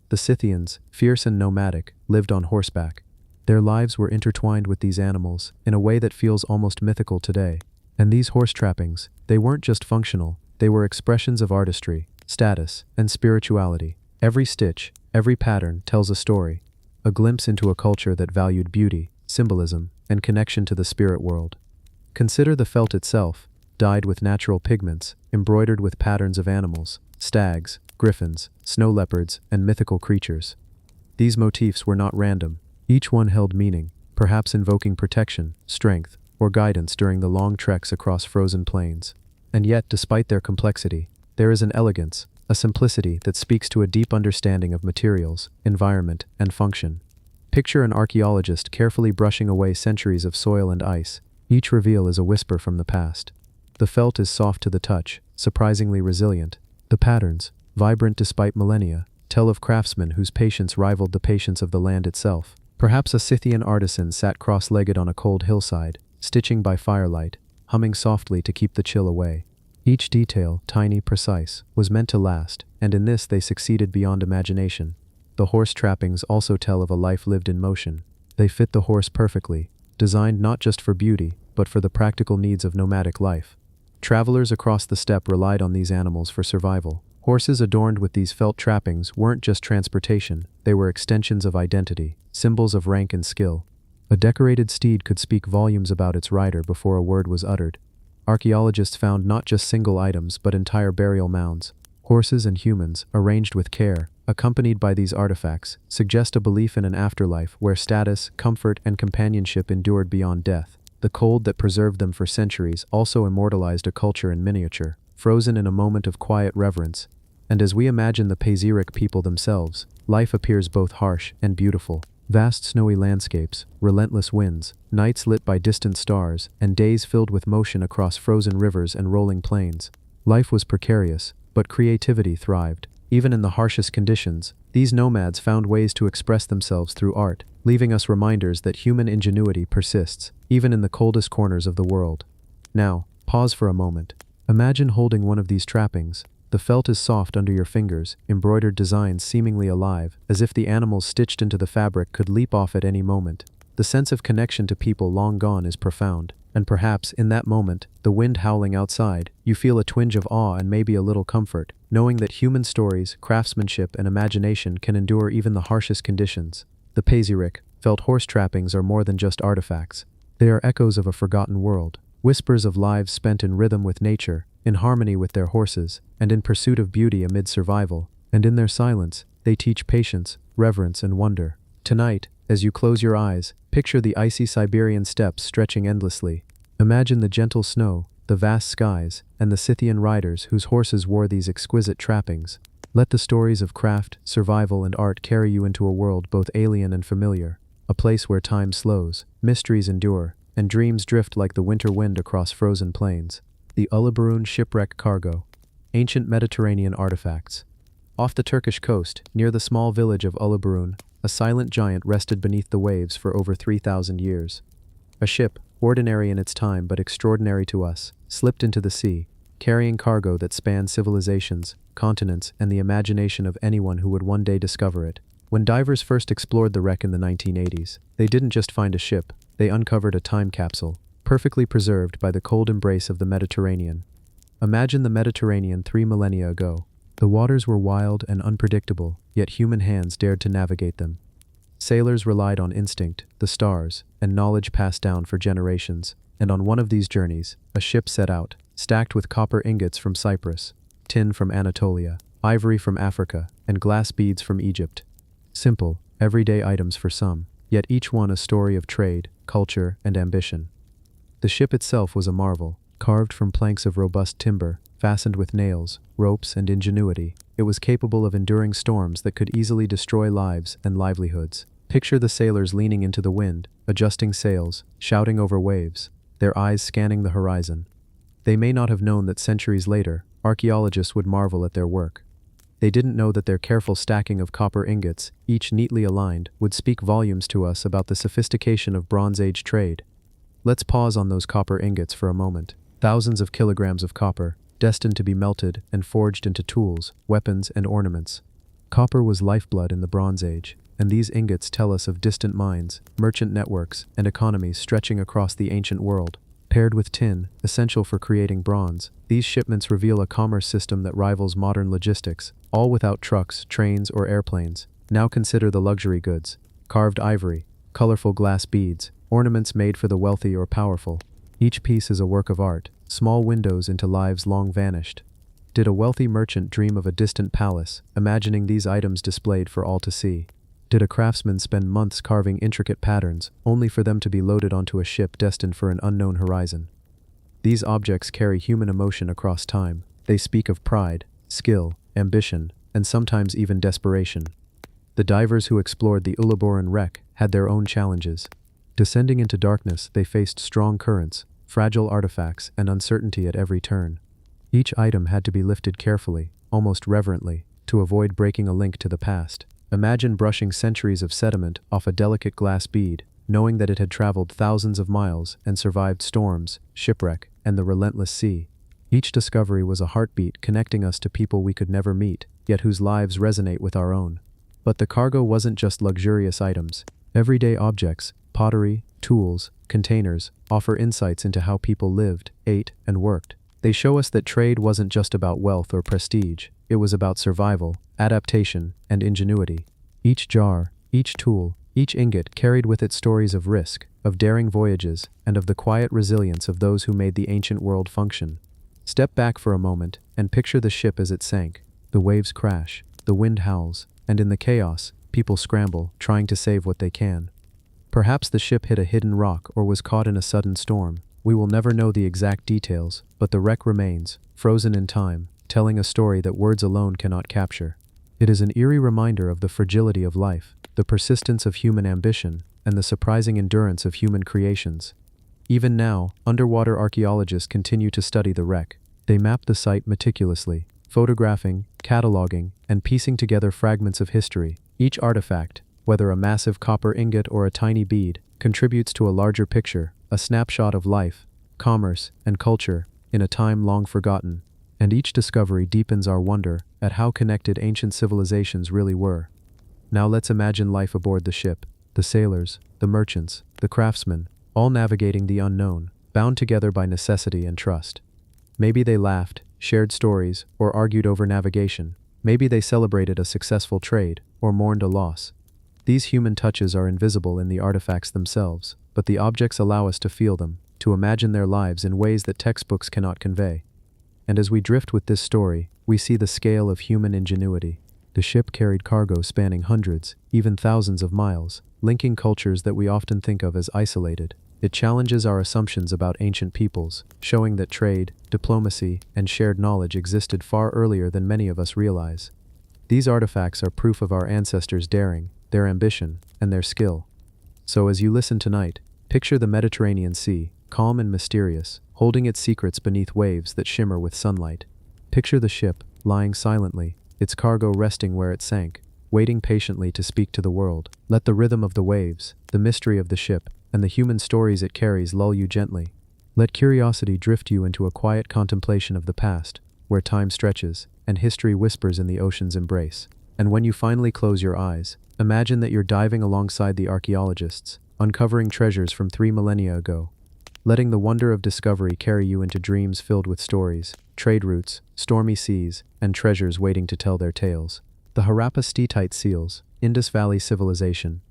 The Scythians, fierce and nomadic, lived on horseback. Their lives were intertwined with these animals in a way that feels almost mythical today. And these horse trappings, they weren't just functional, they were expressions of artistry, status, and spirituality. Every stitch, every pattern tells a story, a glimpse into a culture that valued beauty, symbolism, and connection to the spirit world. Consider the felt itself, dyed with natural pigments, embroidered with patterns of animals: stags, griffins, snow leopards, and mythical creatures. These motifs were not random. Each one held meaning, perhaps invoking protection, strength, or guidance during the long treks across frozen plains. And yet, despite their complexity, there is an elegance, a simplicity that speaks to a deep understanding of materials, environment, and function. Picture an archaeologist carefully brushing away centuries of soil and ice. Each reveal is a whisper from the past. The felt is soft to the touch, surprisingly resilient. The patterns, vibrant despite millennia, tell of craftsmen whose patience rivaled the patience of the land itself. Perhaps a Scythian artisan sat cross-legged on a cold hillside, stitching by firelight, humming softly to keep the chill away. Each detail, tiny, precise, was meant to last, and in this they succeeded beyond imagination. The horse trappings also tell of a life lived in motion. They fit the horse perfectly, designed not just for beauty, but for the practical needs of nomadic life. Travelers across the steppe relied on these animals for survival. Horses adorned with these felt trappings weren't just transportation, they were extensions of identity, symbols of rank and skill. A decorated steed could speak volumes about its rider before a word was uttered. Archaeologists found not just single items but entire burial mounds. Horses and humans, arranged with care, accompanied by these artifacts, suggest a belief in an afterlife where status, comfort, and companionship endured beyond death. The cold that preserved them for centuries also immortalized a culture in miniature, frozen in a moment of quiet reverence. And as we imagine the Pazyryk people themselves, life appears both harsh and beautiful. Vast snowy landscapes, relentless winds, nights lit by distant stars, and days filled with motion across frozen rivers and rolling plains. Life was precarious, but creativity thrived. Even in the harshest conditions, these nomads found ways to express themselves through art, leaving us reminders that human ingenuity persists, even in the coldest corners of the world. Now, pause for a moment. Imagine holding one of these trappings. The felt is soft under your fingers, embroidered designs seemingly alive, as if the animals stitched into the fabric could leap off at any moment. The sense of connection to people long gone is profound, and perhaps, in that moment, the wind howling outside, you feel a twinge of awe and maybe a little comfort, knowing that human stories, craftsmanship, and imagination can endure even the harshest conditions. The Pazyryk, felt horse trappings are more than just artifacts. They are echoes of a forgotten world, whispers of lives spent in rhythm with nature, in harmony with their horses, and in pursuit of beauty amid survival. And in their silence, they teach patience, reverence, and wonder. Tonight, as you close your eyes, picture the icy Siberian steppes stretching endlessly. Imagine the gentle snow, the vast skies, and the Scythian riders whose horses wore these exquisite trappings. Let the stories of craft, survival, and art carry you into a world both alien and familiar, a place where time slows, mysteries endure, and dreams drift like the winter wind across frozen plains. The Uluburun shipwreck cargo. Ancient Mediterranean artifacts. Off the Turkish coast, near the small village of Uluburun, a silent giant rested beneath the waves for over 3,000 years. A ship, ordinary in its time but extraordinary to us, slipped into the sea, carrying cargo that spanned civilizations, continents, and the imagination of anyone who would one day discover it. When divers first explored the wreck in the 1980s, they didn't just find a ship, they uncovered a time capsule, perfectly preserved by the cold embrace of the Mediterranean. Imagine the Mediterranean 3 millennia ago. The waters were wild and unpredictable, yet human hands dared to navigate them. Sailors relied on instinct, the stars, and knowledge passed down for generations, and on one of these journeys, a ship set out, stacked with copper ingots from Cyprus, tin from Anatolia, ivory from Africa, and glass beads from Egypt. Simple, everyday items for some, yet each one a story of trade, culture, and ambition. The ship itself was a marvel, carved from planks of robust timber, fastened with nails, ropes, and ingenuity. It was capable of enduring storms that could easily destroy lives and livelihoods. Picture the sailors leaning into the wind, adjusting sails, shouting over waves, their eyes scanning the horizon. They may not have known that centuries later, archaeologists would marvel at their work. They didn't know that their careful stacking of copper ingots, each neatly aligned, would speak volumes to us about the sophistication of Bronze Age trade. Let's pause on those copper ingots for a moment. Thousands of kilograms of copper, destined to be melted and forged into tools, weapons, and ornaments. Copper was lifeblood in the Bronze Age, and these ingots tell us of distant mines, merchant networks, and economies stretching across the ancient world. Paired with tin, essential for creating bronze, these shipments reveal a commerce system that rivals modern logistics, all without trucks, trains, or airplanes. Now consider the luxury goods: carved ivory, colorful glass beads, ornaments made for the wealthy or powerful. Each piece is a work of art, small windows into lives long vanished. Did a wealthy merchant dream of a distant palace, imagining these items displayed for all to see? Did a craftsman spend months carving intricate patterns, only for them to be loaded onto a ship destined for an unknown horizon? These objects carry human emotion across time. They speak of pride, skill, ambition, and sometimes even desperation. The divers who explored the Uluburun wreck had their own challenges. Descending into darkness, they faced strong currents, fragile artifacts, and uncertainty at every turn. Each item had to be lifted carefully, almost reverently, to avoid breaking a link to the past. Imagine brushing centuries of sediment off a delicate glass bead, knowing that it had traveled thousands of miles and survived storms, shipwreck, and the relentless sea. Each discovery was a heartbeat connecting us to people we could never meet, yet whose lives resonate with our own. But the cargo wasn't just luxurious items. Everyday objects, pottery, tools, containers, offer insights into how people lived, ate, and worked. They show us that trade wasn't just about wealth or prestige. It was about survival, adaptation, and ingenuity. Each jar, each tool, each ingot carried with it stories of risk, of daring voyages, and of the quiet resilience of those who made the ancient world function. Step back for a moment and picture the ship as it sank. The waves crash, the wind howls, and in the chaos, people scramble, trying to save what they can. Perhaps the ship hit a hidden rock or was caught in a sudden storm. We will never know the exact details, but the wreck remains, frozen in time, telling a story that words alone cannot capture. It is an eerie reminder of the fragility of life, the persistence of human ambition, and the surprising endurance of human creations. Even now, underwater archaeologists continue to study the wreck. They map the site meticulously, photographing, cataloging, and piecing together fragments of history. Each artifact, whether a massive copper ingot or a tiny bead, contributes to a larger picture, a snapshot of life, commerce, and culture in a time long forgotten. And each discovery deepens our wonder at how connected ancient civilizations really were. Now let's imagine life aboard the ship: the sailors, the merchants, the craftsmen, all navigating the unknown, bound together by necessity and trust. Maybe they laughed, shared stories, or argued over navigation. Maybe they celebrated a successful trade, or mourned a loss. These human touches are invisible in the artifacts themselves, but the objects allow us to feel them, to imagine their lives in ways that textbooks cannot convey. And as we drift with this story, we see the scale of human ingenuity. The ship carried cargo spanning hundreds, even thousands of miles, linking cultures that we often think of as isolated. It challenges our assumptions about ancient peoples, showing that trade, diplomacy, and shared knowledge existed far earlier than many of us realize. These artifacts are proof of our ancestors' daring, their ambition, and their skill. So as you listen tonight, picture the Mediterranean Sea, calm and mysterious, holding its secrets beneath waves that shimmer with sunlight. Picture the ship, lying silently, its cargo resting where it sank, waiting patiently to speak to the world. Let the rhythm of the waves, the mystery of the ship, and the human stories it carries lull you gently. Let curiosity drift you into a quiet contemplation of the past, where time stretches, and history whispers in the ocean's embrace. And when you finally close your eyes, imagine that you're diving alongside the archaeologists, uncovering treasures from 3 millennia ago. Letting the wonder of discovery carry you into dreams filled with stories, trade routes, stormy seas, and treasures waiting to tell their tales. The Harappa Steatite Seals, Indus Valley Civilization.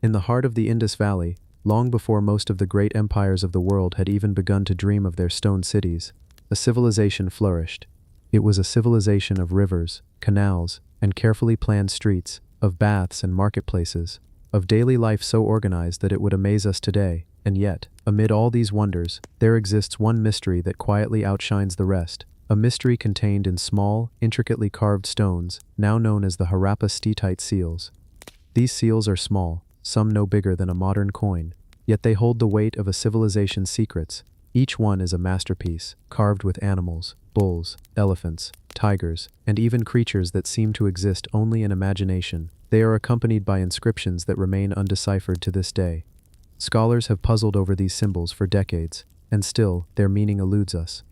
In the heart of the Indus Valley, long before most of the great empires of the world had even begun to dream of their stone cities, a civilization flourished. It was a civilization of rivers, canals, and carefully planned streets, of baths and marketplaces, of daily life so organized that it would amaze us today. And yet, amid all these wonders, there exists one mystery that quietly outshines the rest, a mystery contained in small, intricately carved stones, now known as the Harappa Steatite Seals. These seals are small, some no bigger than a modern coin, yet they hold the weight of a civilization's secrets. Each one is a masterpiece, carved with animals, bulls, elephants, tigers, and even creatures that seem to exist only in imagination. They are accompanied by inscriptions that remain undeciphered to this day. Scholars have puzzled over these symbols for decades, and still, their meaning eludes us.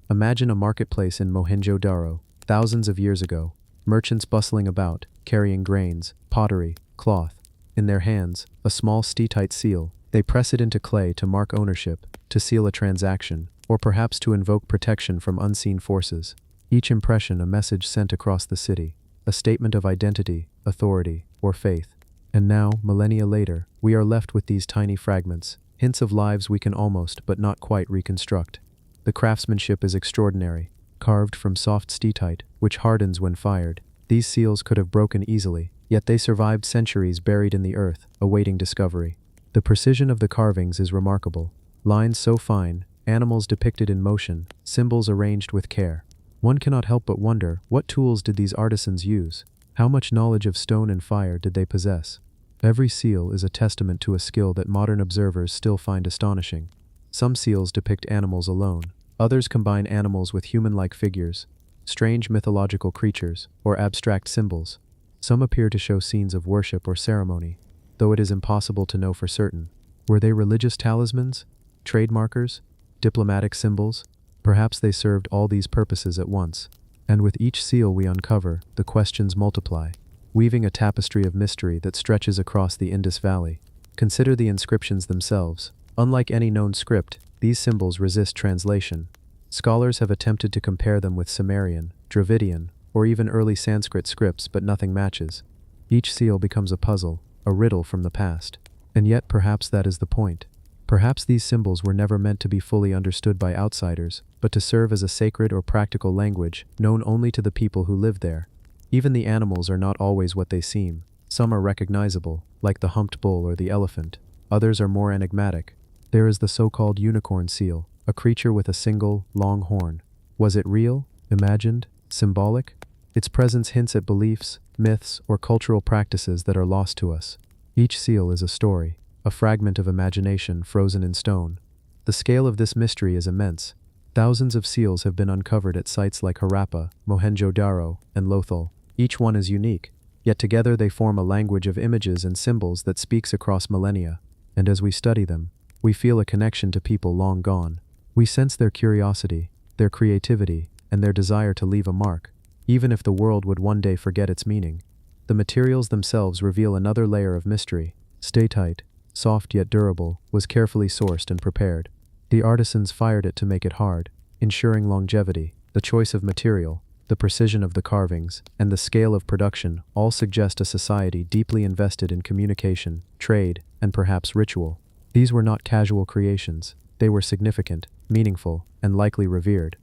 Imagine a marketplace in Mohenjo-Daro, thousands of years ago, merchants bustling about, carrying grains, pottery, cloth. In their hands, a small steatite seal. They press it into clay to mark ownership, to seal a transaction, or perhaps to invoke protection from unseen forces. Each impression a message sent across the city, a statement of identity, authority, or faith. And now, millennia later, we are left with these tiny fragments, hints of lives we can almost but not quite reconstruct. The craftsmanship is extraordinary, carved from soft steatite, which hardens when fired. These seals could have broken easily, yet they survived centuries buried in the earth, awaiting discovery. The precision of the carvings is remarkable. Lines so fine, animals depicted in motion, symbols arranged with care. One cannot help but wonder, what tools did these artisans use? How much knowledge of stone and fire did they possess? Every seal is a testament to a skill that modern observers still find astonishing. Some seals depict animals alone. Others combine animals with human-like figures, strange mythological creatures, or abstract symbols. Some appear to show scenes of worship or ceremony, though it is impossible to know for certain. Were they religious talismans, trade markers, diplomatic symbols? Perhaps they served all these purposes at once. And with each seal we uncover, the questions multiply, weaving a tapestry of mystery that stretches across the Indus Valley. Consider the inscriptions themselves. Unlike any known script, these symbols resist translation. Scholars have attempted to compare them with Sumerian, Dravidian, or even early Sanskrit scripts, but nothing matches. Each seal becomes a puzzle, a riddle from the past. And yet perhaps that is the point. Perhaps these symbols were never meant to be fully understood by outsiders, but to serve as a sacred or practical language known only to the people who live there. Even the animals are not always what they seem. Some are recognizable, like the humped bull or the elephant. Others are more enigmatic. There is the so-called unicorn seal, a creature with a single, long horn. Was it real, imagined, symbolic? Its presence hints at beliefs, myths, or cultural practices that are lost to us. Each seal is a story, a fragment of imagination frozen in stone. The scale of this mystery is immense. Thousands of seals have been uncovered at sites like Harappa, Mohenjo-Daro, and Lothal. Each one is unique, yet together they form a language of images and symbols that speaks across millennia. And as we study them, we feel a connection to people long gone. We sense their curiosity, their creativity, and their desire to leave a mark, even if the world would one day forget its meaning. The materials themselves reveal another layer of mystery. Steatite, soft yet durable, was carefully sourced and prepared. The artisans fired it to make it hard, ensuring longevity. The choice of material, the precision of the carvings, and the scale of production all suggest a society deeply invested in communication, trade, and perhaps ritual. These were not casual creations. They were significant, meaningful, and likely revered.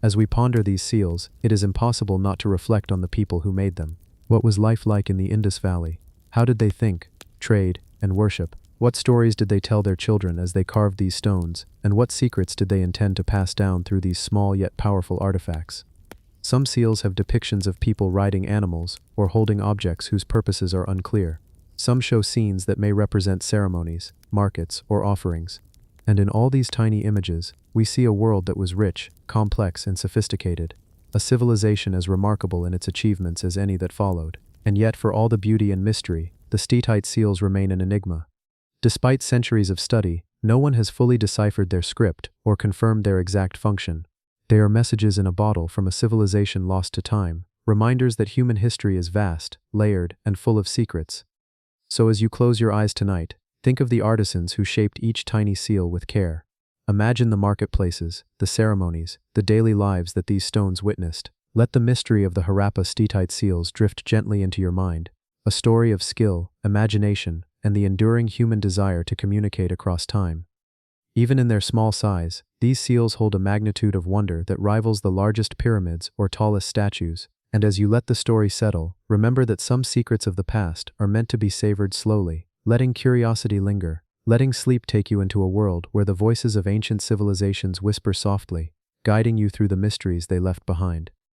As we ponder these seals, it is impossible not to reflect on the people who made them. What was life like in the Indus Valley? How did they think, trade, and worship? What stories did they tell their children as they carved these stones, and what secrets did they intend to pass down through these small yet powerful artifacts? Some seals have depictions of people riding animals or holding objects whose purposes are unclear. Some show scenes that may represent ceremonies, markets, or offerings. And in all these tiny images, we see a world that was rich, complex, and sophisticated, a civilization as remarkable in its achievements as any that followed. And yet, for all the beauty and mystery, the Steatite seals remain an enigma. Despite centuries of study, no one has fully deciphered their script or confirmed their exact function. They are messages in a bottle from a civilization lost to time, reminders that human history is vast, layered, and full of secrets. So as you close your eyes tonight, think of the artisans who shaped each tiny seal with care. Imagine the marketplaces, the ceremonies, the daily lives that these stones witnessed. Let the mystery of the Harappa Steatite seals drift gently into your mind, a story of skill, imagination, and the enduring human desire to communicate across time. Even in their small size, these seals hold a magnitude of wonder that rivals the largest pyramids or tallest statues. And as you let the story settle, remember that some secrets of the past are meant to be savored slowly, letting curiosity linger, letting sleep take you into a world where the voices of ancient civilizations whisper softly, guiding you through the mysteries they left behind.